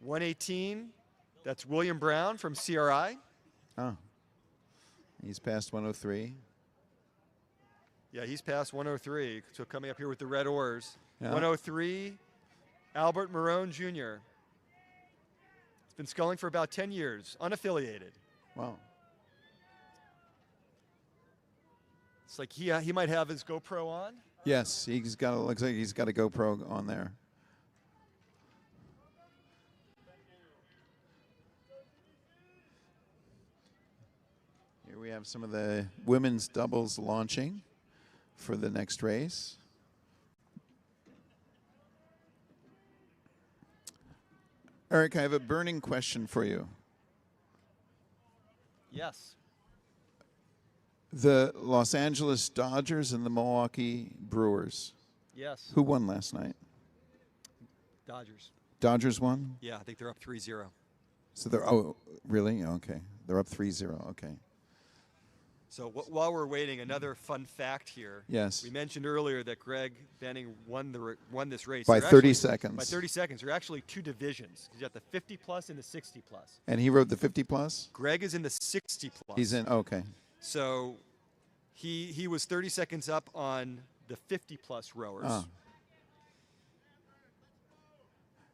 .118, that's William Brown from CRI. Oh. He's past 103. Yeah, he's past 103, so coming up here with the red oars. Yeah. 103, Albert Marone Jr. He's been sculling for about 10 years, unaffiliated. Wow. It's like he might have his GoPro on. Yes, he's got. Looks like he's got a GoPro on there. Here we have some of the women's doubles launching for the next race. Eric, I have a burning question for you. Yes. The Los Angeles Dodgers and the Milwaukee Brewers. Yes. Who won last night? Dodgers. Dodgers won? Yeah, I think they're up 3-0. So they're, oh, really? Okay. They're up 3-0. Okay. So while we're waiting, another fun fact here. Yes. We mentioned earlier that Greg Benning won this race. By There 30 actually- seconds. By 30 seconds. There are actually two divisions. You got the 50 plus and the 60 plus. And he rode the 50 plus? Greg is in the 60 plus. He's in, okay. So he was 30 seconds up on the 50 plus rowers. Ah.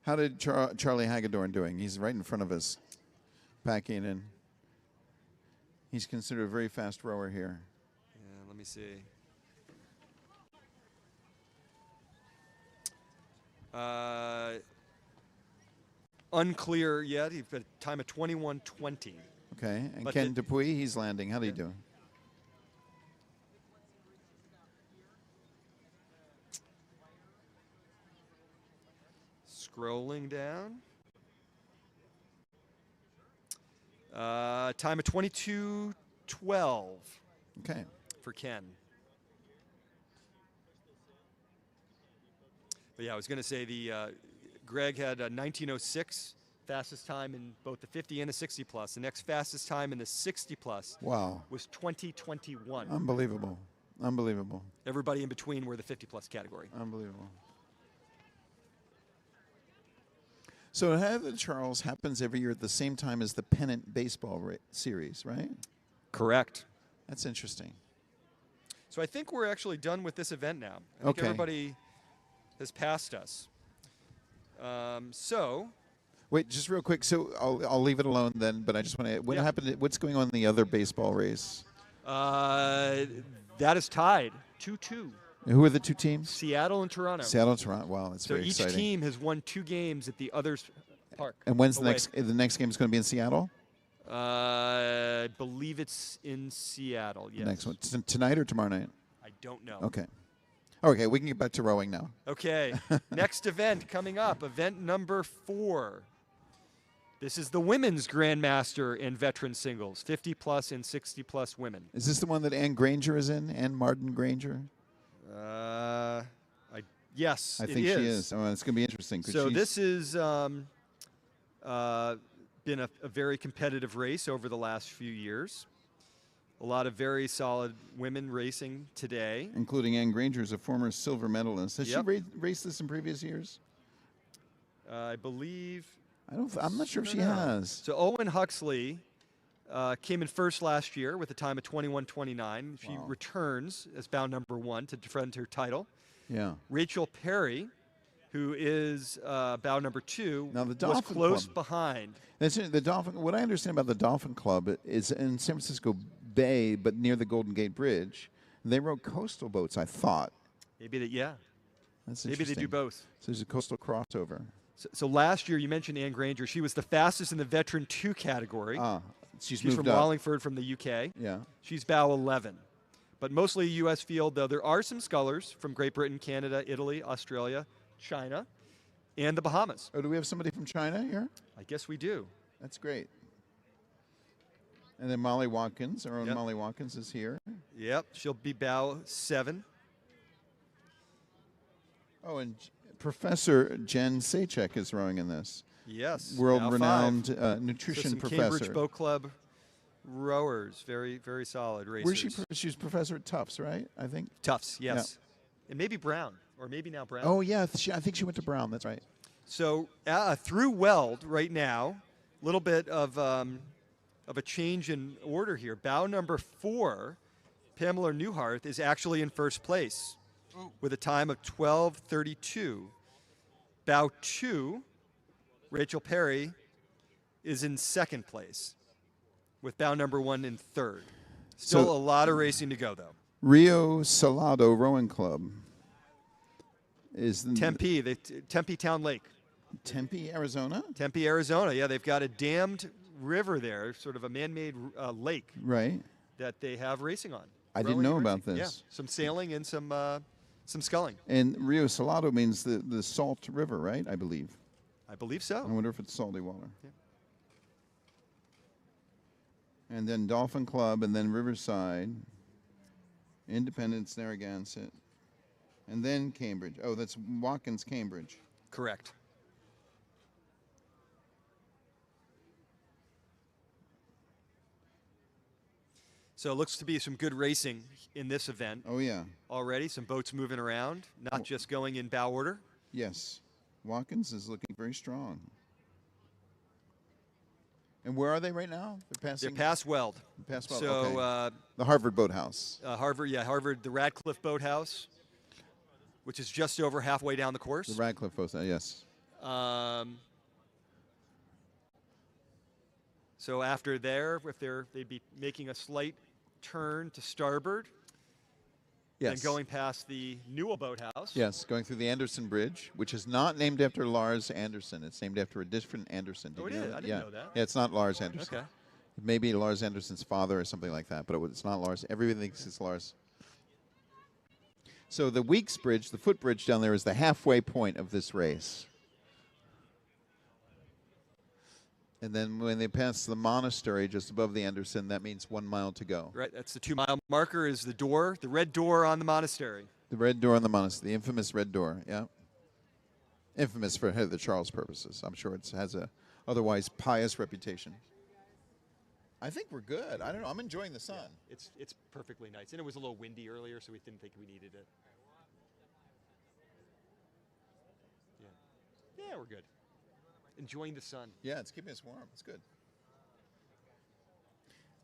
How did Charlie Hagedorn doing? He's right in front of us, packing in. He's considered a very fast rower here. Yeah, let me see. Unclear yet. He's got a time of 21:20. Okay, and But Ken Dupuy, he's landing. How do you do? Scrolling down. Time of 22:12 Okay. for Ken. But yeah, I was going to say the Greg had a 19:06 fastest time in both the 50 and the 60 plus. The next fastest time in the 60 plus Wow. was 20:21. Unbelievable. Unbelievable. Everybody in between were the 50 plus category. Unbelievable. So Head of the Charles happens every year at the same time as the pennant baseball series, right? Correct. That's interesting. So I think we're actually done with this event now. I think Okay. everybody has passed us. So Wait, just real quick. So I'll leave it alone then. But I just want to. What Yeah. happened? What's going on in the other baseball race? that is tied 2-2. Who are the two teams? Seattle and Toronto. Seattle, Toronto. Wow, that's So very each exciting. team has won 2 games at the other's park. And when's the away. next? The next game is going to be in Seattle. I believe it's in Seattle. Yes. The next one tonight or tomorrow night? I don't know. Okay. Okay, we can get back to rowing now. Okay. Next event coming up, event number 4. This is the women's Grandmaster in veteran singles, 50 plus and 60 plus women. Is this the one that Ann Granger is in? Ann Martin Granger? Yes, I think she is. Oh, it's going to be interesting. So this has been a very competitive race over the last few years. A lot of very solid women racing today. Including Ann Granger, is a former silver medalist. Has Yep. she raced this in previous years? I believe. I'm not sure if I she don't know. has. So Owen Huxley came in first last year with a time of 21:29. She Wow. returns as bow number 1 to defend her title. Yeah. Rachel Perry, who is bow number 2, Now the was Dolphin close Club. behind. That's it, the Dolphin. What I understand about the Dolphin Club is in San Francisco Bay, but near the Golden Gate Bridge. They rode coastal boats, I thought. Maybe that, yeah. That's Maybe they do interesting. both. So there's a coastal crossover. So last year, you mentioned Ann Granger. She was the fastest in the veteran 2 category. She's She's moved from up. Wallingford from the UK. Yeah. She's bow 11. But mostly a U.S. field, though. There are some scullers from Great Britain, Canada, Italy, Australia, China, and the Bahamas. Oh, do we have somebody from China here? I guess we do. That's great. And then Molly Watkins, our own Yep. Molly Watkins, is here. Yep, she'll be bow 7. Oh, and Professor Jen Sachek is rowing in this. Yes. World-renowned now 5. nutrition Some professor. Cambridge Boat Club rowers, very, very solid racers. Where's she? She's professor at Tufts, right? I think. Tufts, yes. And maybe Brown, or maybe now Brown. Oh yeah, I think she went to Brown. That's right. So through Weld right now, a little bit of a change in order here. Bow number 4, Pamela Newhart, is actually in first place with a time of 12:32. Bow 2, Rachel Perry, is in second place with bow number 1 in third. Still So- a lot of racing to go, though. Rio Salado Rowing Club is Tempe, Tempe Town Lake. Tempe, Arizona. Tempe, Arizona. Yeah, they've got a dammed river there, sort of a man-made lake Right. that they have racing on. I didn't Rowing know and about racing. this. Yeah, some sailing and some sculling. And Rio Salado means the salt river, right? I believe. I believe I so. wonder if it's salty water. Yeah. And then Dolphin Club, and then Riverside, Independence, Narragansett, and then Cambridge. Oh, that's Watkins, Cambridge. Correct. So it looks to be some good racing in this event Oh yeah, already. Some boats moving around, not just going in bow order. yes. Watkins is looking very strong. And where are they right now? They're They're passing. past Weld. Past Weld, So okay. The Harvard Boathouse. Harvard, the Radcliffe Boathouse, which is just over halfway down the course. The Radcliffe Boathouse. Yes. So after there, if they'd be making a slight turn to starboard, Yes. and going past the Newell Boathouse. Yes, going through the Anderson Bridge, which is not named after Lars Anderson. It's named after a different Anderson. Did Oh, it you know is? that? I didn't Yeah. know that. Yeah, it's not Lars Anderson. Okay. It may be Lars Anderson's father or something like that, but it's not Lars. Everybody thinks it's Lars. So the Weeks Bridge, the footbridge down there, is the halfway point of this race. And then when they pass the monastery just above the Anderson, that means 1 mile to go. Right, that's the 2-mile marker is the door, the red door on the monastery. The red door on the monastery, the infamous red door, yeah. Infamous for Head of the Charles purposes. I'm sure it has a otherwise pious reputation. I think we're good. I don't know. I'm enjoying the sun. It's perfectly nice. And it was a little windy earlier, so we didn't think we needed it. Yeah, we're good. Enjoying the sun. Yeah, it's keeping us warm. It's good.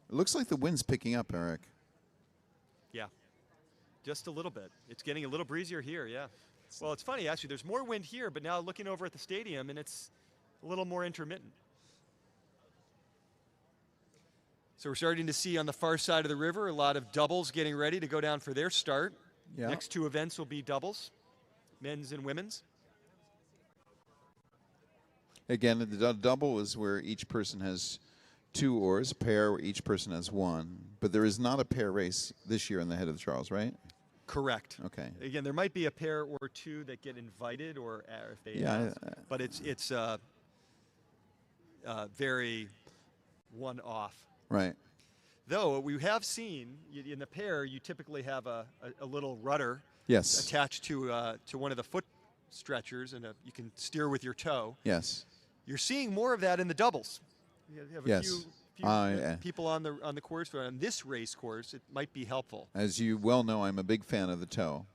It looks like the wind's picking up, Eric. Yeah, just a little bit. It's getting a little breezier here, yeah. Well, it's funny, actually. There's more wind here, but now looking over at the stadium, and it's a little more intermittent. So we're starting to see on the far side of the river a lot of doubles getting ready to go down for their start. Yeah. Next 2 events will be doubles, men's and women's. Again, the double is where each person has 2 oars, a pair where each person has 1. But there is not a pair race this year in the Head of the Charles, right? Correct. Okay. Again, there might be a pair or 2 that get invited, or if they Yeah, ask, but it's very one-off. Right. Though we have seen in the pair, you typically have a little rudder Yes. attached to one of the foot stretchers, and you can steer with your toe. Yes. You're seeing more of that in the doubles. You have a Yes. few Yeah. people on the course, but on this race course, it might be helpful. As you well know, I'm a big fan of the toe.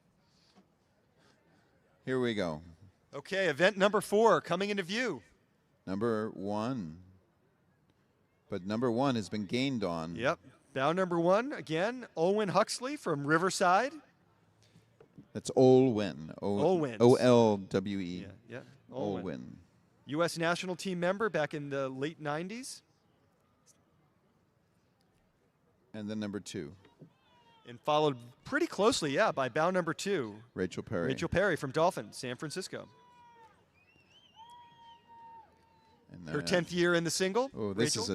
Here we go. Okay, event number 4 coming into view. Number 1. But number 1 has been gained on. Yep. Bow number 1, again, Olwyn Huxley from Riverside. That's Olwyn. Olwyn. O-L-W-E. Yeah. Olwyn. Olwyn. U.S. national team member back in the late 90s. And then number 2, And followed pretty closely, by bow number 2. Rachel Perry. Rachel Perry from Dolphin, San Francisco. And, Her 10th year in the single. Oh, this is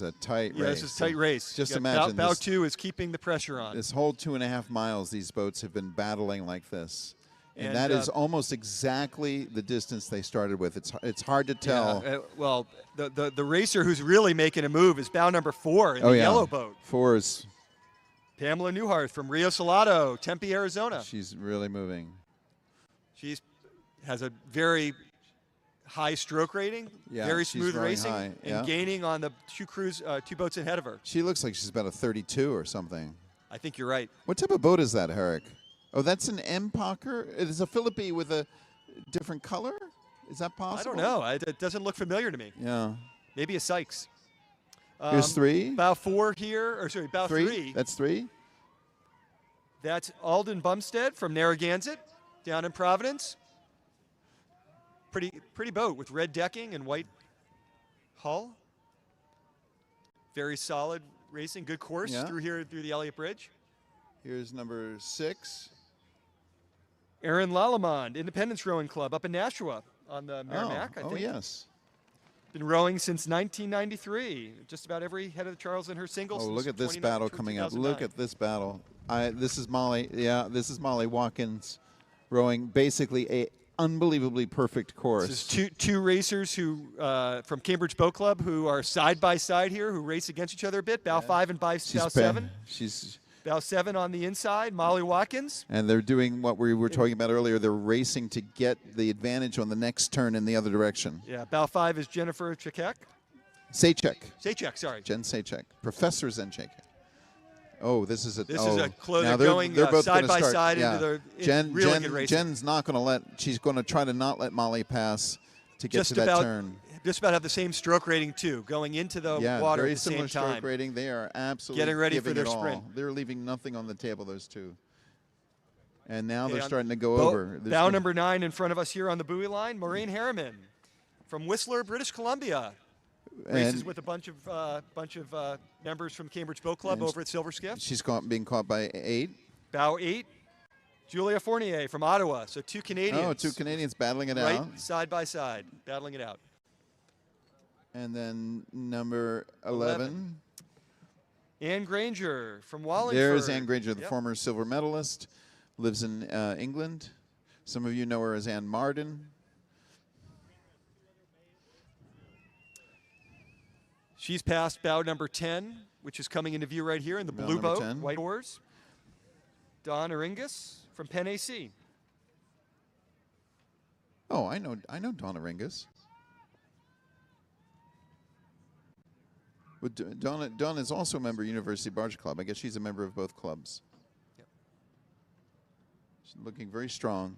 a tight race. Yeah, this is a tight race. Just You got imagine bow this, 2 is keeping the pressure on. this whole 2.5 miles. These boats have been battling like this, and that And, is almost exactly the distance they started with. It's hard to tell. Yeah, well, the racer who's really making a move is bow number 4 in the yellow boat. 4 is. Pamela Newhart from Rio Salado, Tempe, Arizona. She's really moving. She's has a very high stroke rating, Yeah, very she's smooth rowing racing, high, and yeah. gaining on the two boats ahead of her. She looks like she's about a 32 or something. I think you're right. What type of boat is that, Herrick? Oh, that's an M-Pocker? It is a Philippi with a different color? Is that possible? I don't know. It doesn't look familiar to me. Yeah. Maybe a Sykes. Here's 3. Bow 4 here, or sorry, bow 3. 3. That's 3. That's Alden Bumstead from Narragansett down in Providence. Pretty boat with red decking and white hull. Very solid racing, good course Yeah. through the Elliott Bridge. Here's number 6. Aaron Lallemond, Independence Rowing Club up in Nashua on the Merrimack, I think. Oh, yes. Been rowing since 1993. Just about every head of the Charles in her singles. Oh, since look at this 29 battle through coming up. 2009. Look at this battle. This is Molly. Yeah, this is Molly Watkins rowing basically a unbelievably perfect course. This is two racers who from Cambridge Boat Club who are side by side here, who race against each other a bit. Bow 5 and bow 7. Bow 7 on the inside. Molly Watkins. And they're doing what we were talking about earlier. They're racing to get the advantage on the next turn in the other direction. Yeah, bow 5 is Jennifer Chakek. Sachek. Sorry. Jen Sachek. Professor Zenchek. Oh, this is a close. now They're going both side gonna by start. side Yeah. into the really good racing. Jen's not going to let. She's going to try to not let Molly pass to get to that turn. Just about have the same stroke rating too, going into the water very at the similar same time. stroke rating. They are absolutely Getting ready for giving their it all. sprint. They're leaving nothing on the table. Those two. And now Okay, they're on starting to go over. There's Bow no- number 9 in front of us here on the buoy line, Maureen Harriman from Whistler, British Columbia. Races and with a bunch of members from Cambridge Boat Club And over at Silver Skiff. she's being caught by 8. Bow 8, Julia Fournier from Ottawa. So 2 Canadians. Oh, 2 Canadians battling it right out. side by side, battling it out. And then number 11. Anne Granger from Wallingford. There's Anne Granger, the Yep. former silver medalist, lives in England. Some of you know her as Anne Marden. She's past bow number 10, which is coming into view right here in the Bow blue number boat, 10. white oars. Don Aringas from Penn AC. Oh, I know Donna Ringus. But Donna is also a member of University Barge Club. I guess she's a member of both clubs. Yep. She's looking very strong.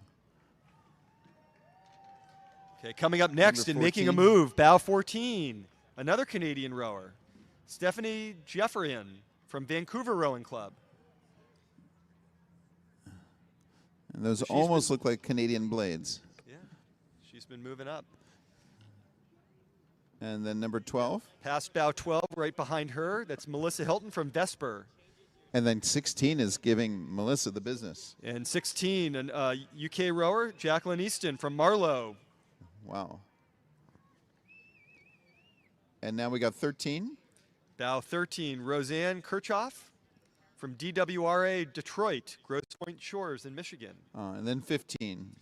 Okay, coming up next and Number making a 14. move, bow 14, another Canadian rower, Stephanie Jeffrian from Vancouver Rowing Club. And those She's almost look like Canadian blades. Yeah, she's been moving up. And then number 12. Past bow 12, right behind her, that's Melissa Hilton from Vesper. And then 16 is giving Melissa the business. And 16, an UK rower, Jacqueline Easton from Marlow. Wow. And now we got 13. Bow 13, Roseanne Kirchhoff from DWRA Detroit, Grosse Pointe Shores in Michigan. And then 15.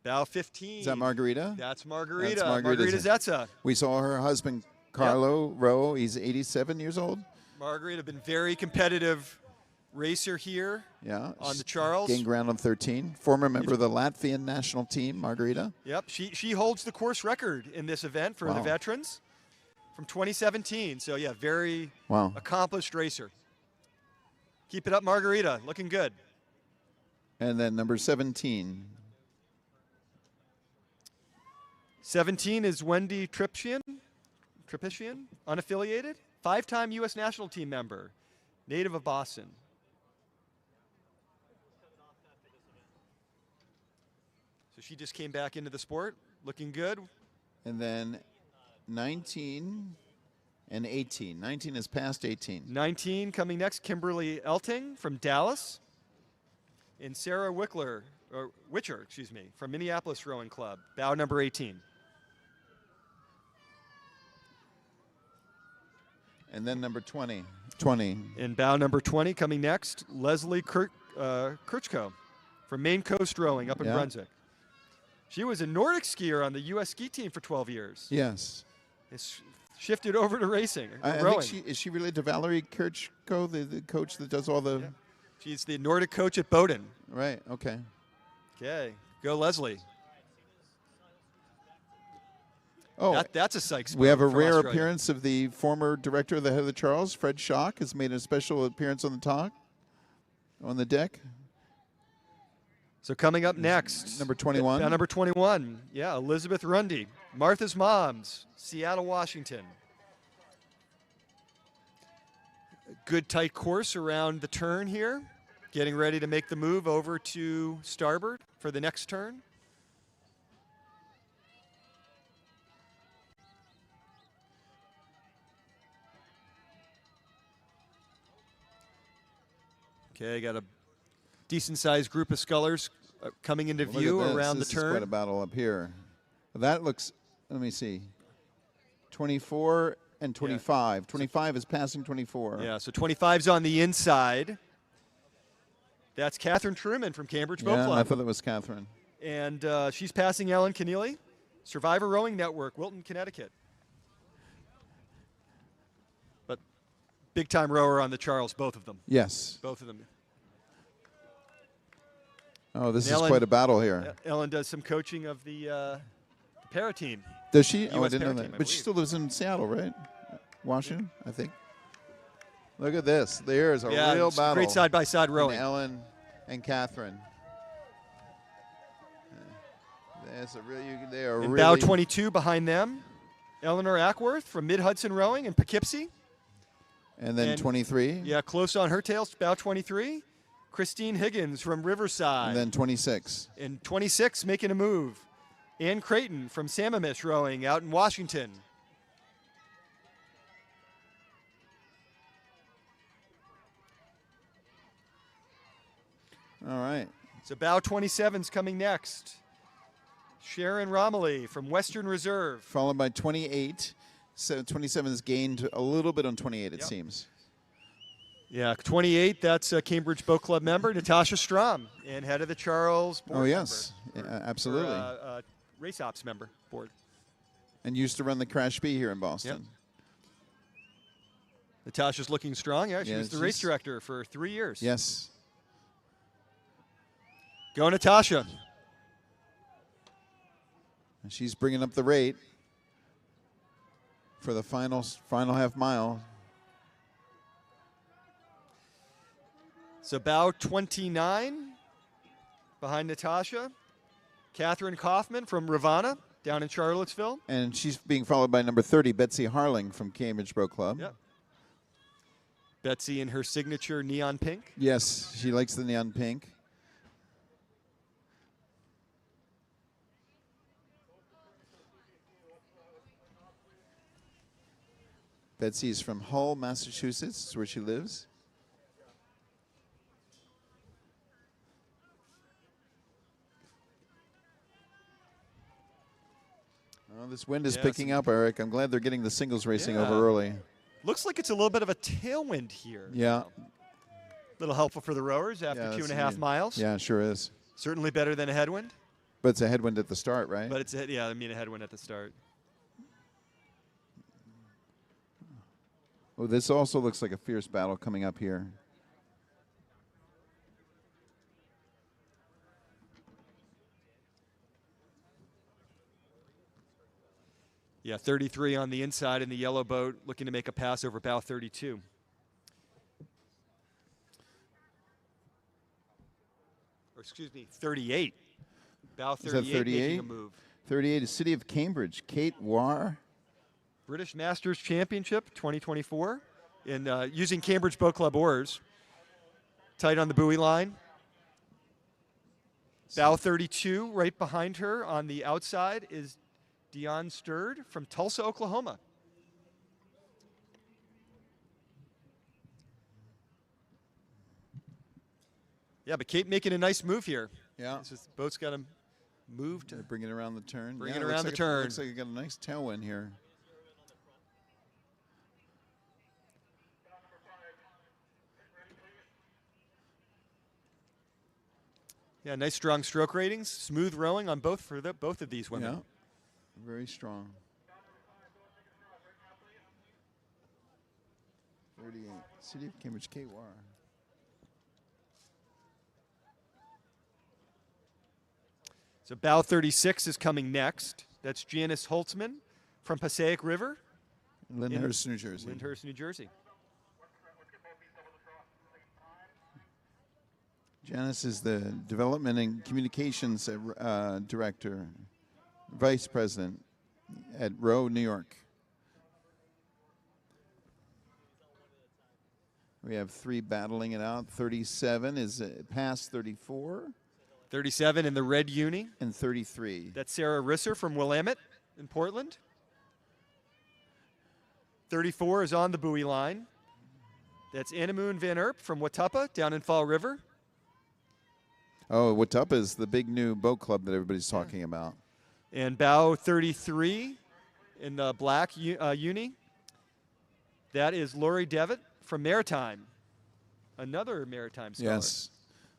Bow 15. Is that Margarita? That's Margarita. That's Margarita Zetza. We saw her husband, Carlo row. He's 87 years old. Margarita, been very competitive racer here Yeah. on the Charles. Gained ground on 13. Former member of the Latvian national team, Margarita. Yep, she holds the course record in this event for the Wow. veterans from 2017. So, yeah, very Wow. accomplished racer. Keep it up, Margarita. Looking good. And then number 17. 17 is Wendy Tripshian, unaffiliated, 5-time U.S. national team member, native of Boston. So she just came back into the sport, looking good. And then 19 and 18. 19 is past 18. 19 coming next, Kimberly Elting from Dallas. And Sarah Witcher, from Minneapolis Rowing Club, bow number 18. And then number 20. 20. In bow number 20 coming next, Leslie Kirchko from Maine Coast Rowing up in Yeah. Brunswick. She was a Nordic skier on the U.S. ski team for 12 years. Yes. It's shifted over to racing, I rowing. think is she related to Valerie Kirchko, the coach that does all the... She's the Nordic coach at Bowdoin. Right, okay. Okay, Go Leslie. Oh, That's a Sykes. we have a boat from rare Australia. appearance of the former director of the Head of the Charles, Fred Schock, has made a special appearance on the deck. So coming up next, Number 21. Number 21, yeah, Elizabeth Rundy, Martha's Moms, Seattle, Washington. Good tight course around the turn here. Getting ready to make the move over to starboard for the next turn. Okay, got a decent-sized group of scullers coming into Look view at this. around This the is turn. quite a battle up here. That looks, let me see, 24 and 25. 25 is passing 24. Yeah, so 25's on the inside. That's Catherine Truman from Cambridge Boat Yeah, Club. I thought that was Catherine. And she's passing Ellen Keneally, Survivor Rowing Network, Wilton, Connecticut. But big-time rower on the Charles, both of them. Yes. Both of them. Oh, this And is quite a battle here. Ellen does some coaching of the para team. Does she? Oh, I US didn't know para team, that. I But she believe. still lives in Seattle, right? Washington, I think. Look at this. There's a Yeah, real it's battle. great side-by-side between rowing. Ellen and Catherine. There's a real. They are And really. bow 22 behind them. Eleanor Ackworth from Mid-Hudson Rowing in Poughkeepsie. And then and- 23. Yeah, close on her tail, bow 23. Christine Higgins from Riverside. And then 26. And 26 making a move. Ann Creighton from Sammamish Rowing out in Washington. All right. So bow 27's coming next. Sharon Romilly from Western Reserve. Followed by 28. So 27 has gained a little bit on 28, it Yep. seems. Yeah, 28, that's a Cambridge Boat Club member, Natasha Strom, and head of the Charles board. Oh, yes. member, Yeah, absolutely. Race ops member board. And used to run the Crash B here in Boston. Natasha's looking strong. Yeah, she Yeah, was the race she's- director for 3 years. Yes. Go Natasha. And she's bringing up the rate for the final half mile. So bow 29 behind Natasha. Catherine Kaufman from Ravenna down in Charlottesville. And she's being followed by number 30, Betsy Harling from Cambridge Boat Club. Yep. Betsy in her signature neon pink. Yes, she likes the neon pink. Betsy's from Hull, Massachusetts. That's where she lives. Oh, this wind is Yeah, picking some- up, Eric. I'm glad they're getting the singles racing Yeah. over early. Looks like it's a little bit of a tailwind here. Yeah. Little helpful for the rowers after Yeah, 2.5 that's miles. Yeah, it sure is. Certainly better than a headwind. But it's a headwind at the start, right? But it's a headwind at the start. Oh, this also looks like a fierce battle coming up here. Yeah, 33 on the inside in the yellow boat, looking to make a pass over bow 32. Or excuse me, 38. Bow Is that 38 making 38? a move. 38 is City of Cambridge. Kate Warr. British Masters Championship 2024 in using Cambridge Boat Club oars. Tight on the buoy line. Bow 32 right behind her on the outside is Dion Sturd from Tulsa, Oklahoma. Yeah, but Kate making a nice move here. Yeah. It's just, boat's got to move to. Bring it around the turn. Bring Yeah, it looks around the like turn. Looks like you got a nice tailwind here. Yeah, nice strong stroke ratings. Smooth rowing on both for both of these women. Yeah. Very strong. 38. City of Cambridge, Kate Warr. So bow 36 is coming next. That's Janice Holtzman from Passaic River. Lyndhurst, New Jersey. Lyndhurst, New Jersey. Janice is the Development and Communications Director, Vice President at Rowe, New York. We have 3 battling it out. 37 is past 34. 37 in the red uni. And 33. That's Sarah Risser from Willamette in Portland. 34 is on the buoy line. That's Annemoon Van Erp from Watuppa down in Fall River. Oh, Watuppa is the big new boat club that everybody's talking about. And bow 33 in the black uni. That is Lori Devitt from Maritime, another Maritime scholar. Yes.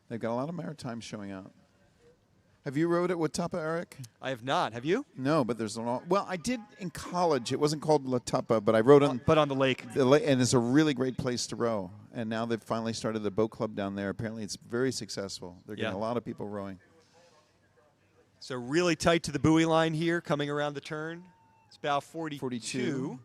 They've got a lot of Maritime showing out. Have you rowed at Watuppa, Eric? I have not. Have you? No, but there's a lot. Well, I did in college. It wasn't called Watuppa, but I rowed on. But on the lake. And it's a really great place to row. And now they've finally started the boat club down there. Apparently, it's very successful. They're getting a lot of people rowing. So really tight to the buoy line here, coming around the turn. It's bow 42.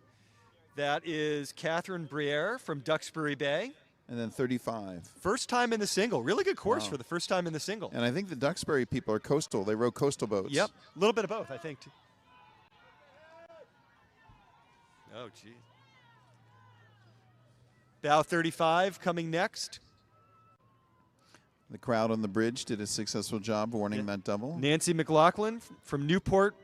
That is Catherine Briere from Duxbury Bay. And then 35. First time in the single. Really good course for the first time in the single. And I think the Duxbury people are coastal. They row coastal boats. Yep. A little bit of both, I think. Oh, gee. Bow 35 coming next. The crowd on the bridge did a successful job warning that double. Nancy McLaughlin from Newport.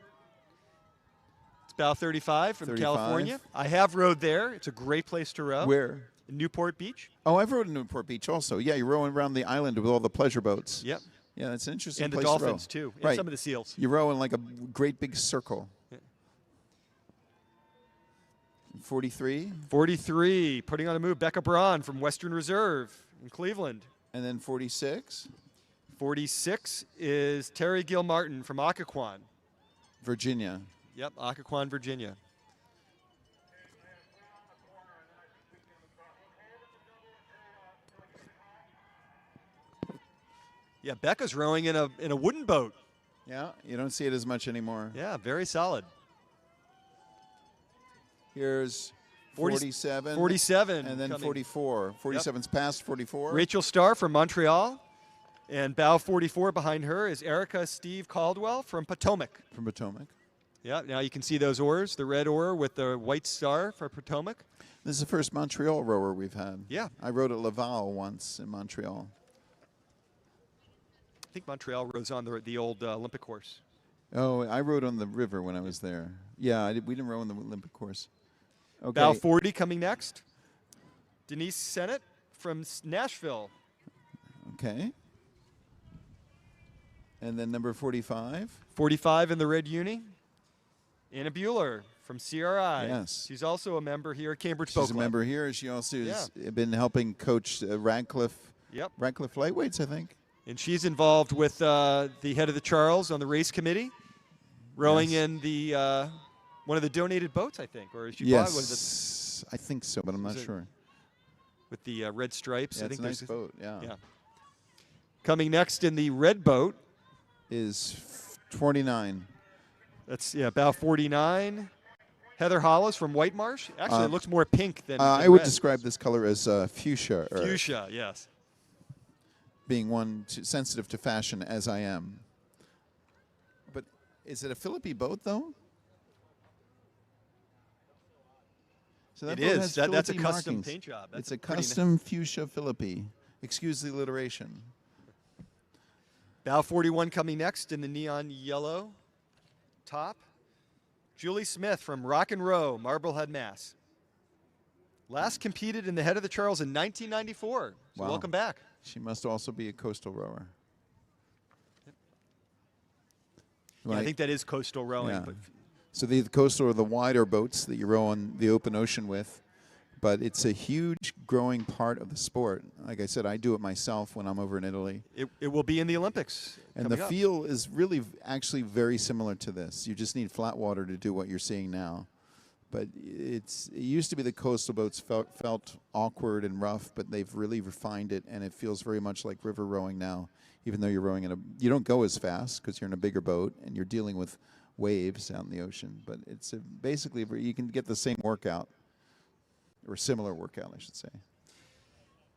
It's bow 35 from 35. California. I have rowed there. It's a great place to row. Where? In Newport Beach. Oh, I've rowed in Newport Beach also. Yeah, you're rowing around the island with all the pleasure boats. Yep. Yeah, that's an interesting And the place dolphins, to row. too. And some of the seals. You row in like a great big circle. Yeah. 43. 43, putting on a move, Becca Braun from Western Reserve in Cleveland. And then 46. 46 is Terry Gilmartin from Occoquan. Virginia. Yep, Occoquan, Virginia. Yeah, Becca's rowing in a wooden boat. Yeah, you don't see it as much anymore. Yeah, very solid. Here's 47. 47. And then coming. 44. 47's past 44. Rachel Starr from Montreal. And bow 44 behind her is Erica Steve Caldwell from Potomac. From Potomac. Yeah, now you can see those oars, the red oar with the white star for Potomac. This is the first Montreal rower we've had. Yeah. I rowed at Laval once in Montreal. I think Montreal rows on the old Olympic course. Oh, I rowed on the river when I was there. Yeah, we didn't row on the Olympic course. Okay. Bow 40 coming next. Denise Sennett from Nashville. Okay. And then number 45. 45 in the red uni. Anna Bueller from CRI. Yes. She's also a member here at Cambridge Boat She's a Club. member here. She also has been helping coach Radcliffe. Yep. Radcliffe Lightweights, I think. And she's involved with the head of the Charles on the race committee, rowing in the one of the donated boats, I think, or is she bought one of the, I think so, but I'm not sure. with the red stripes. Yeah, I it's think a nice there's boat. Yeah. Coming next in the red boat is 29. That's bow 49. Heather Hollis from White Marsh. Actually, it looks more pink than I would red. describe this color as fuchsia. Fuchsia, yes. Being one sensitive to fashion as I am. But is it a Philippi boat, though? So It boat is. has That's a Philippi custom markings. paint job. That's It's a pretty custom fuchsia Philippi. Excuse the alliteration. Bow 41 coming next in the neon yellow top. Julie Smith from Rock and Row, Marblehead, Mass. Last competed in the head of the Charles in 1994. So Wow. welcome back. She must also be a coastal rower. Yeah, I think that is coastal rowing. Yeah. But So the coastal are the wider boats that you row on the open ocean with, but it's a huge growing part of the sport. Like I said, I do it myself when I'm over in Italy. it will be in the Olympics. And coming the up. feel is really actually very similar to this. You just need flat water to do what you're seeing now. But it used to be the coastal boats felt awkward and rough, but they've really refined it, and it feels very much like river rowing now. even though you're rowing you don't go as fast because you're in a bigger boat and you're dealing with waves out in the ocean. But it's basically you can get the same workout or similar workout, I should say.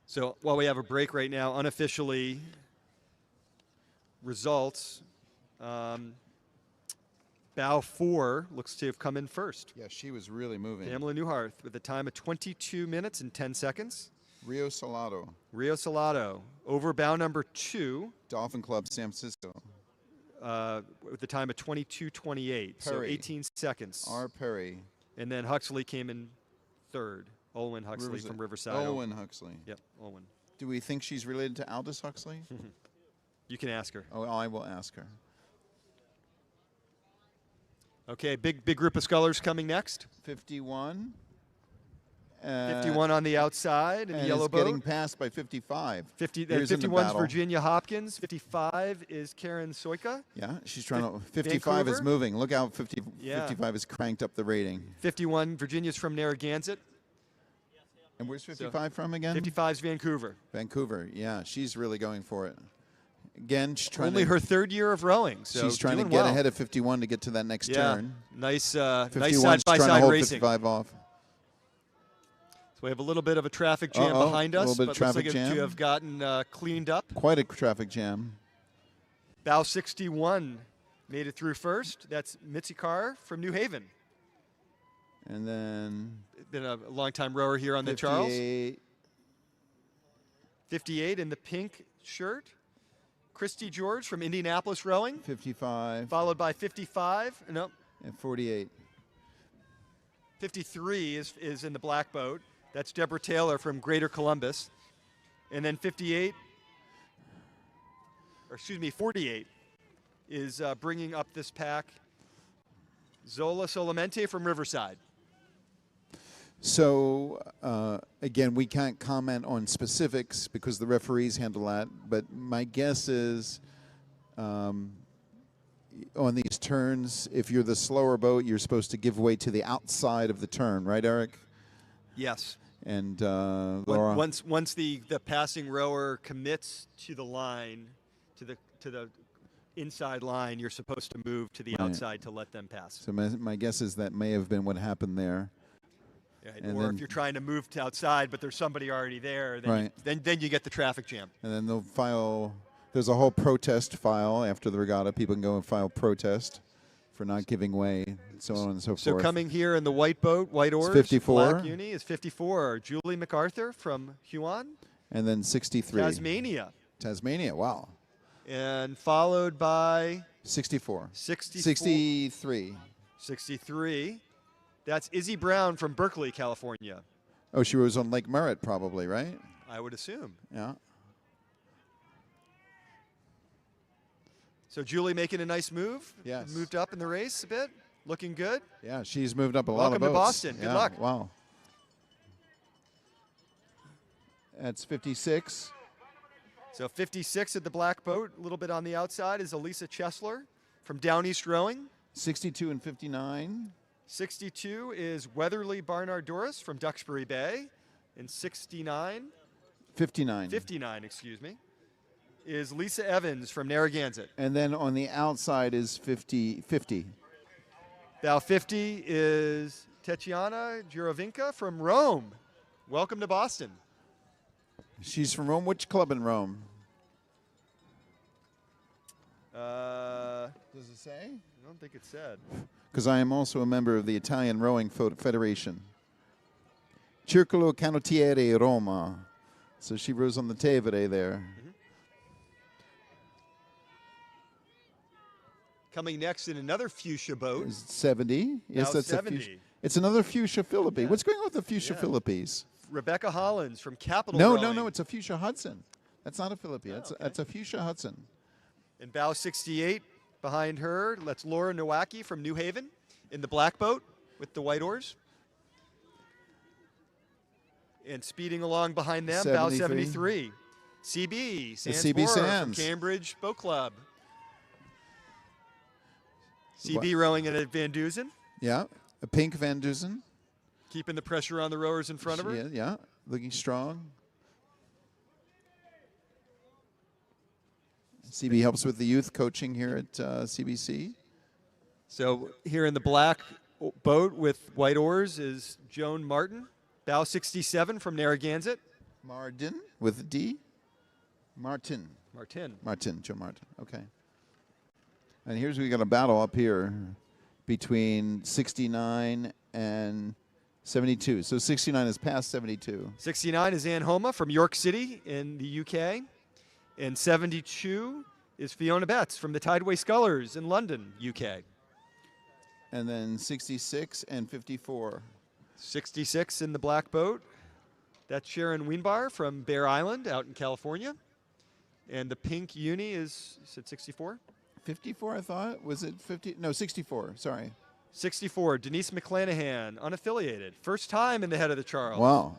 So while we have a break right now, unofficially results. Bow 4 looks to have come in first. Yeah, she was really moving. Pamela Newhart with a time of 22 minutes and 10 seconds. Rio Salado. Rio Salado over bow number 2. Dolphin Club San Francisco. With the time of 22:28, so Perry. 18 seconds. R. Perry. And then Huxley came in third. Olwen Huxley from Riverside. Olwen Huxley. Yep, Olwen. Do we think she's related to Aldous Huxley? You can ask her. Oh, I will ask her. Okay, big group of scullers coming next. 51. 51 on the outside in the yellow boat. Getting passed by 55. 51 is Virginia Hopkins. 55 is Karen Soika. Yeah, she's trying to. 55 Vancouver? is moving. Look how 55 Yeah. has cranked up the rating. 51, Virginia's from Narragansett. And where's 55 from again? 55 is Vancouver. Vancouver. Yeah, she's really going for it. Again, she's trying Only to, her third year of rowing. So she's trying to doing get well. ahead of 51 to get to that next turn. Nice, 51's nice trying to side-by-side hold racing. 55 off. So we have a little bit of a traffic jam behind us, little bit but of traffic looks like jam. to have gotten cleaned up. Quite a traffic jam. Bow 61 made it through first. That's Mitzi Carr from New Haven. And then Been a long-time rower here on the Charles. 58. 58 in the pink shirt. Christy George from Indianapolis rowing, 55. followed by 55. No, And 48. 53 is in the black boat. That's Deborah Taylor from Greater Columbus. And then 48, or excuse me, 48 is bringing up this pack Zola Solamente from Riverside. So, again, we can't comment on specifics because the referees handle that. But my guess is on these turns, if you're the slower boat, you're supposed to give way to the outside of the turn. Right, Eric? Yes. And Laura? Once the passing rower commits to the line, to the inside line, you're supposed to move to the outside to let them pass. So my guess is that may have been what happened there. Right. Or if you're trying to move to outside, but there's somebody already there, then, then you get the traffic jam. And then they'll file. There's a whole protest file after the regatta. People can go and file protest for not giving way, and so on and so So forth. coming here in the white boat, white oars, 54. black uni is 54. Julie MacArthur from Huon. And then 63. Tasmania. Tasmania, wow. And followed by 64. 63. 63. That's Izzy Brown from Berkeley, California. Oh, she was on Lake Merritt probably, right? I would assume. Yeah. So Julie making a nice move. Yes. Moved up in the race a bit. Looking good. Yeah, she's moved up a lot of Welcome to boats. Boston. Good Yeah, luck. Wow. That's 56. So 56 at the black boat. A little bit on the outside is Elisa Chesler from Down East Rowing. 62 and 59. 62 is Weatherly Barnard Doris from Duxbury Bay. And 59, 59. Excuse me, is Lisa Evans from Narragansett. And then on the outside is 50. Bow 50 is Tetiana Jurovinka from Rome. Welcome to Boston. She's from Rome. Which club in Rome? Does it say? I don't think it said. Because I am also a member of the Italian Rowing Federation. Circolo Canottieri Roma. So she rows on the Tevere there. Coming next in another fuchsia boat. Is it 70? Yes, Now that's 70. a fuchsia. It's another fuchsia Philippi. Yeah. What's going on with the fuchsia Yeah. Philippines? Rebecca Hollins from Capital No, Rowing. it's a fuchsia Hudson. That's not a Philippi. That's a fuchsia Hudson. In bow 68, behind her, that's Laura Nowacki from New Haven in the black boat with the white oars. And speeding along behind them, bow 73. CB, Sands CB Moore from Sands. Cambridge Boat Club. CB rowing at Van Dusen, Yeah, a pink Van Dusen. keeping the pressure on the rowers in front of her. Yeah, looking strong. CB helps with the youth coaching here at CBC. So here in the black boat with white oars is Joan Martin, bow 67 from Narragansett. Martin with a D. Martin. Joe Martin. Okay. And here's we got a battle up here between 69 and 72. So 69 is past 72. 69 is Ann Homa from York City in the UK. And 72 is Fiona Betts from the Tideway Scullers in London, UK. And then 66 and 54. 66 in the black boat. That's Sharon Wienbar from Bear Island out in California. And the pink uni is, you said 64? 54, I thought. Was it 50? No, 64. Sorry. 64, Denise McClanahan, unaffiliated. First time in the head of the Charles. Wow.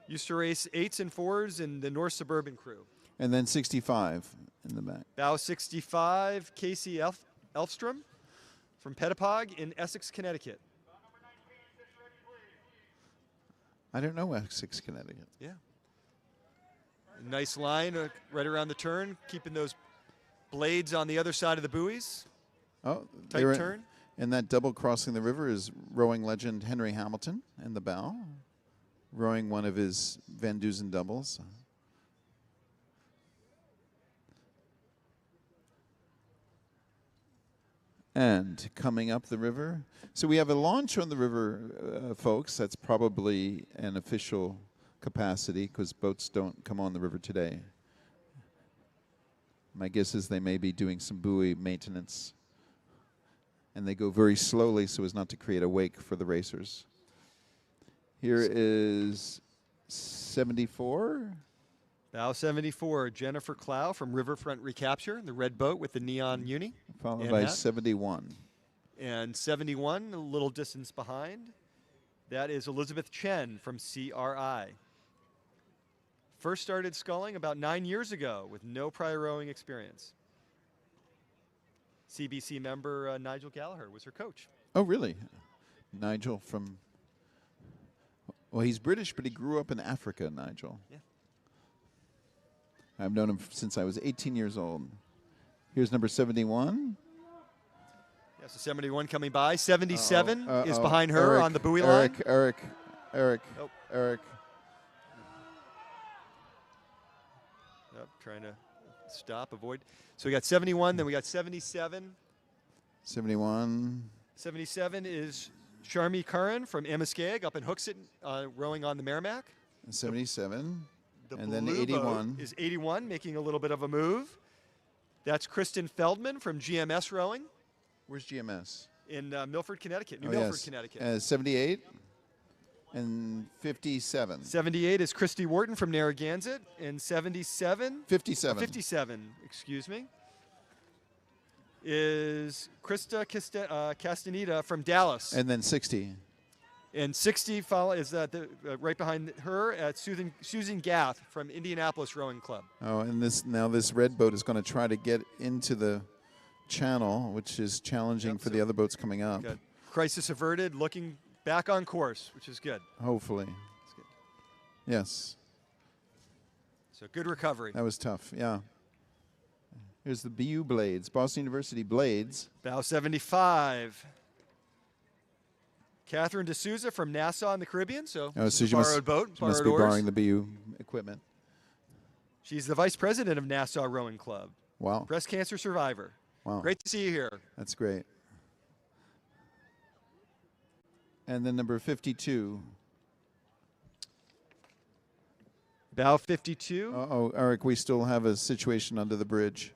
Used to race 8s and 4s in the North Suburban crew. And then 65 in the back. Bow 65, Casey Elfstrom from Pettipog in Essex, Connecticut. I don't know Essex, Connecticut. Yeah. Nice line right around the turn, keeping those blades on the other side of the buoys. Oh, Tight turn. And that double crossing the river is rowing legend Henry Hamilton in the bow, rowing one of his Van Dusen doubles. And coming up the river. So we have a launch on the river, folks. That's probably an official capacity because boats don't come on the river today. My guess is they may be doing some buoy maintenance. And they go very slowly so as not to create a wake for the racers. Here is 74. Bow 74, Jennifer Clow from Riverfront Recapture, the red boat with the neon uni. Followed by 71. And 71, a little distance behind. That is Elizabeth Chen from CRI. First started sculling about 9 years ago with no prior rowing experience. CBC member Nigel Gallagher was her coach. Oh, really? Nigel from... Well, he's British, but he grew up in Africa, Nigel. Yeah. I've known him since I was 18 years old. Here's number 71. Yeah, so 71 coming by. 77 is behind her Eric, on the buoy line. Eric. Oh. Eric. Yep, trying to stop, avoid. So we got 71, then we got 77. 71. 77 is Sharmi Curran from Amiskag up in Hooksett, rowing on the Merrimack. 77. The And then blue 81. boat is 81, making a little bit of a move. That's Kristen Feldman from GMS Rowing Where's GMS? in Milford, Connecticut. New Oh, Milford, yes. Connecticut. 78 and 57. 78 is Christy Wharton from Narragansett, and 77. 57. 57, excuse me, is Krista Castaneda from Dallas. And then 60. And 60 is right behind her at Susan Gath from Indianapolis Rowing Club. Oh, and this red boat is going to try to get into the channel, which is challenging for the other boats coming up. Good. Crisis averted, looking back on course, which is good. Hopefully. That's good. Yes. So good recovery. That was tough, yeah. Here's the BU blades, Boston University blades. Bow 75. Catherine D'Souza from Nassau in the Caribbean. So, Oh, so she borrowed boat, she must borrowed be oars. borrowing the BU equipment. She's the vice president of Nassau Rowing Club. Wow. Breast cancer survivor. Wow. Great to see you here. That's great. And then number 52. Bow 52. Uh-oh, Eric, we still have a situation under the bridge.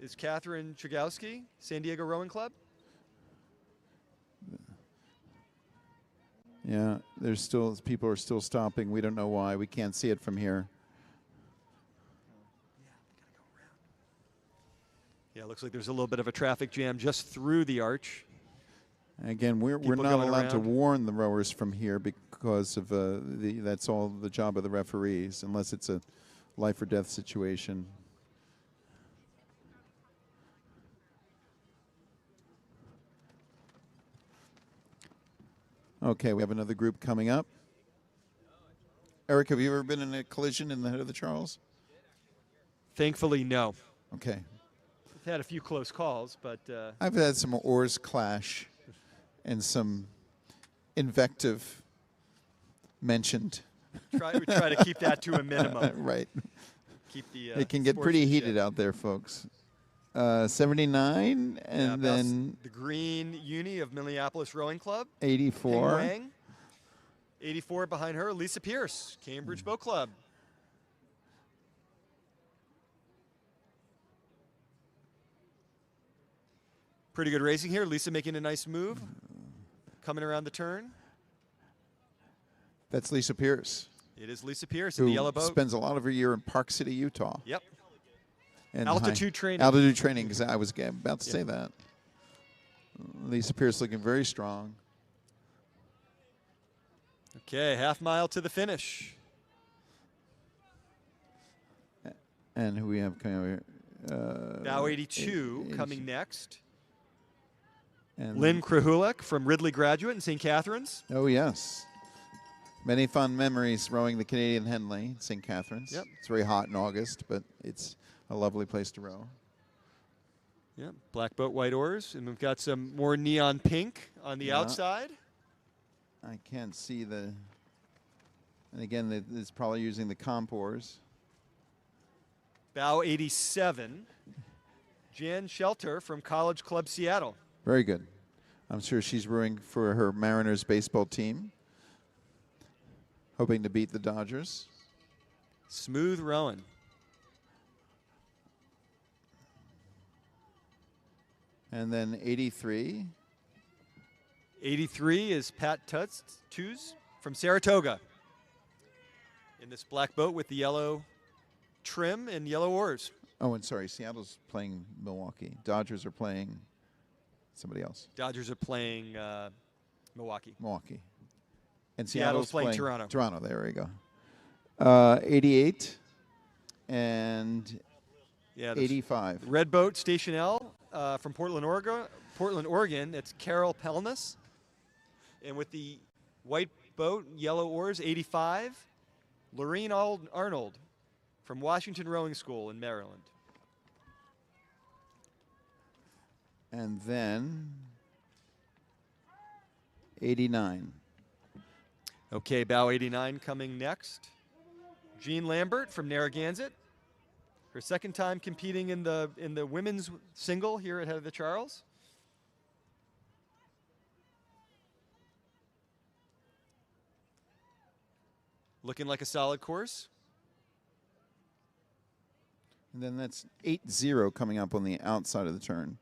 Is Catherine Chigowski, San Diego Rowing Club. Yeah, there's still people are still stopping. We don't know why. We can't see it from here. Yeah, it looks like there's a little bit of a traffic jam just through the arch. Again, we're People not going allowed to around. warn the rowers from here because of that's all the job of the referees, unless it's a life or death situation. Okay, we have another group coming up. Eric, have you ever been in a collision in the head of the Charles? Thankfully, no. Okay. We've had a few close calls, but I've had some oars clash and some invective mentioned. we try to keep that to a minimum. Right. Keep the. It can get pretty sportsmanship. heated out there, folks. 79, Yeah, and then the green uni of Minneapolis Rowing Club. 84. Ping Wang. 84 behind her, Lisa Pierce, Cambridge Boat Club. Pretty good racing here. Lisa making a nice move. Coming around the turn. That's Lisa Pierce, It is Lisa Pierce in who the yellow boat. spends a lot of her year in Park City, Utah. Yep. And Altitude training. Altitude training, because I was about to say that. Lisa Pierce looking very strong. Okay, half mile to the finish. And who we have coming over here? Now 82 coming next. And Lynn Krahulek from Ridley Graduate in St. Catharines. Oh, yes. Many fun memories rowing the Canadian Henley in St. Catharines. Yep. It's very hot in August, but it's a lovely place to row. Yep, black boat, white oars. And we've got some more neon pink on the Yeah. outside. I can't see the... And again, it's probably using the comp oars. Bow 87. Jan Shelter from College Club Seattle. Very good. I'm sure she's rowing for her Mariners baseball team, hoping to beat the Dodgers. Smooth rowing. And then 83. 83 is Pat Tuz from Saratoga. In this black boat with the yellow trim and yellow oars. Oh, and sorry, Seattle's playing Milwaukee. Dodgers are playing somebody else. Dodgers are playing Milwaukee. Milwaukee. And Seattle's playing Toronto. Toronto, there we go. 88 and Yeah, 85. Red Boat Station L from Portland, Oregon. It's Carol Pelness. And with the white boat, yellow oars, 85, Lorene Arnold from Washington Rowing School in Maryland. And then 89. Okay, bow 89 coming next. Jean Lambert from Narragansett. Her second time competing in the women's single here at Head of the Charles. Looking like a solid course. And then that's 80 coming up on the outside of the turn.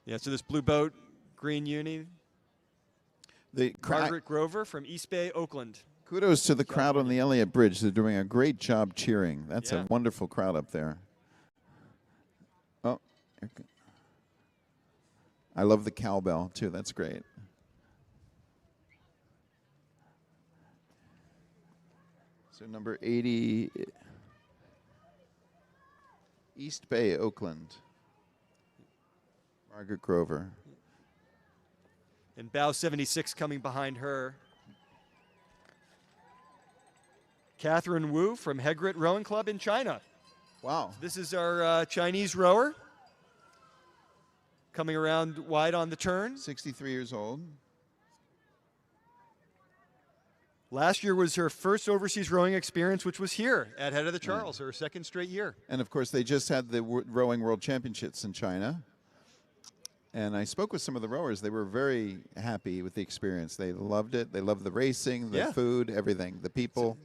Yeah, so this blue boat, green uni. Margaret Grover from East Bay, Oakland. Kudos to the crowd on the Elliott Bridge. They're doing a great job cheering. That's Yeah. a wonderful crowd up there. Oh, I love the cowbell, too. That's great. So number 80, East Bay, Oakland. Margaret Grover. And bow 76 coming behind her. Catherine Wu from Hegret Rowing Club in China. Wow. This is our Chinese rower. Coming around wide on the turn. 63 years old. Last year was her first overseas rowing experience, which was here at Head of the Charles, her second straight year. And of course, they just had the rowing world championships in China. And I spoke with some of the rowers. They were very happy with the experience. They loved it. They loved the racing, the food, everything, the people.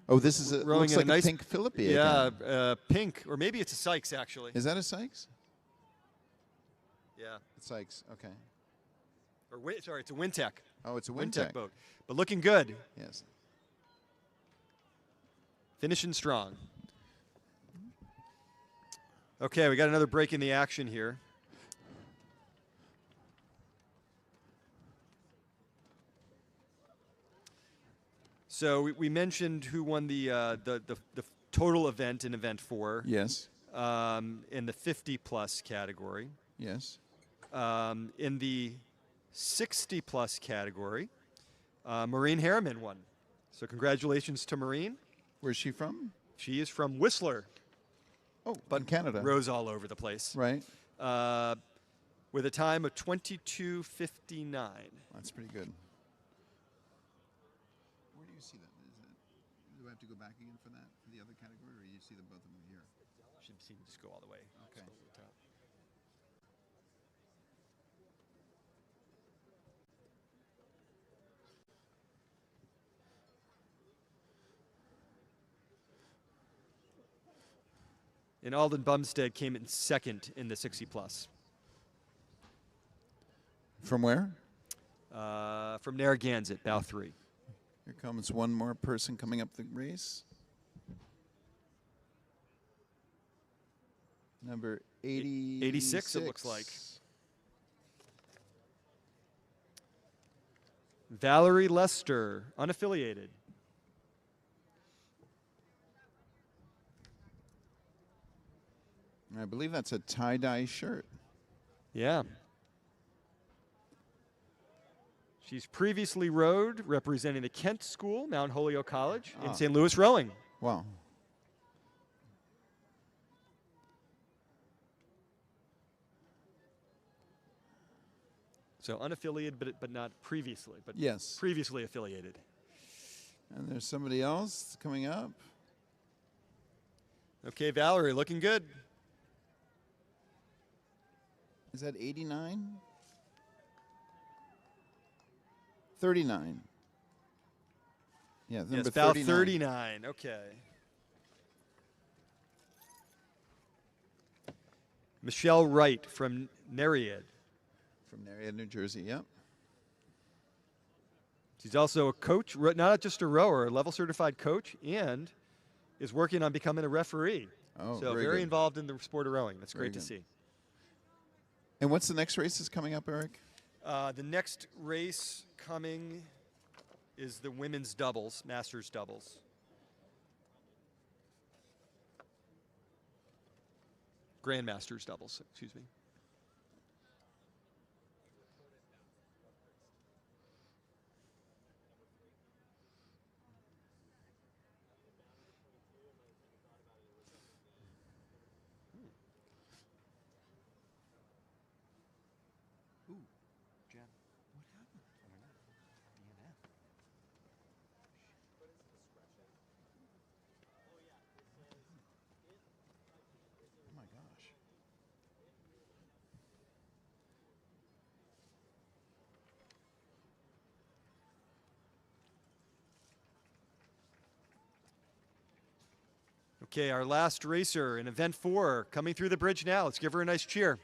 Oh, this is a, looks like a nice pink Philippi. Yeah, pink, or maybe it's a Sykes, actually. Is that a Sykes? Yeah. It's Sykes, okay. Or sorry, it's a Wintec. Oh, it's a Wintec boat. But looking good. Yes. Finishing strong. Okay, we got another break in the action here. So we mentioned who won the total event in Event 4. Yes. in the 50-plus category. Yes. In the 60-plus category, Maureen Harriman won. So congratulations to Maureen. Where's she from? She is from Whistler, Oh, in Canada. rose all over the place, Right. with a time of 22:59. That's pretty good. Where do you see that? Do I have to go back again for that, for the other category, or you see them both of them here? Should see just go all the way. Okay. Scroll to the top. And Alden Bumstead came in second in the 60-plus. From where? From Narragansett, bow 3. Here comes one more person coming up the race. Number 86, it looks like. Valerie Lester, unaffiliated. I believe that's a tie-dye shirt. Yeah. She's previously rowed representing the Kent School, Mount Holyoke College, in St. Louis rowing. Wow. So unaffiliated, but not previously, but Yes. previously affiliated. And there's somebody else coming up. Okay, Valerie, looking good. Is that 89? 39. Yeah, number Yes, about 39. 39. Okay. Michelle Wright from Nereid. From Nereid, New Jersey, yep. She's also a coach, not just a rower, a level certified coach, and is working on becoming a referee. Oh, so very very good. involved in the sport of rowing. That's Very great to good. see. And what's the next race that's coming up, Eric? The next race coming is the women's doubles, masters doubles. Grandmasters doubles, excuse me. Jen, what happened? I don't know. DNF. Oh my gosh. Okay, our last racer in event 4 coming through the bridge now. Let's give her a nice cheer.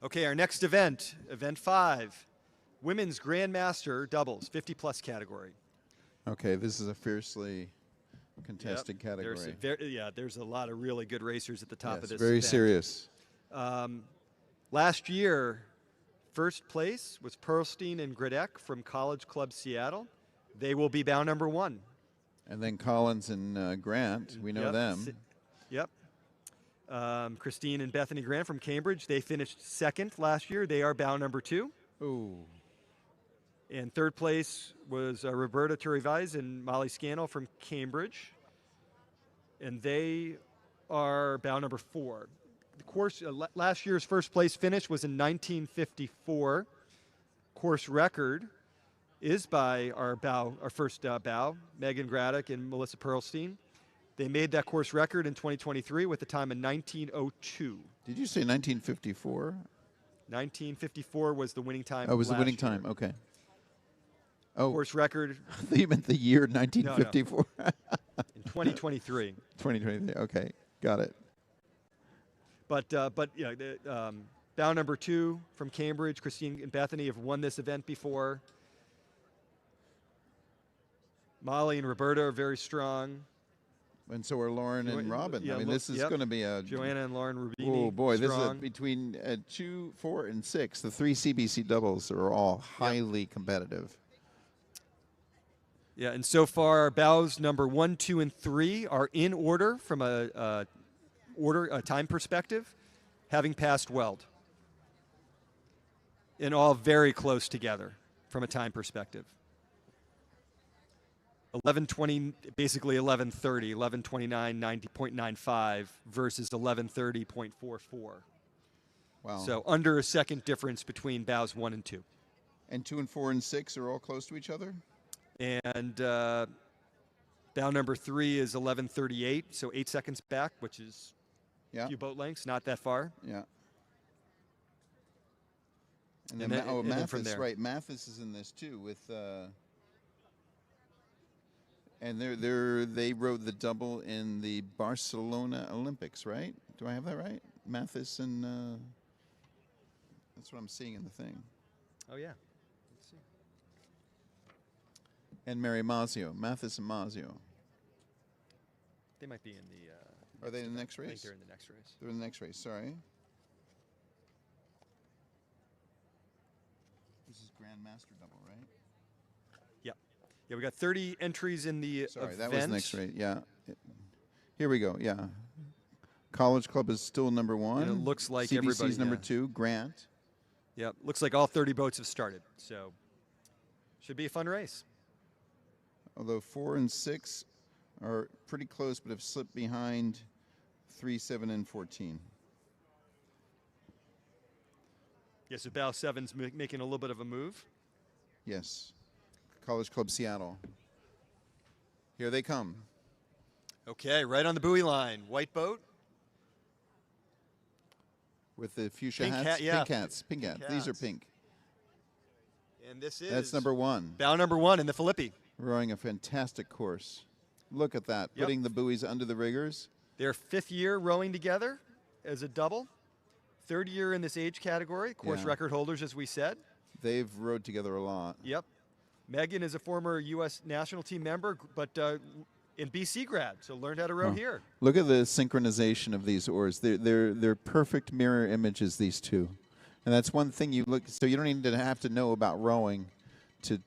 Okay, our next event, event 5, women's Grandmaster doubles, 50-plus category. Okay, this is a fiercely contested Yep, category. there's a lot of really good racers at the top of Yes, this very event. serious. Last year, first place was Pearlstein and Gradek from College Club Seattle. They will be bound number 1. And then Collins and Grant, we know Yep, them. Yep. Christine and Bethany Grant from Cambridge, they finished second last year. They are bound number 2. Ooh. And third place was Roberta Turivais and Molly Scannell from Cambridge. And they are bound number 4. The course, last year's first place finish was in 1954. Course record is by our first bow, Megan Graddick and Melissa Pearlstein. They made that course record in 2023 with a time of 19:02. Did you say 1954? 1954 was the winning time. Oh, it was the last winning year. time. Okay. Oh, Course record I thought you meant the year 1954. in 2023. 2023. Okay, got it. But yeah, bound number 2 from Cambridge, Christine and Bethany have won this event before. Molly and Roberta are very strong. And so are Lauren and Robin. yeah, I mean, look- this is yep. going to be a Joanna and Lauren Rubini. Oh boy, this is strong. between 2, 4, and 6. The 3 CBC doubles are all highly competitive. Yeah, and so far, bows number 1, 2, and 3 are in order from a time perspective, having passed Weld. And all very close together from a time perspective. 11:20, basically 11:30, 11:29, 90.95 versus 11:30.44. Wow. So under a second difference between bows 1 and 2. And 2 and 4 and 6 are all close to each other? And bow number 3 is 11:38, so 8 seconds back, which is Yeah. a few boat lengths, not that far. Yeah. And And then, then- and then from Mathis, there. right? Mathis is in this too with and they rode the double in the Barcelona Olympics, right? Do I have that right? Mathis and that's what I'm seeing in the thing. Oh, yeah. Let's see. And Mary Mazzio, Mathis and Mazzio. They might be in the. Are they in the next I think race? they're in the next race. They're in the next race. Sorry. This is Grandmaster double, right? Yeah. Yeah, we got 30 entries in the Sorry, event. that was the next race. Yeah. Here we go. Yeah. College Club is still number 1. And it looks like CBC's everybody, number yeah. 2. Grant. Yeah, looks like all 30 boats have started. So should be a fun race. Although 4 and 6 are pretty close, but have slipped behind 3, 7, and 14. Yeah, so bow 7's making a little bit of a move. Yes. College Club Seattle. Here they come. Okay, right on the buoy line. White boat. With the fuchsia Pink hats? hat, yeah. Pink hats. Pink hats. These are hats. pink. And this is That's number 1. bow number 1 in the Filippi. Rowing a fantastic course. Look at that. Yep. Putting the buoys under the riggers. Their 5th year rowing together as a double. 3rd year in this age category. Course Yeah. record holders, as we said. They've rowed together a lot. Yep. Megan is a former U.S. national team member, but in BC grad, so learned how to row Huh. here. Look at the synchronization of these oars. They're perfect mirror images, these two. And that's one thing you look, so you don't even have to know about rowing to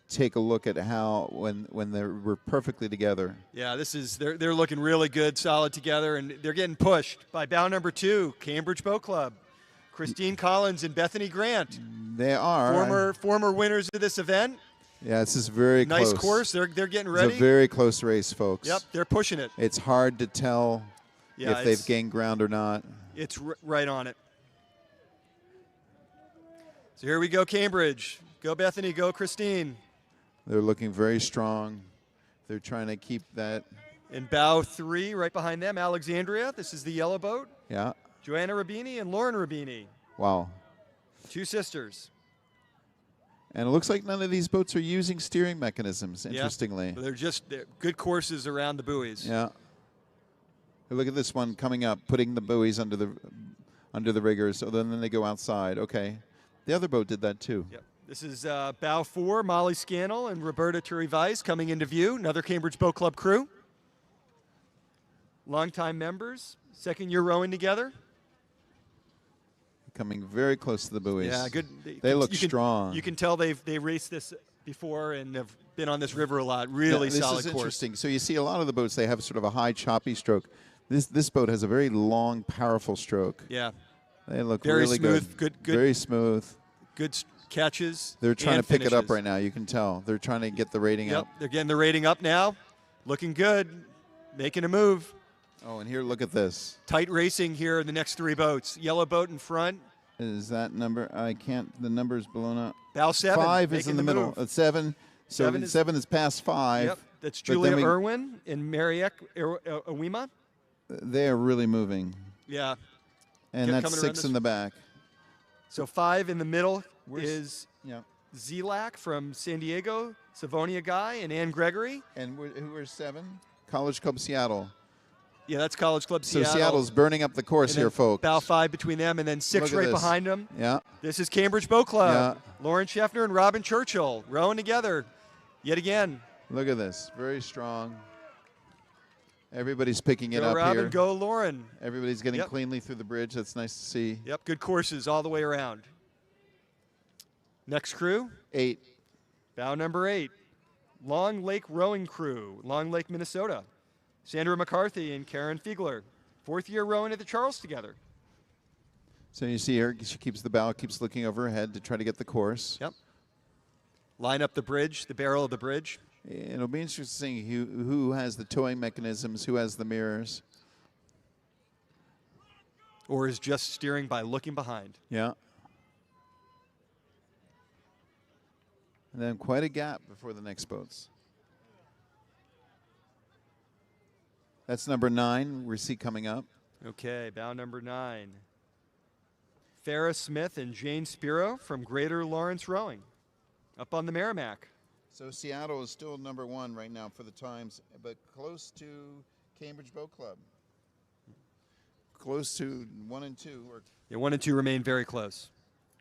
take a look at how, when we're perfectly together. Yeah, this is they're looking really good, solid together, and they're getting pushed by bow number 2, Cambridge Boat Club. Christine Collins and Bethany Grant, They are. former winners of this event. Yeah, this is very Nice close. course. They're getting It's ready. a very close race, folks. Yep, they're pushing it. It's hard to tell Yeah, if they've it's- gained ground or not. It's right on it. So here we go, Cambridge. Go Bethany, go Christine. They're looking very strong. They're trying to keep that. In bow 3, right behind them, Alexandria. This is the yellow boat. Yeah. Joanna Rubini and Lauren Rubini, Wow. 2 sisters. And it looks like none of these boats are using steering mechanisms, Yeah. interestingly. They're good courses around the buoys. Yeah. Look at this one coming up, putting the buoys under the riggers. So then they go outside. Okay. The other boat did that too. Yep. This is bow 4, Molly Scannell and Roberta Turi-Weiss coming into view. Another Cambridge Boat Club crew. Longtime members, 2nd year rowing together. Coming very close to the buoys. Yeah, good. They look you can- strong. You can tell they raced this before and have been on this river a lot. Really this solid is course. interesting. So you see a lot of the boats, they have sort of a high choppy stroke. This boat has a very long, powerful stroke. Yeah, They look Very really smooth, good. good- Very smooth. good catches. They're trying and to pick it up finishes. right now. You can tell. They're trying to get the rating Yep, up. they're getting the rating up now. Looking good, making a move. Oh, and here, look at this. Tight racing here in the next 3 boats. Yellow boat in front. Is that number? I can't. The number's blown up. Bow 7. 5 is making in the middle. move. 7. So 7 is- 7 is past 5. Yep, that's but then Julia we- Irwin and Mariek Awima. They are really moving. Yeah. And Kept that's coming around 6 this- in the back. So 5 in the middle Where's- is Yeah. Zelak from San Diego, Savonia Guy, and Ann Gregory. And who are 7? College Club Seattle. Yeah, that's College Club So Seattle. Seattle's burning up the course And then here, folks. Bow 5 between them, and then 6 Look at right this. behind them. Yeah. This is Cambridge Boat Club. Yeah. Lauren Scheffner and Robin Churchill rowing together yet again. Look at this. Very strong. Everybody's picking it Go up Robin, here. go Lauren. Everybody's getting Yep. cleanly through the bridge. That's nice to see. Yep, good courses all the way around. Next crew, 8. bow number 8. Long Lake Rowing Crew, Long Lake, Minnesota. Sandra McCarthy and Karen Fiegler. 4th year rowing at the Charles together. So you see her, she keeps the bow, keeps looking over her head to try to get the course. Yep. Line up the bridge, the barrel of the bridge. It'll be interesting to see who has the towing mechanisms, who has the mirrors. Or is just steering by looking behind. Yeah. And then quite a gap before the next boats. That's number 9 we see coming up. Okay, bow number 9. Farrah Smith and Jane Spiro from Greater Lawrence Rowing. Up on the Merrimack. So Seattle is still number 1 right now for the times, but close to Cambridge Boat Club. Close to 1 and 2. Yeah, 1 and 2 remain very close.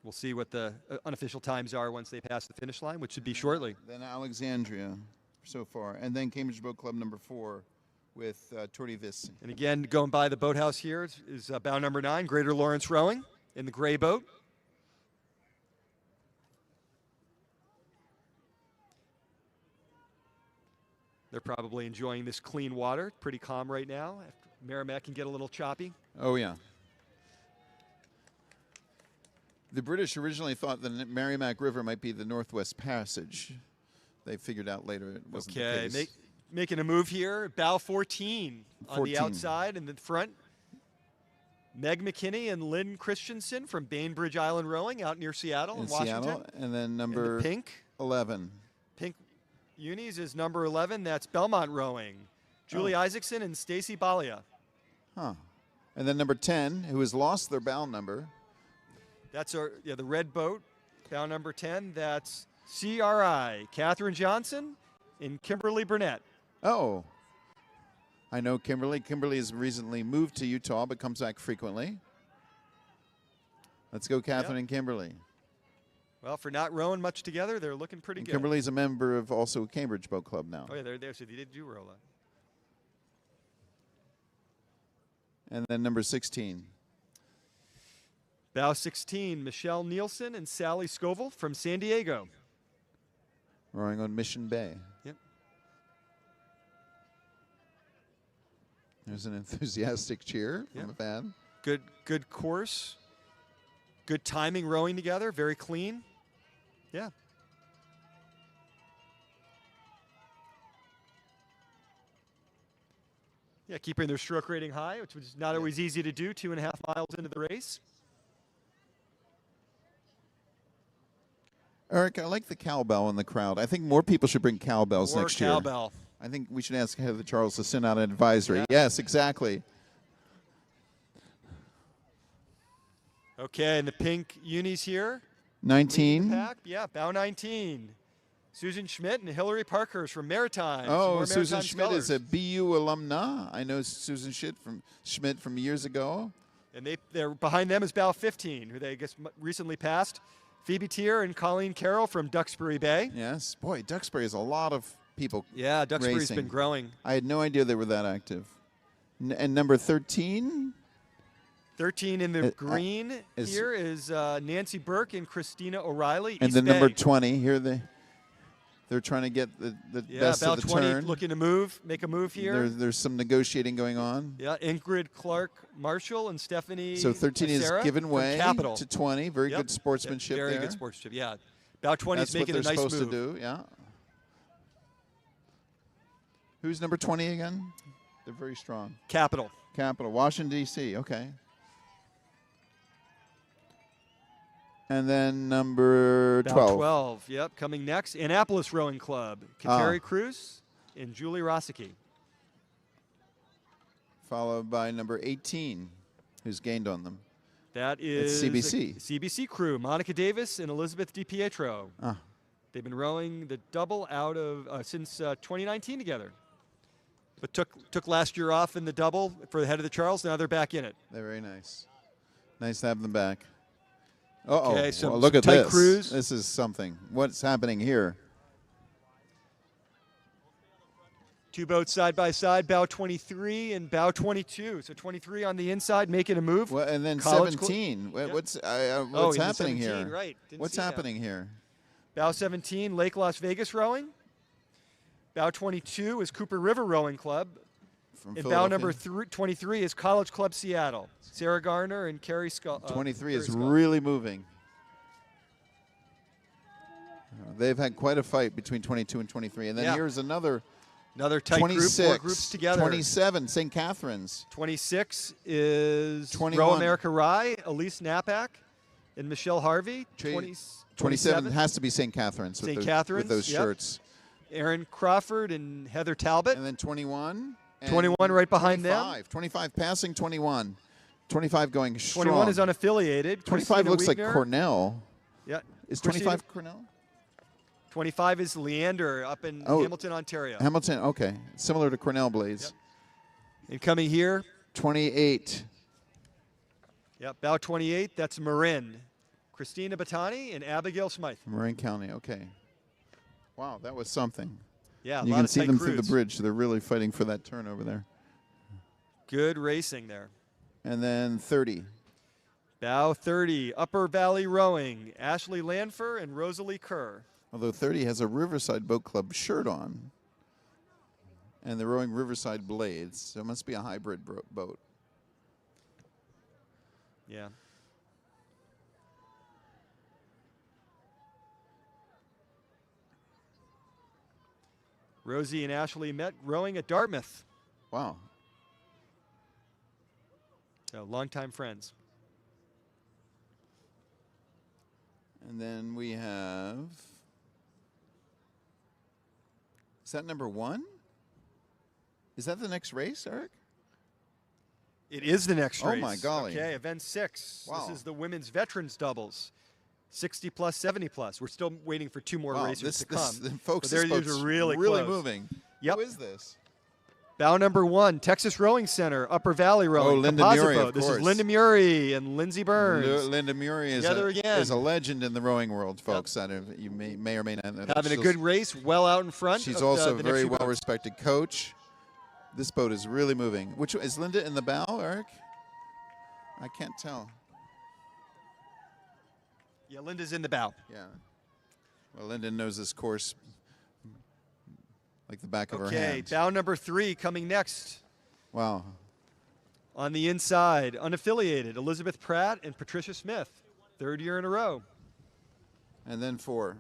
We'll see what the unofficial times are once they pass the finish line, which should be shortly. Then Alexandria so far. And then Cambridge Boat Club number 4 with Torti Vissi. And again, going by the boathouse here is bow number 9, Greater Lawrence Rowing in the gray boat. They're probably enjoying this clean water. Pretty calm right now. Merrimack can get a little choppy. Oh, yeah. The British originally thought the Merrimack River might be the Northwest Passage. They figured out later it wasn't the case. Making a move here. Bow 14 on the 14. outside and the front. Meg McKinney and Lynn Christensen from Bainbridge Island Rowing out near Seattle in Washington. Seattle, and then number And the pink 11. Pink unis is number 11. That's Belmont Rowing. Julie Isaacson and Stacy Balia. Huh. And then number 10, who has lost their bow number. That's the red boat, bow number 10. That's CRI, Catherine Johnson and Kimberly Burnett. Oh. I know Kimberly. Kimberly has recently moved to Utah, but comes back frequently. Let's go, Catherine and Kimberly. Well, for not rowing much together, they're looking pretty good. Kimberly's a member of also Cambridge Boat Club now. Oh, yeah, they're there, so they did do roll up. And then number 16. Bow 16, Michelle Nielsen and Sally Scoville from San Diego. Rowing on Mission Bay. Yep. There's an enthusiastic cheer from a fan. Good course. Good timing rowing together. Very clean. Yeah. Yeah, keeping their stroke rating high, which was not always easy to do 2.5 miles into the race. Eric, I like the cowbell in the crowd. I think more people should bring cowbells next year. Cowbell. I think we should ask Heather Charles to send out an advisory. Yeah. Yes, exactly. Okay, and the pink unis here. 19. Pack. Yeah, bow 19. Susan Schmidt and Hillary Parkhurst from Maritime. Oh, Susan Maritime Schmidt is scholars. a BU alumna. I know Susan Schmidt from years ago. And they're behind them is bow 15, who they I guess recently passed. Phoebe Tier and Colleen Carroll from Duxbury Bay. Yes. Boy, Duxbury has a lot of people Yeah, Duxbury's racing. been growing. I had no idea they were that active. And number 13? 13 in the green is- here is Nancy Burke and Christina O'Reilly. And East then number Bay. 20, here they're trying to get the best bow of the 20 turn. looking to make a move here. There's some negotiating going on. Yeah, Ingrid Clark Marshall and Stephanie So 13 is Becerra given from way Capital. to 20. Very Yep. good sportsmanship Very there. good sportsmanship, yeah. Bow 20 That's is what making they're a nice supposed move. to do, yeah. Who's number 20 again? They're very strong. Capital. Washington, D.C., okay. And then number Bow 12. 12, yep, coming next. Annapolis Rowing Club. Kateri Cruz and Julie Rossicki. Followed by number 18, who's gained on them. That is CBC. a CBC crew. Monica Davis and Elizabeth DiPietro. Ah. They've been rowing the double out of since 2019 together. But took last year off in the double for the head of the Charles. Now they're back in it. They're very nice. Nice to have them back. Uh-oh. Okay, some- Well, look some at tight this. crews. This is something. What's happening here? Two boats side by side, bow 23 and bow 22. So 23 on the inside, making a move. Well, and then College 17. Yep. What's Oh, what's in the happening 17, here? right. Didn't What's see that. happening here? Bow 17, Lake Las Vegas Rowing. Bow 22 is Cooper River Rowing Club. From And bow number Philadelphia? 23 is College Club Seattle. Sarah Garner and Carrie Skull. 23 is really moving. They've had quite a fight between 22 and 23. And then Yeah. here's another Tight 26, group, 4 groups together. 27, St. Catharines. 26 is 21. Row America Rye, Elise Napak and Michelle Harvey. 27 has to be St. Catharines with, St. with Catharines, those yep. shirts. Aaron Crawford and Heather Talbot. And then 21. And 21 right behind 25. them. 25 passing 21. 25 going strong. 21 is unaffiliated. 25 Christina looks like Wiedner. Cornell. Yeah. Is Christina- 25 Cornell? 25 is Leander up in Oh. Hamilton, Ontario. Hamilton, okay. Similar to Cornell Blades. Yep. And coming here, 28. bow 28, that's Marin. Christina Batani and Abigail Smythe. Marin County, okay. Wow, that was something. Yeah, a You lot can of see tight them crews. through the bridge. They're really fighting for that turn over there. Good racing there. And then 30. Bow 30, Upper Valley Rowing, Ashley Lanfer and Rosalie Kerr. Although 30 has a Riverside Boat Club shirt on. And they're rowing Riverside Blades. So it must be a hybrid boat. Yeah. Rosie and Ashley met rowing at Dartmouth. Wow. So longtime friends. And then we have. Is that number 1? Is that the next race, Eric? It is the next Oh, race. my golly. Okay, event 6. Wow. This is the women's veterans doubles. 60 plus, 70 plus. We're still waiting for 2 more Wow, racers to come. folks, but this these boat's are really close. moving. Yep. Who is this? Bow number 1, Texas Rowing Center, Upper Valley Rowing. Linda composite Murray, boat. of This course. is Linda Murray and Lindsey Burns. Linda Murray is Together again. is a legend in the rowing world, folks. That you may or may not know. Having a good race, well out in front. She's of, also the a next very few boats. well-respected coach. This boat is really moving. Which is Linda in the bow, Eric? I can't tell. Yeah, Linda's in the bow. Yeah. Well, Linda knows this course like the back of her Okay, hand. bow number 3 coming next. Wow. On the inside, unaffiliated, Elizabeth Pratt and Patricia Smith. 3rd year in a row. And then 4.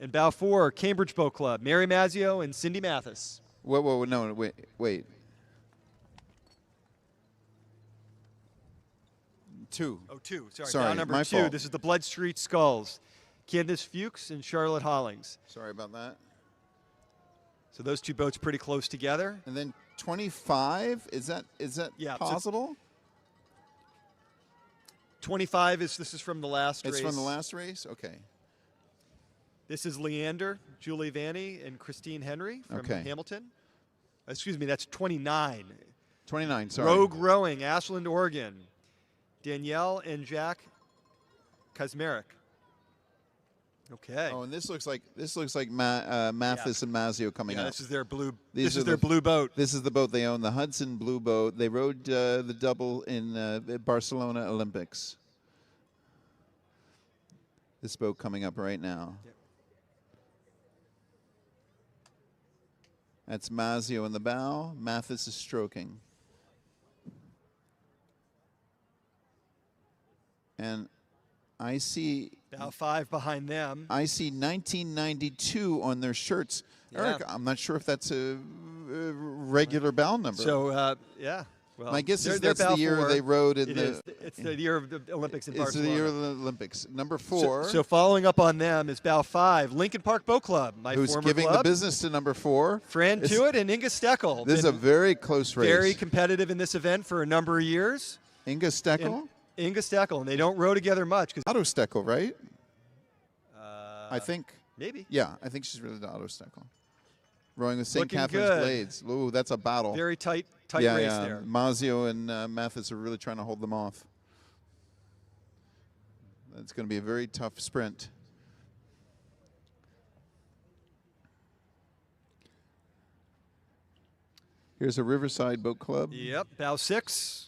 And bow 4, Cambridge Boat Club, Mary Mazzio and Cindy Mathis. Whoa, no, wait. 2. Oh, 2. Sorry, Sorry, bow number my 2. fault. This is the Blood Street Skulls. Candace Fuchs and Charlotte Hollings. Sorry about that. So those 2 boats pretty close together. And then 25, is that Yeah, so possible? 25 this is from the last race. It's from the last race? Okay. This is Leander, Julie Vanny, and Christine Henry from Okay. Hamilton. Excuse me, that's 29. 29, sorry. Rogue Rowing, Ashland, Oregon. Danielle and Jack Kazmarek. Okay. Oh, and this looks like Mathis and Mazzio coming yeah, up. this is their blue. These This are is their the- blue boat. This is the boat they own, the Hudson Blue Boat. They rode the double in Barcelona Olympics. This boat coming up right now. Yep. That's Mazzio in the bow. Mathis is stroking. And I see Bow 5 behind them. 1992 on their shirts. Yeah. Eric, I'm not sure if that's a regular bow number. So yeah. Well, my guess is they're that's the bow year 4. they rode in It the. is. It's the year of the Olympics in It's Barcelona. the year of the Olympics. Number 4. So following up on them is Bow 5, Lincoln Park Boat Club, my who's former giving club. the business to number 4? Fran This- Tewitt and Inga Steckel. This is a Been very close race. very competitive in this event for a number of years. Inga Steckel? And Inga Steckel, and they don't row together much. Otto Steckel, right? I think. Maybe. Yeah, I think she's really the Otto Steckel. Rowing with St. Looking Catherine's good. Blades. Ooh, that's a battle. Very tight yeah, race yeah. there. Mazzio and Mathis are really trying to hold them off. It's going to be a very tough sprint. Here's a Riverside Boat Club. Yep, bow 6.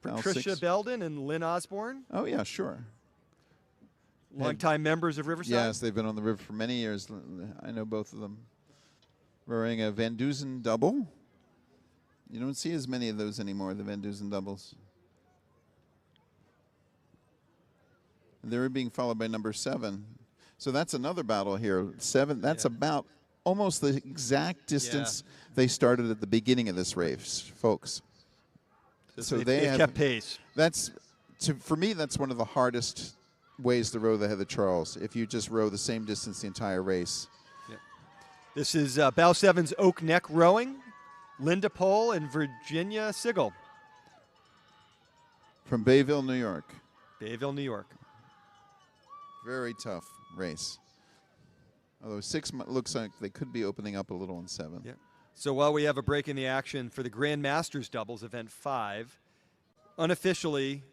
Bow Patricia 6. Belden and Lynn Osborne, Oh, yeah, sure. longtime members of Riverside. Yes, they've been on the river for many years. I know both of them. Rowing a Van Dusen double. You don't see as many of those anymore, the Van Dusen doubles. They're being followed by number 7. So that's another battle here. 7, that's about almost the exact distance they started at the beginning of this race, folks. So they've have kept pace. That's for me. That's one of the hardest ways to row the Heather Charles. If you just row the same distance the entire race. Yep. This is bow 7's Oak Neck Rowing, Linda Pohl and Virginia Sigel. From Bayville, New York. Bayville, New York. Very tough race. Although 6 looks like they could be opening up a little in 7. Yep. So while we have a break in the action for the Grandmasters doubles, event 5, unofficially,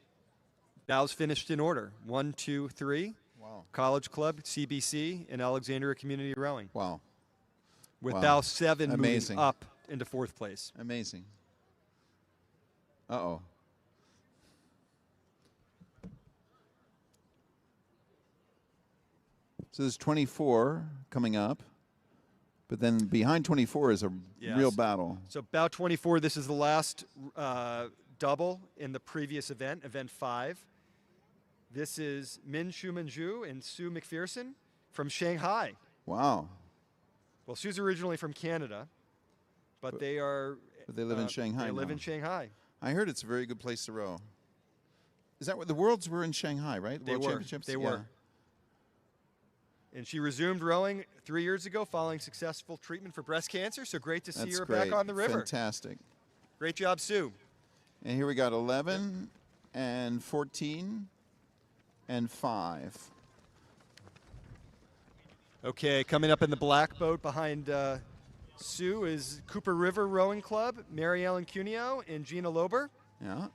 bows finished in order. 1, 2, 3. Wow. College Club, CBC, and Alexandria Community Rowing. Wow. With Wow. bow 7 Amazing. moving up into 4th place. Amazing. Uh-oh. So there's 24 coming up, but then behind 24 is a real battle. So bow 24, this is the last double in the previous event, event 5. This is Min Schumanju and Sue McPherson from Shanghai. Wow. Well, Sue's originally from Canada, but they are. But they live in Shanghai They live now. in Shanghai. I heard it's a very good place to row. Is that what the Worlds were in Shanghai, right? They World were. Championships? They Yeah. were. And she resumed rowing 3 years ago following successful treatment for breast cancer. So great to see That's her great. back on the river. Fantastic. Great job, Sue. And here we got 11 and 14 and 5. Okay, coming up in the black boat behind Sue is Cooper River Rowing Club, Mary Ellen Cuneo and Gina Lober. Yeah.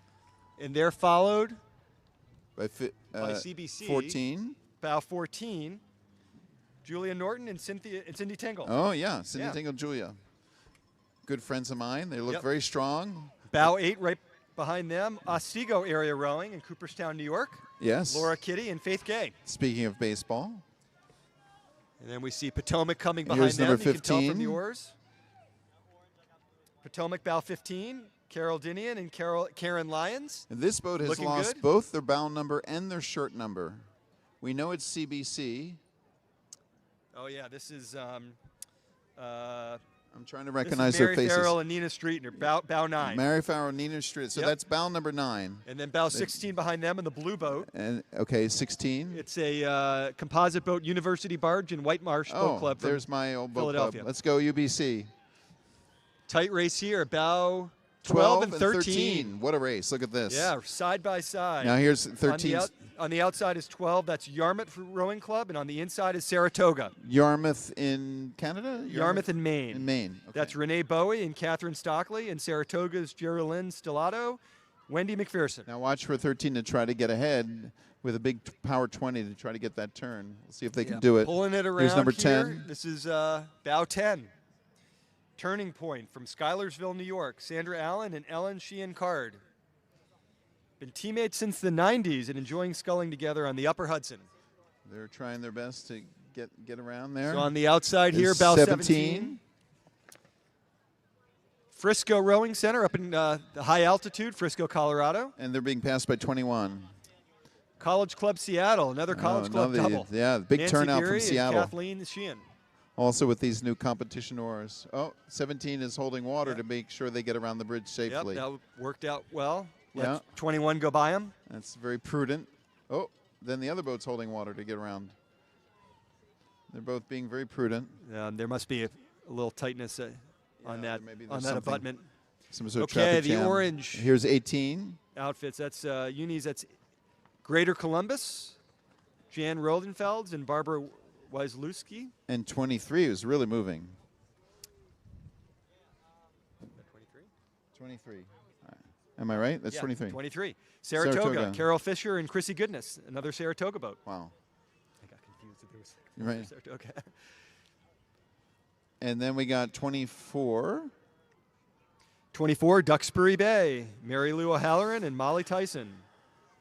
And they're followed By CBC. 14. bow 14, Julia Norton and Cindy Tingle. Oh, yeah. Cindy Yeah. Tingle, Julia. Good friends of mine. They look Yep. very strong. Bow 8 right behind them, Otsego area rowing in Cooperstown, New York. Yes. Laura Kitty and Faith Gay. Speaking of baseball. And then we see Potomac coming behind Here's them. number You can tell from 15. the oars. Potomac bow 15, Carol Dinian and Karen Lyons. And this boat has Looking lost good. both their bow number and their shirt number. We know it's CBC. Oh yeah, this is I'm trying to this recognize is their Mary faces. Farrell and Nina Streetner, bow 9. Mary Farrell, Nina Street. So Yep. that's bow number 9. And then bow 16 behind them in the blue boat. And okay, 16. It's a composite boat, University Barge and White Marsh Boat Club from there's my old boat Philadelphia. club. Let's go UBC. Tight race here, bow 12 and 13. What a race. Look at this. Yeah, side by side. Now here's 13. On the outside is 12. That's Yarmouth Rowing Club, and on the inside is Saratoga. Yarmouth in Canada? Yarmouth in Maine. In Maine. Okay. That's Renee Bowie and Catherine Stockley, and Saratoga's Geraldine Stellato, Wendy McPherson. Now watch for 13 to try to get ahead with a big power 20 to try to get that turn. We'll see if they can do it. Pulling it around Here's number here. 10. This is bow 10. Turning Point from Schuylersville, New York. Sandra Allen and Ellen Sheehan Card. Been teammates since the 90s and enjoying sculling together on the Upper Hudson. They're trying their best to get around there. So on the outside here, There's bow 17. Frisco Rowing Center up in the high altitude, Frisco, Colorado. And they're being passed by 21. College Club Seattle, another College Club double. Yeah, big Nancy turnout Geary from Seattle. And Kathleen Sheehan. Also with these new competition oars. Oh, 17 is holding water to make sure they get around the bridge safely. Yep, that worked out well. Yeah. Let 21 go by them. That's very prudent. Oh, then the other boat's holding water to get around. They're both being very prudent. There must be a little tightness on that maybe on there's that something- abutment. Some sort of Okay, traffic the jam. orange Here's 18. outfits. That's unis. That's Greater Columbus, Jan Rodenfelds and Barbara Wieslewski. And 23 is really moving. 23. Am I right? That's Yeah, 23. 23. Saratoga, Saratoga. Carol Fisher and Chrissy Goodness, another Saratoga boat. Wow. I got confused if there was Right. Saratoga. And then we got 24. 24, Duxbury Bay, Mary Lou O'Halloran and Molly Tyson.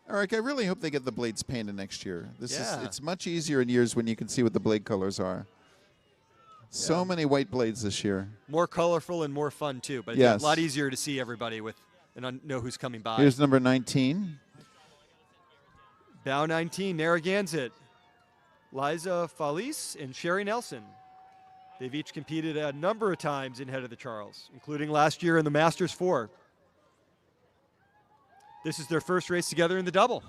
Eric, I really hope they get the blades painted next year. Yeah. It's much easier in years when you can see what the blade colors are. So many white blades this year. More colorful and more fun, too. But Yes. it's a lot easier to see everybody with and know who's coming by. Here's number 19. Bow 19, Narragansett, Liza Felice and Sherry Nelson. They've each competed a number of times in Head of the Charles, including last year in the Masters 4. This is their first race together in the double.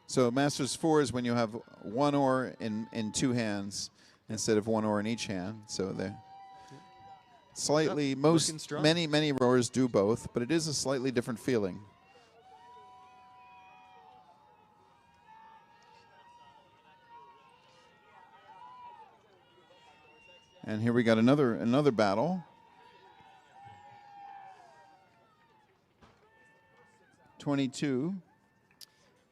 So Masters 4 is when you have one oar in two hands instead of one oar in each hand. So they're slightly, looking strong. many rowers do both, but it is a slightly different feeling. And here we got another battle. 22.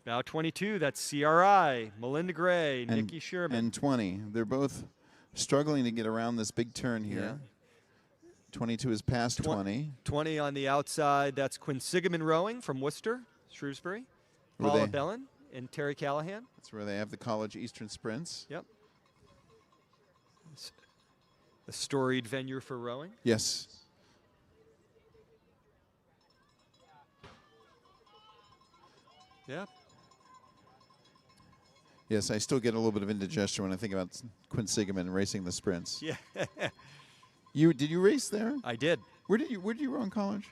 Bow 22, that's CRI, Melinda Gray, and, Nikki Sherman. and 20. They're both struggling to get around this big turn here. 22 is past 20. 20 on the outside, that's Quinsigamon Rowing from Worcester, Shrewsbury. Were Paula they- Bellin and Terry Callahan. That's where they have the college Eastern Sprints. Yep. It's a storied venue for rowing. Yes. Yep. Yes, I still get a little bit of indigestion when I think about Quinsigamon racing the sprints. Yeah. Did you race there? I did. Where did you row in college?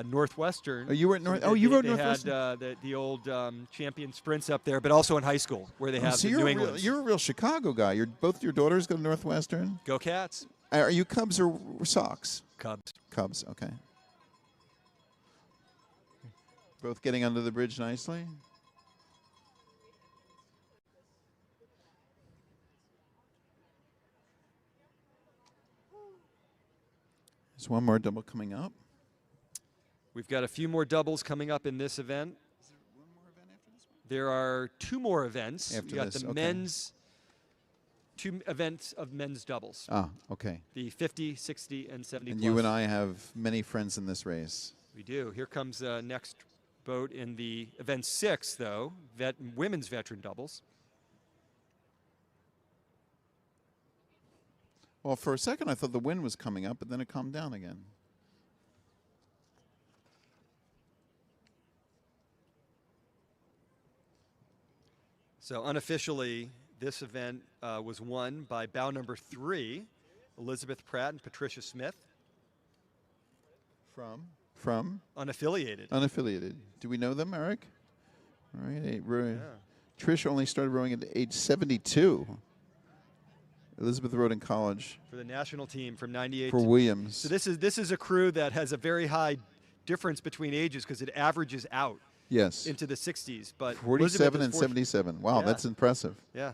Northwestern. Oh, you were at North. Oh, They- you rowed they Northwestern. had the old champion sprints up there, but also in high school where they have so the you're New a England. you're a real Chicago guy. Both your daughters go to Northwestern. Go Cats. Are you Cubs or Sox? Cubs. Cubs. Okay. Both getting under the bridge nicely. There's one more double coming up. We've got a few more doubles coming up in this event. There are two more events. After You got this, the okay. men's, two events of men's doubles. Ah, okay. The 50, 60, and 70 And plus. you and I have many friends in this race. We do. Here comes the next boat in the event 6, though, women's veteran doubles. Well, for a second I thought the wind was coming up, but then it calmed down again. So unofficially, this event was won by bow number 3, Elizabeth Pratt and Patricia Smith. From Unaffiliated. unaffiliated. Do we know them, Eric? All right. Yeah. Trish only started rowing at age 72. Elizabeth rowed in college For the national team from 98 for to Williams. So this is a crew that has a very high difference between ages because it averages out Yes. into the 60s. But 47 Elizabeth and is 77. Wow, Yeah. that's impressive. Yeah.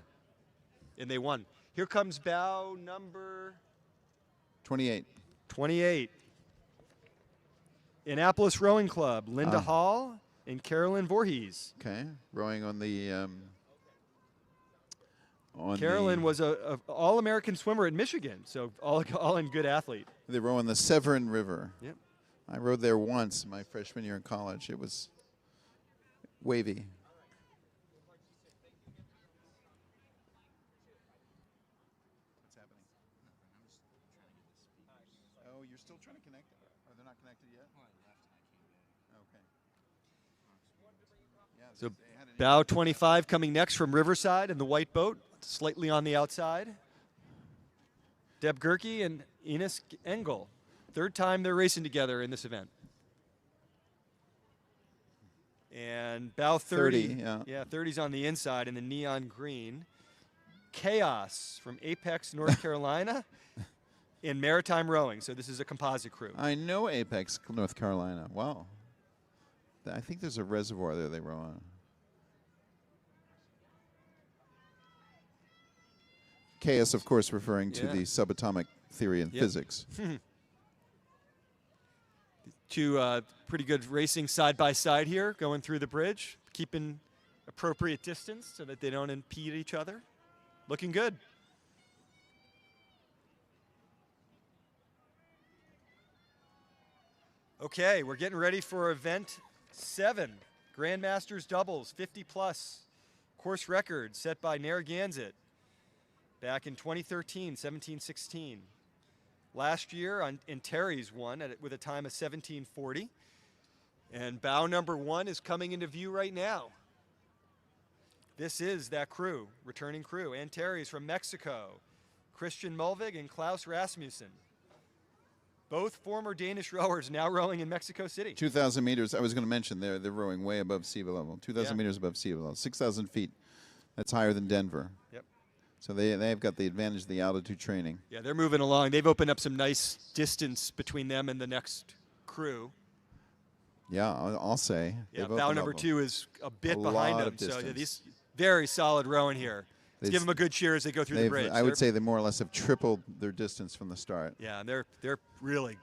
And they won. Here comes bow number 28. 28. Annapolis Rowing Club, Linda Ah. Hall and Carolyn Voorhees. Okay. Rowing on the Carolyn was a All-American swimmer at Michigan, so all in good athlete. They row on the Severn River. Yep. I rowed there once my freshman year in college. It was wavy. What's happening? Oh, you're still trying to connect? Are they not connected yet? Okay. Yeah, So they had an bow 25 coming next from Riverside in the white boat, slightly on the outside. Deb Gerke and Ines Engel. Third time they're racing together in this event. And bow 30. 30, yeah. Yeah, 30's on the inside in the neon green. Chaos from Apex, North Carolina in maritime rowing. So this is a composite crew. I know Apex, North Carolina. Wow. I think there's a reservoir there they row on. Chaos, of course, referring to Yeah. the subatomic theory in Yep. physics. Two pretty good racing side by side here, going through the bridge, keeping appropriate distance so that they don't impede each other. Looking good. Okay, we're getting ready for event 7, Grandmasters doubles, 50 plus, course record set by Narragansett back in 2013, 17-16. Last year, in Terry's won with a time of 17:40. And bow number 1 is coming into view right now. This is that crew, returning crew. And Terry's from Mexico, Christian Mulvig and Klaus Rasmussen. Both former Danish rowers now rowing in Mexico City. 2,000 meters. I was going to mention they're rowing way above sea level. 2,000 meters above sea level. 6,000 feet. That's higher than Denver. Yep. So they've got the advantage of the altitude training. Yeah, they're moving along. They've opened up some nice distance between them and the next crew. Yeah, I'll say. Yeah, They've bow opened number up 2 is a bit a behind lot them. of So yeah, distance. these very solid rowing here. Let's give them a good cheer as they go through the bridge. I would say they more or less have tripled their distance from the start. Yeah, they're really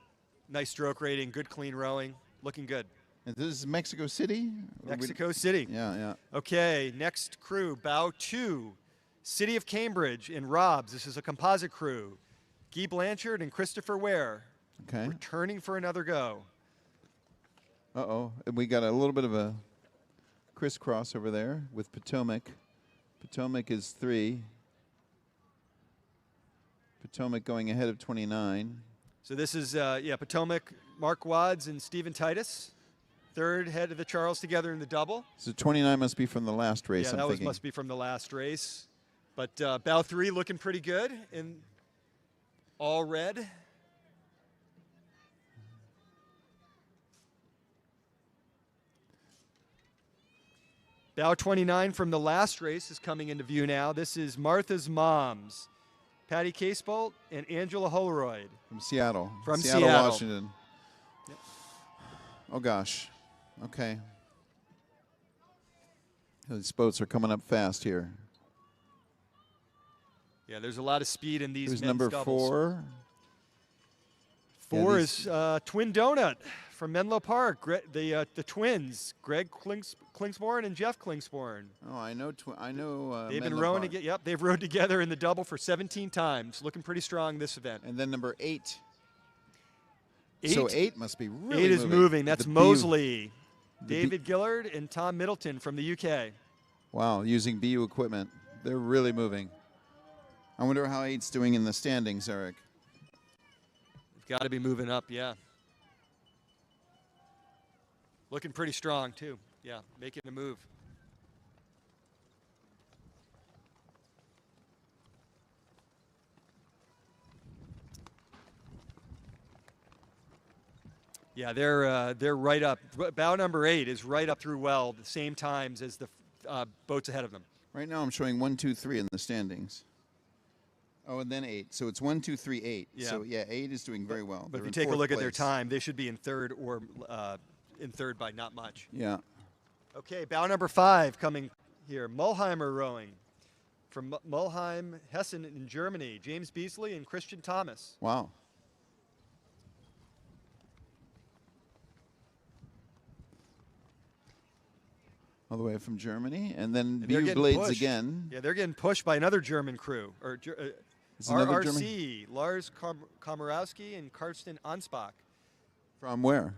nice stroke rating, good clean rowing, looking good. And this is Mexico City? Mexico City. Yeah. Okay, next crew, bow 2, City of Cambridge in Robs. This is a composite crew. Guy Blanchard and Christopher Ware. Okay. Returning for another go. Uh-oh. And we got a little bit of a crisscross over there with Potomac. Potomac is 3. Potomac going ahead of 29. So this is, Potomac, Mark Wads, and Stephen Titus. Third head of the Charles together in the double. So 29 must be from the last race, Yeah, I'm that thinking. must be from the last race. But bow 3 looking pretty good in all red. Bow 29 from the last race is coming into view now. This is Martha's Moms, Patty Casebolt and Angela Holroyd. From Seattle. From Seattle, Seattle. Washington. Yep. Oh, gosh. Okay. These boats are coming up fast here. Yeah, there's a lot of speed in these Who's men's number doubles. 4? 4 Yeah, is Twin Donut from Menlo Park. The twins, Greg Klingsborn and Jeff Klingsborn. Oh, I know. They've been Menlo rowing Park. together. Yep, they've rowed together in the double for 17 times. Looking pretty strong this event. And then number 8. 8, So 8 must be really 8 is moving. That's The Mosley, the David Gillard, and Tom Middleton from the UK. Wow, using BU equipment. They're really moving. I wonder how 8's doing in the standings, Eric. They've got to be moving up, yeah. Looking pretty strong, too. Yeah, making a move. Yeah, they're right up. Bow number 8 is right up through well, the same times as the boats ahead of them. Right now I'm showing 1, 2, 3 in the standings. Oh, and then 8. So it's 1, 2, 3, 8. Yeah. So yeah, 8 is doing very well. But They're if in you take a 4th look at their place. time, they should be in third or in third by not much. Yeah. Okay, bow number 5 coming here. Mulheimer rowing from Mulheim, Hessen in Germany. James Beasley and Christian Thomas. Wow. All the way from Germany, and then And they're BU getting Blades pushed. again. Yeah, they're getting pushed by another German crew. Or It's another RRC, Lars Komorowski and Karsten Ansbach. From where?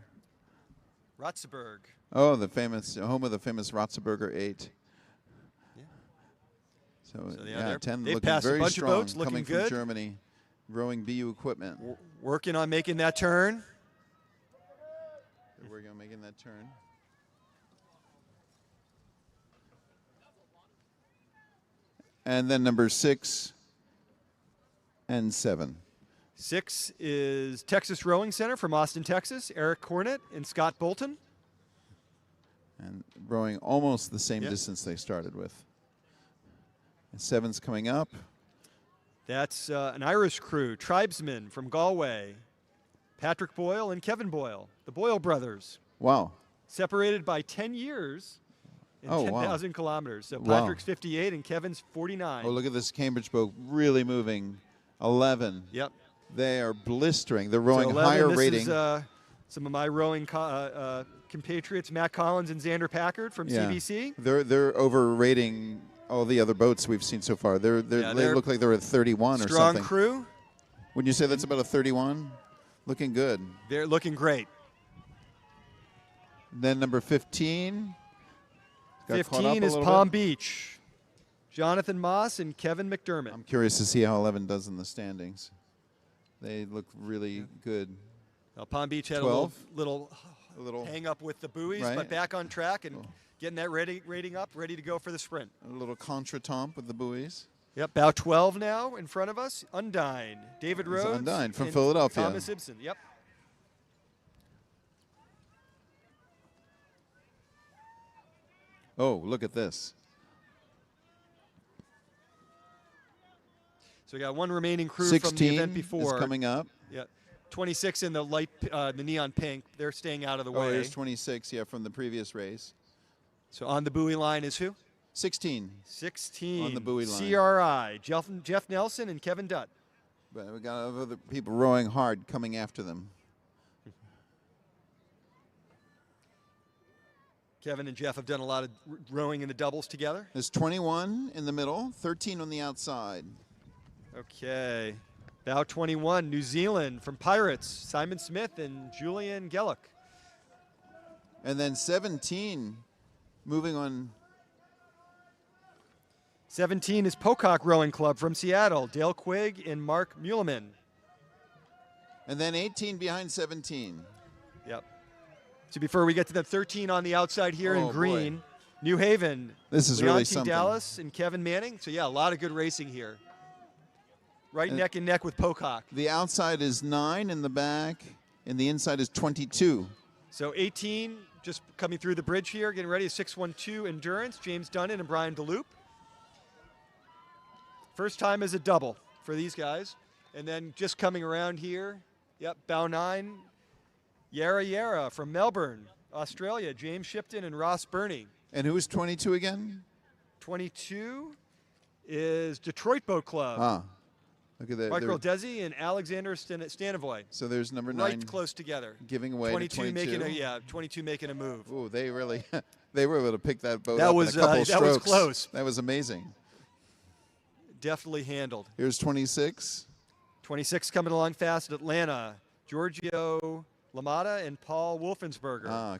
Ratzeburg. Oh, the famous home of the famous Ratzeburger 8. Yeah. So, So, yeah, they're- 10 they've looking passed a very bunch of strong, boats, looking coming good. from Germany, rowing BU equipment. Working on making that turn. We're going to making that turn. And then number 6 and 7. 6 is Texas Rowing Center from Austin, Texas. Eric Cornett and Scott Bolton. And rowing almost the same Yep. distance they started with. And 7's coming up. That's an Irish crew, tribesmen from Galway. Patrick Boyle and Kevin Boyle, the Boyle brothers, Wow. separated by 10 years and Oh, wow. 10,000 kilometers. So Wow. Patrick's 58 and Kevin's 49. Oh, look at this Cambridge boat really moving. 11. Yep. They are blistering. They're So rowing 11, higher this rating. is some of my rowing compatriots, Matt Collins and Xander Packard from CBC. They're overrating all the other boats we've seen so far. They they're look like they're at 31 or Strong something. crew. Wouldn't you say that's about a 31? Looking good. They're looking great. Then number 15. got caught up 15 a is little Palm bit. Beach. Jonathan Moss and Kevin McDermott. I'm curious to see how 11 does in the standings. They look really good. Now, Palm Beach had 12. a little A little, hang up with the buoys, Right. but back on track and Oh. getting that rating up, ready to go for the sprint. a little contretemps with the buoys. Yep, bow 12 now in front of us. Undine, David He's Rhodes. Undine from and Philadelphia. Thomas Ibsen, yep. Oh, look at this. So we got one remaining crew 16 from the event before. is coming up. Yeah, 26 in the light, the neon pink. They're staying out of the Oh, way. here's 26, yeah, from the previous race. So on the buoy line is who? 16. 16. On the buoy line. CRI, Jeff Nelson and Kevin Dutt. But we got other people rowing hard coming after them. Kevin and Jeff have done a lot of rowing in the doubles together. There's 21 in the middle, 13 on the outside. Okay. Bow 21, New Zealand from Pirates, Simon Smith and Julian Gellick. And then 17 moving on. 17 is Pocock Rowing Club from Seattle, Dale Quigg and Mark Muleman. And then 18 behind 17. Yep. So before we get to the 13 on the outside here Oh, in boy. green, New Haven. This is really Leonti something. Dallas and Kevin Manning. So yeah, a lot of good racing here. Right And neck and neck with Pocock. The outside is 9 in the back, and the inside is 22. So 18 just coming through the bridge here, getting ready. 612 Endurance, James Dunnan and Brian DeLoop. First time as a double for these guys. And then just coming around here, yep, bow 9, Yarra from Melbourne, Australia, James Shipton and Ross Burney. And who is 22 again? 22 is Detroit Boat Club. Ah, look at that. Michael Desi and Alexander Stanovoy. So there's number 9 Right close together. giving away 22 to 22. making a 22 making a move. Ooh, they really, they were able to pick that boat That up was, in a couple that was strokes. close. That was amazing. Definitely handled. Here's 26. 26 coming along fast at Atlanta. Giorgio Lamada and Paul Wolfensberger. Ah,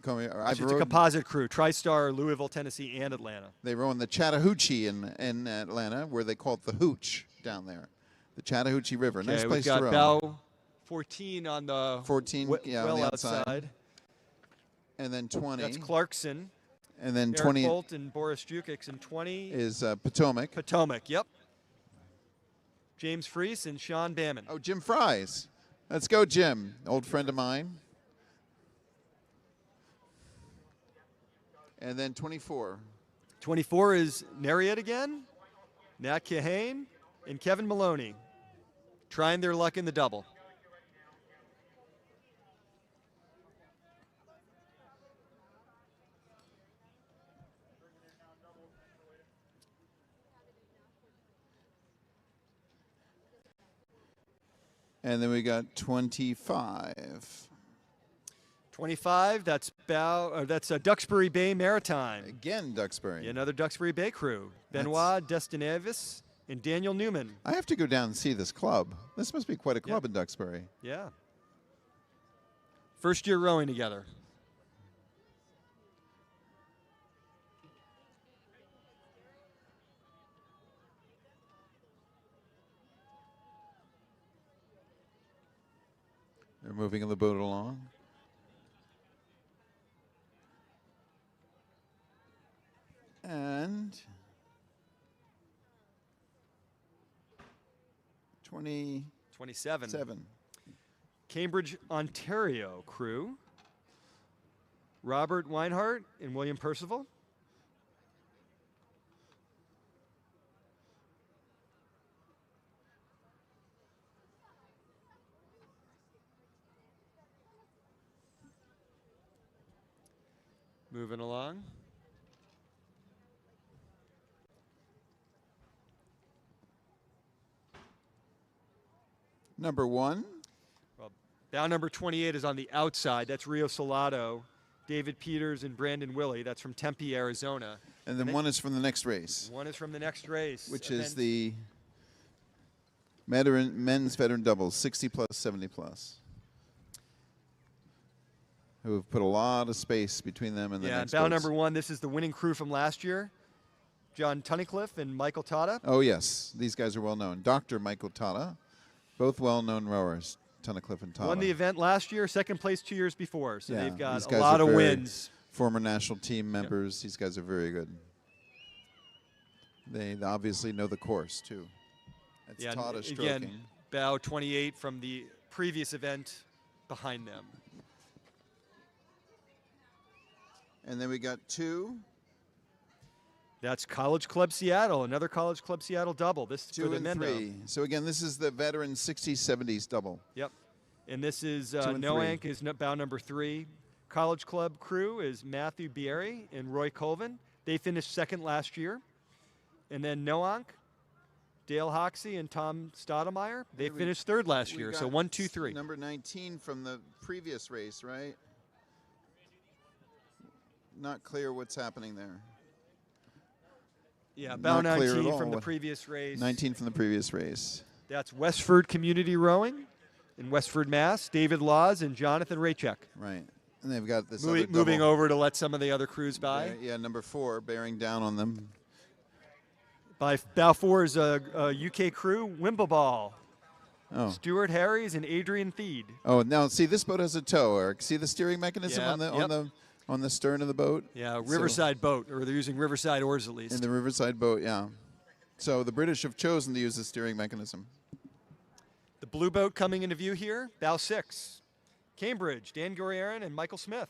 It's a composite crew. TriStar, Louisville, Tennessee, and Atlanta. They row in the Chattahoochee in Atlanta, where they call it the Hooch down there. The Chattahoochee River. Nice Okay, place we've to got row. bow 14 on the 14, yeah, on well the outside. outside. And then 20. That's Clarkson. And then Eric 20 Bolt and Boris Jukic, and 20 is Potomac. Potomac. Yep. James Freese and Sean Bammon. Oh, Jim Fries. Let's go, Jim. Old friend of mine. And then 24. 24 is Nariet again, Nat Kahane, and Kevin Maloney, trying their luck in the double. And then we got 25. 25, that's Duxbury Bay Maritime. Again, Duxbury. Yeah, another Duxbury Bay crew. Benoit Destinevis and Daniel Newman. I have to go down and see this club. This must be quite a club in Duxbury. Yeah. First year rowing together. They're moving the boat along. And 27. 27. Cambridge, Ontario crew. Robert Weinhardt and William Percival. Moving along. Number 1. Well, bow number 28 is on the outside. That's Rio Salado, David Peters, and Brandon Willey. That's from Tempe, Arizona. And then one is from the next race, One is from the next race. which And is then the men's veteran doubles, 60 plus, 70 plus. who have put a lot of space between them and the Yeah, next bow boats. number 1, this is the winning crew from last year. John Tunnicliffe and Michael Tata. Oh, yes. These guys are well known. Dr. Michael Tata, both well-known rowers, Tunnicliffe and Tata. Won the event last year, second place 2 years before. So Yeah, they've got these a guys lot are of very wins. Former national team members. These guys are very good. They obviously know the course, too. That's Yeah, Tata and stroking. again, bow 28 from the previous event behind them. And then we got 2. That's College Club Seattle, another College Club Seattle double. This is 2 for the and men, though. 3. So again, this is the veteran 60s, 70s double. Yep. And this is 2 and Noank is bow number 3. College Club crew is Matthew Bierry and Roy Colvin. They finished second last year. And then Noank, Dale Hoxie, and Tom Stoudemire, they finished third last We year. got So 1, 2, 3. Number 19 from the previous race, right? Not clear what's happening there. Yeah, bow Not clear at 19 all. from the previous race. 19 from the previous race. That's Westford Community Rowing in Westford, Mass. David Laws and Jonathan Raychek. Right. And they've got this other Moving double. over to let some of the other crews by. Yeah, number 4 bearing down on them. By bow 4 is a UK crew, Wimbledon. Oh. Stuart Harries and Adrian Theed. Oh, now see this boat has a tow, Eric. See the steering mechanism Yeah, on the yep. on the stern of the boat? Yeah, Riverside boat, or they're using Riverside oars at In least. the Riverside boat, yeah. So the British have chosen to use the steering mechanism. The blue boat coming into view here, bow 6. Cambridge, Dan Goriaran and Michael Smith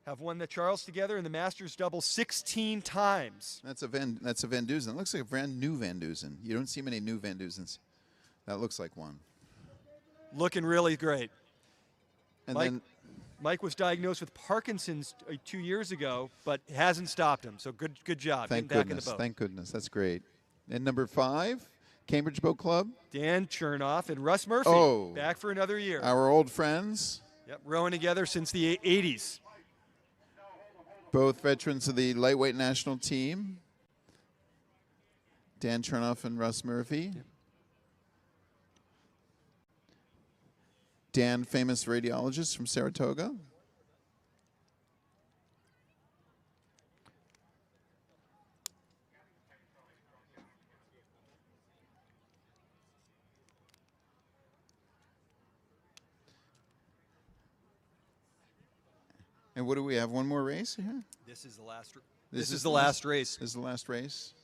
have won the Charles together in the Masters double 16 times. That's a Van Dusen. It looks like a brand new Van Dusen. You don't see many new Van Dusens. That looks like one. Looking really great. And Mike, then Mike was diagnosed with Parkinson's 2 years ago, but hasn't stopped him. So good job. thank getting back in the goodness. boat. Thank goodness. That's great. And number 5, Cambridge Boat Club. Dan Chernoff and Russ Murphy Oh. back for another year. Our old friends, Yep, rowing together since the 80s. both veterans of the lightweight national team. Dan Chernoff and Russ Murphy. Yep. Dan, famous radiologist from Saratoga. And what do we have? One more race here? This is the last. This This is is the the last race. This is the last race.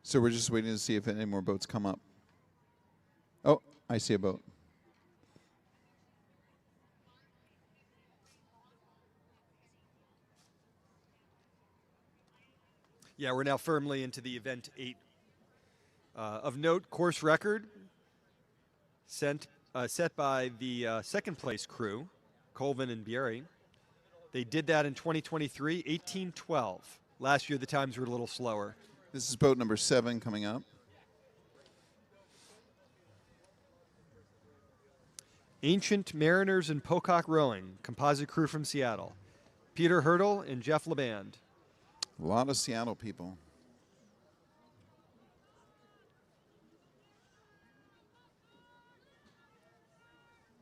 So we're just waiting to see if any more boats come up. Oh, I see a boat. Yeah, we're now firmly into the event 8. Of note, course record set by the second place crew, Colvin and Bierry. They did that in 2023, 18:12. Last year, the times were a little slower. This is boat number 7 coming up. Ancient Mariners and Pocock Rowing, composite crew from Seattle. Peter Hurdle and Jeff LeBand. A lot of Seattle people.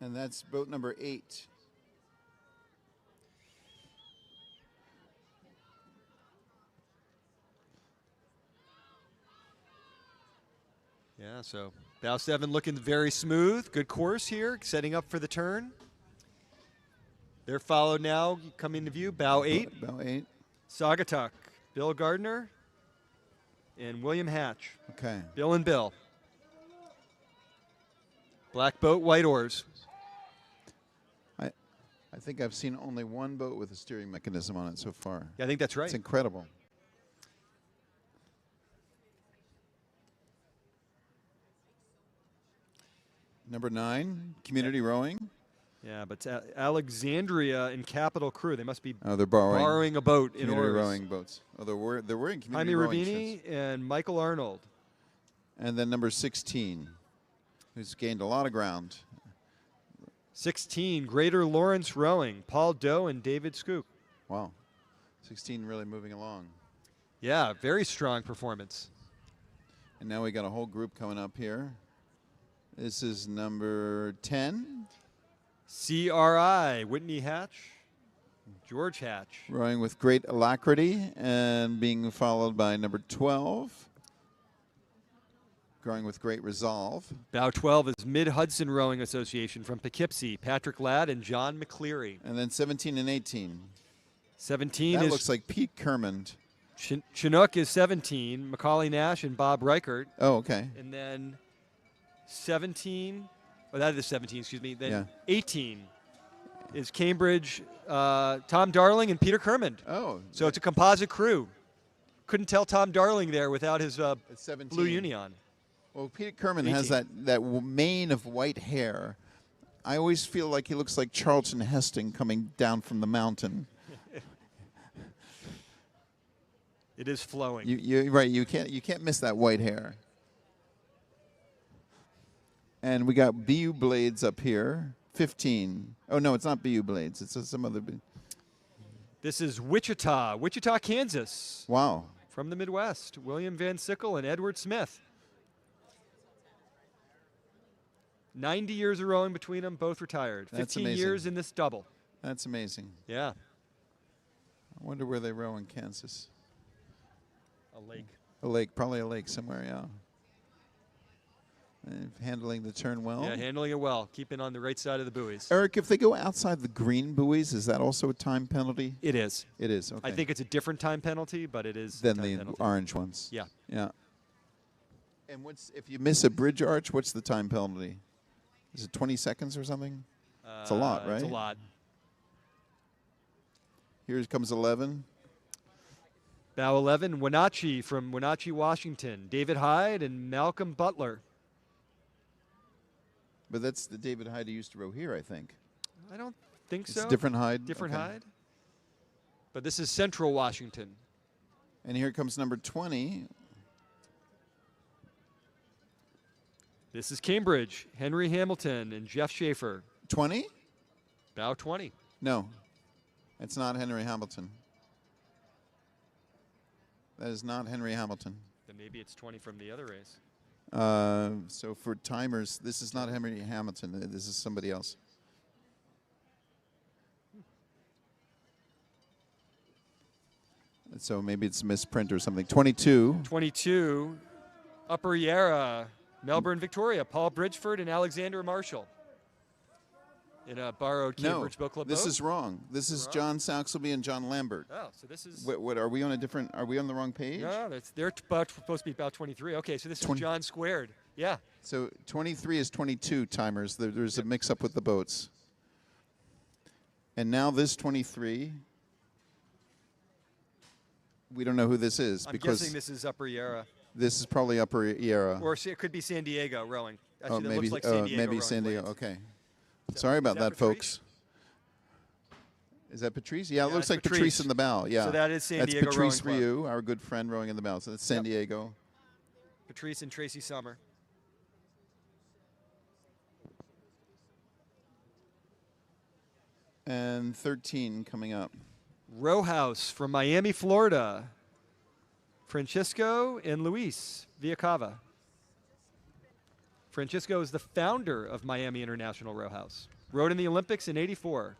And that's boat number 8. Yeah, so bow 7 looking very smooth. Good course here, setting up for the turn. They're followed now, coming into view, bow 8. Bow 8. Saugatuck, Bill Gardner, and William Hatch. Okay. Bill and Bill. Black boat, white oars. I think I've seen only one boat with a steering mechanism on it so far. Yeah, I think that's right. It's incredible. Number 9, community rowing. Yeah, but Alexandria and Capital Crew, they must be Oh, they're borrowing a boat in community oars. rowing boats. Oh, they're wearing community Jaime rowing Rubini shirts. and Michael Arnold. And then number 16, who's gained a lot of ground. 16, Greater Lawrence Rowing, Paul Doe and David Skook. Wow. 16 really moving along. Yeah, very strong performance. And now we got a whole group coming up here. This is number 10. CRI, Whitney Hatch, George Hatch. Rowing with great alacrity and being followed by number 12. Rowing with great resolve. Bow 12 is Mid-Hudson Rowing Association from Poughkeepsie, Patrick Ladd and John McCleary. And then 17 and 18. 17 That is looks like Pete Kermond. Chinook is 17, Macaulay Nash and Bob Reichert. Oh, okay. And then 17, oh, that is 17, excuse me. Then Yeah. 18 is Cambridge, Tom Darling and Peter Kermond. Oh. So it's a composite crew. Couldn't tell Tom Darling there without his it's 17. blue uni on. Well, Peter Kermond has 18. that mane of white hair. I always feel like he looks like Charlton Heston coming down from the mountain. It is flowing. You're right. You can't miss that white hair. And we got BU Blades up here. 15. Oh no, it's not BU Blades. It's some other. This is Wichita, Kansas. Wow. From the Midwest, William Van Sickle and Edward Smith. 90 years of rowing between them, both retired. That's 15 amazing. years in this double. That's amazing. Yeah. I wonder where they row in Kansas. A lake. A lake, probably a lake somewhere. Yeah. And handling the turn well. Yeah, handling it well, keeping on the right side of the buoys. Eric, if they go outside the green buoys, is that also a time penalty? It is. It is. Okay. I think it's a different time penalty, but it is than time the penalty. orange ones. Yeah. Yeah. And if you miss a bridge arch, what's the time penalty? Is it 20 seconds or something? It's a lot, right? It's a lot. Here comes 11. Bow 11, Wenatchee from Wenatchee, Washington. David Hyde and Malcolm Butler. But that's the David Hyde who used to row here, I think. I don't think It's so. a different Hyde? Different Okay. Hyde. But this is Central Washington. And here comes number 20. This is Cambridge, Henry Hamilton and Jeff Schaefer. 20? Bow 20. No. It's not Henry Hamilton. That is not Henry Hamilton. Then maybe it's 20 from the other race. So for timers, this is not Henry Hamilton. This is somebody else. So maybe it's misprint or something. 22. 22, Upper Yarra, Melbourne, Victoria. Paul Bridgeford and Alexander Marshall. In a borrowed Cambridge Boat Club this boat. is wrong. This is Wrong? John Saxelby and John Lambert. Oh, so this is... What are we on a different? Are we on the wrong page? No, they're supposed to be about 23. Okay, so this is 20. John squared. Yeah. So 23 is 22 timers. There's a mix-up with the boats. And now this 23, we don't know who this is I'm because guessing this is Upper Yarra. this is probably Upper Yarra. Or it could be San Diego rowing. Actually, Oh, that maybe looks like San Diego maybe rowing San Diego. blades. Okay. Is Sorry about is that, Patrice? folks. Is that Patrice? Yeah, it Yeah, looks it's like Patrice in the bow. Yeah. So that is San That's Diego Patrice Rowing Club. Ryu, our good friend rowing in the bow. So that's San Yep. Diego. Patrice and Tracy Summer. And 13 coming up. Row House from Miami, Florida. Francisco and Luis Villacava. Francisco is the founder of Miami International Row House. Rowed in the Olympics in '84.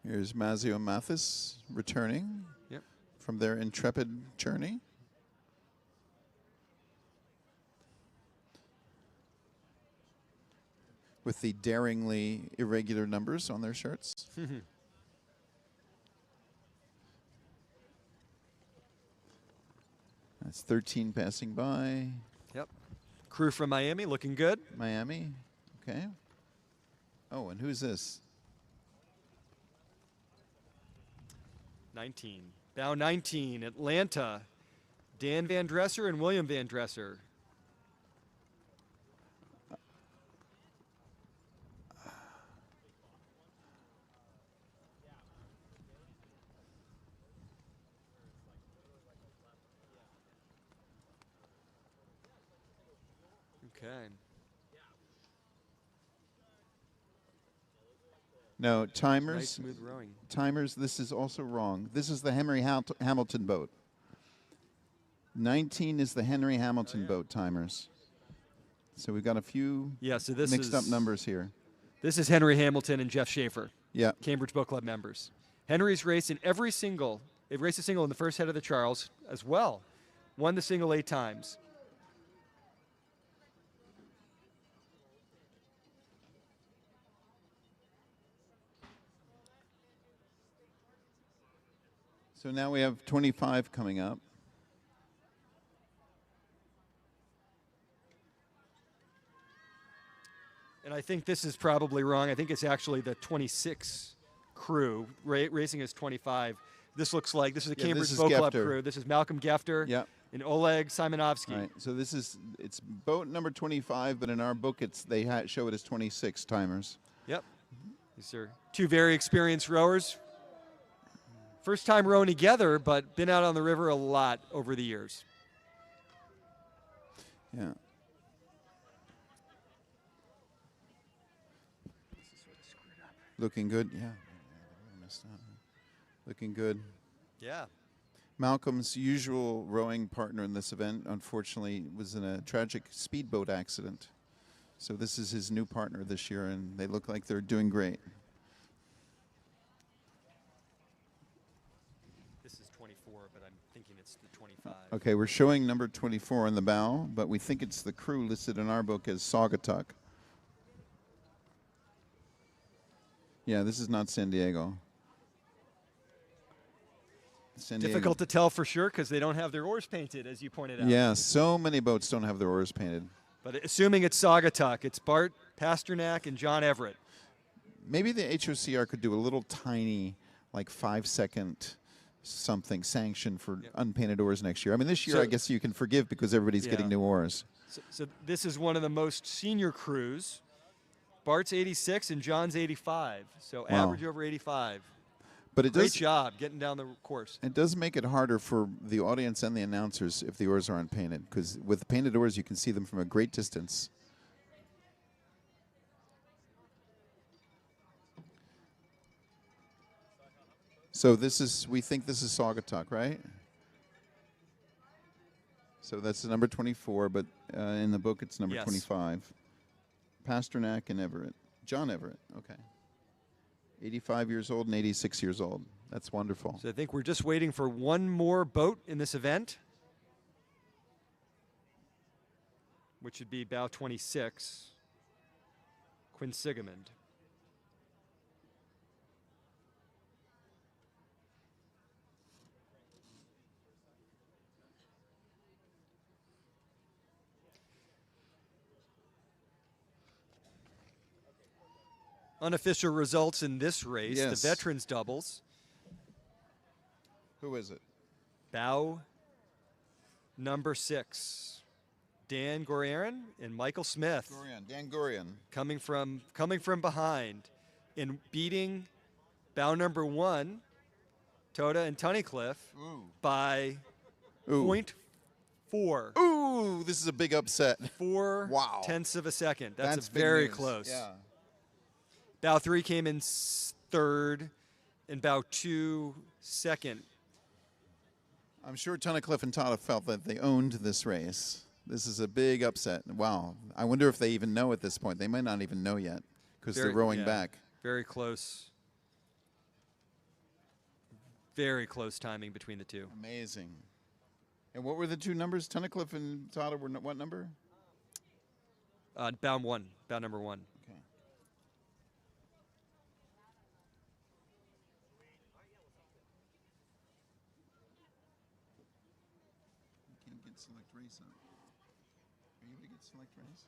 Here's Mazio Mathis returning Yep. from their intrepid journey. With the daringly irregular numbers on their shirts. That's 13 passing by. Yep. Crew from Miami looking good. Miami. Okay. Oh, and who's this? 19. Bow 19, Atlanta. Dan Van Dresser and William Van Dresser. Okay. No, timers. Nice smooth rowing. Timers, this is also wrong. This is the Henry Hamilton boat. 19 is the Henry Hamilton boat, timers. So we've got a few So this mixed up is- numbers here. This is Henry Hamilton and Jeff Schaefer, Yeah. Cambridge Boat Club members. Henry's raced in every single. They've raced a single in the first head of the Charles as well. Won the single 8 times. So now we have 25 coming up. And I think this is probably wrong. I think it's actually the 26 crew. Racing is 25. This looks like this is a Yeah, Cambridge this is Boat Club Gefter. crew. This is Malcolm Gefter Yeah. and Oleg Simonovsky. All right. So this is it's boat number 25, but in our book they show it as 26 timers. Yep. These are 2 very experienced rowers. First time rowing together, but been out on the river a lot over the years. Yeah. Looking good. Yeah. Looking good. Yeah. Malcolm's usual rowing partner in this event, unfortunately, was in a tragic speedboat accident. So this is his new partner this year, and they look like they're doing great. This is 24, but I'm thinking it's the 25. Okay, we're showing number 24 in the bow, but we think it's the crew listed in our book as Saugatuck. Yeah, this is not San Diego. San Diego. Difficult to tell for sure because they don't have their oars painted, as you pointed out. Yeah, so many boats don't have their oars painted. But assuming it's Saugatuck, it's Bart Pasternak and John Everett. Maybe the HOCR could do a little tiny, like 5-second something sanction for unpainted oars next year. I mean, this year So- I guess you can forgive because everybody's Yeah. getting new oars. So this is one of the most senior crews. Bart's 86 and John's 85. So Wow. average over 85. But it Great does job getting down the course. it does make it harder for the audience and the announcers if the oars aren't painted, because with painted oars you can see them from a great distance. So we think this is Saugatuck, right? So that's the number 24, but in the book it's number Yes. 25. Pasternak and Everett. John Everett, okay. 85 years old and 86 years old. That's wonderful. So I think we're just waiting for one more boat in this event, which would be bow 26, Quinsigamond. Unofficial results in this race, Yes. the veterans doubles. Who is it? Bow number 6, Dan Goriaran and Michael Smith Dan Gorian. coming from behind in beating bow number 1, Toda and Tunnicliffe, by Ooh. 0.4. Ooh, this is a big upset. 4 Wow. tenths of a second. That's big very news. close. Yeah. Bow 3 came in third, and bow 2 second. I'm sure Tunnicliffe and Tata felt that they owned this race. This is a big upset. Wow. I wonder if they even know at this point. They might not even know yet because they're rowing yeah, back. Very close. Very close timing between the two. Amazing. And what were the two numbers? Tunnicliffe and Tata were what number? Bow number 1. Okay. Can't get select race up. Are you able to get select race?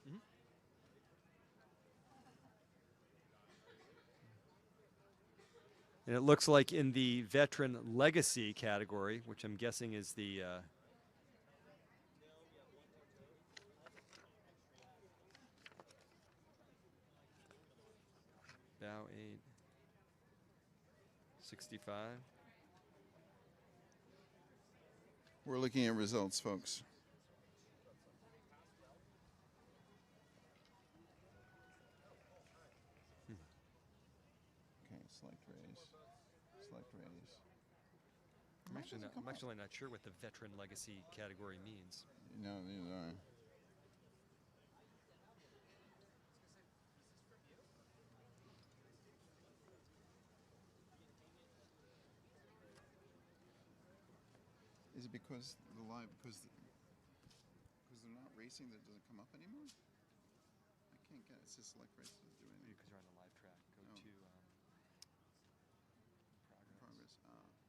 And it looks like in the veteran legacy category, which I'm guessing is the bow 8, 65. We're looking at results, folks. Select race. Select race. I'm actually not sure what the veteran legacy category means. No, neither are. Is it because the live because they're not racing that doesn't come up anymore? I can't get it. It says select race doesn't do anything. Because you're on the live track. Go No. to Progress. progress.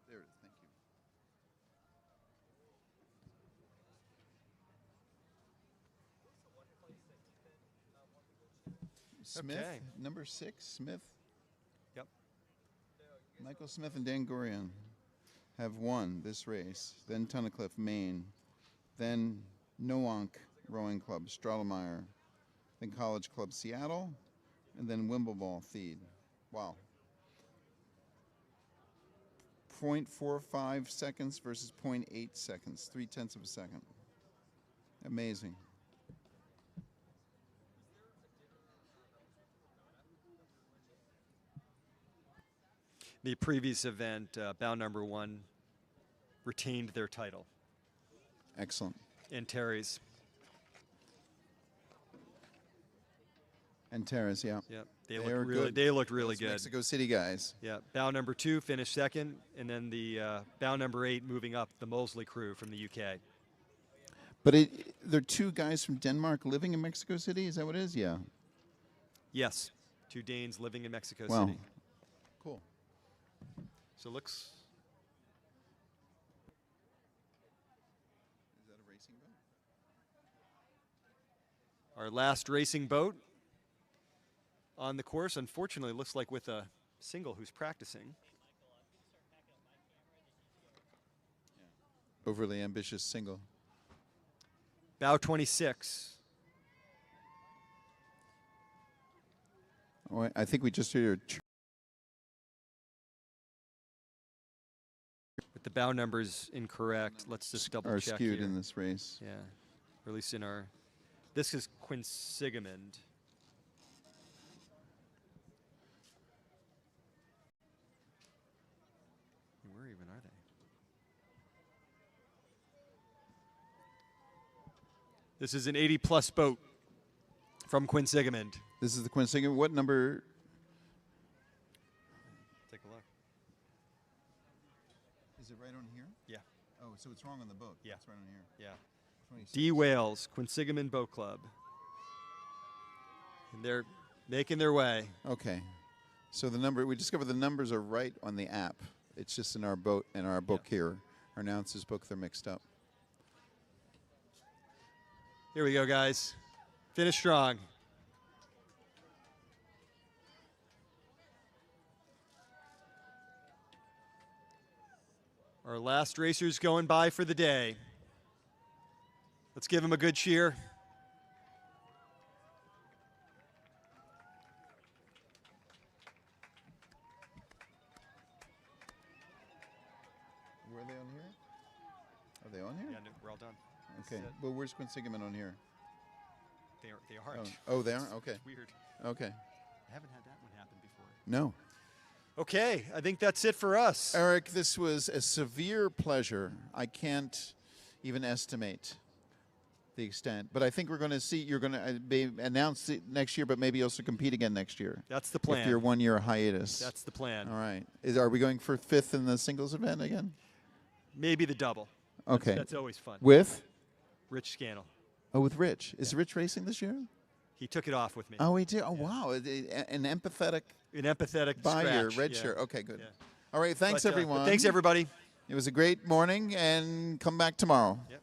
There it is. Thank you. Smith, Okay. number 6, Smith. Yep. Michael Smith and Dan Gorian have won this race. Then Tunnicliffe, Maine. Then Nowonk Rowing Club, Stratemeyer. Then College Club, Seattle. And then Wimbledon, Theed. Wow. 0.45 seconds versus 0.8 seconds, 0.3 of a second. Amazing. The previous event, bound number 1, retained their title. Excellent. And Terry's. And Terrace, yeah. Yep. They're They looked really Those good. Mexico City guys. Yeah. Bound number 2 finished second, and then the bound number 8 moving up, the Mosley crew from the UK. But they're 2 guys from Denmark living in Mexico City? Is that what it is? Yeah. Yes. 2 Danes living in Mexico Wow. City. Cool. So looks. Is that a racing boat? Our last racing boat on the course, unfortunately, looks like with a single who's practicing. Overly ambitious single. Bow 26. Oh, I think we just heard But the bow number's incorrect. Let's just double are check skewed here. in this race. Yeah. Or at least in our. This is Quinsigamond. Where even are they? This is an 80-plus boat from Quinsigamond. This is the Quinsigamond. What number? Take a look. Is it right on here? Yeah. Oh, so it's wrong on the boat. Yeah. It's right on here. Yeah. 26. D Wales, Quinsigamond Boat Club. And they're making their way. Okay. So the number, we discovered the numbers are right on the app. It's just in our boat, in our book here. Our announcer's book, they're mixed up. Here we go, guys. Finish strong. Our last racer's going by for the day. Let's give him a good cheer. Were they on here? Are they on here? Yeah, no, we're all done. Okay. That's it. Well, where's Quinsigamond on here? They aren't. Oh, they are? Okay. It's weird. Okay. I haven't had that one happen before. No. Okay, I think that's it for us. Eric, this was a severe pleasure. I can't even estimate the extent. But I think we're going to see, you're going to announce it next year, but maybe also compete again next year. That's the plan. After your 1 year hiatus. That's the plan. All right. Are we going for 5th in the singles event again? Maybe the double. Okay. That's always fun. With? Rich Scannell. Oh, with Rich. Is Rich racing this year? He took it off with me. Oh, he did? Oh, wow. An empathetic An empathetic buyer, scratch. red yeah. shirt. Okay, good. Yeah. All right. Thanks, But everyone. thanks, everybody. It was a great morning, and come back tomorrow. Yep.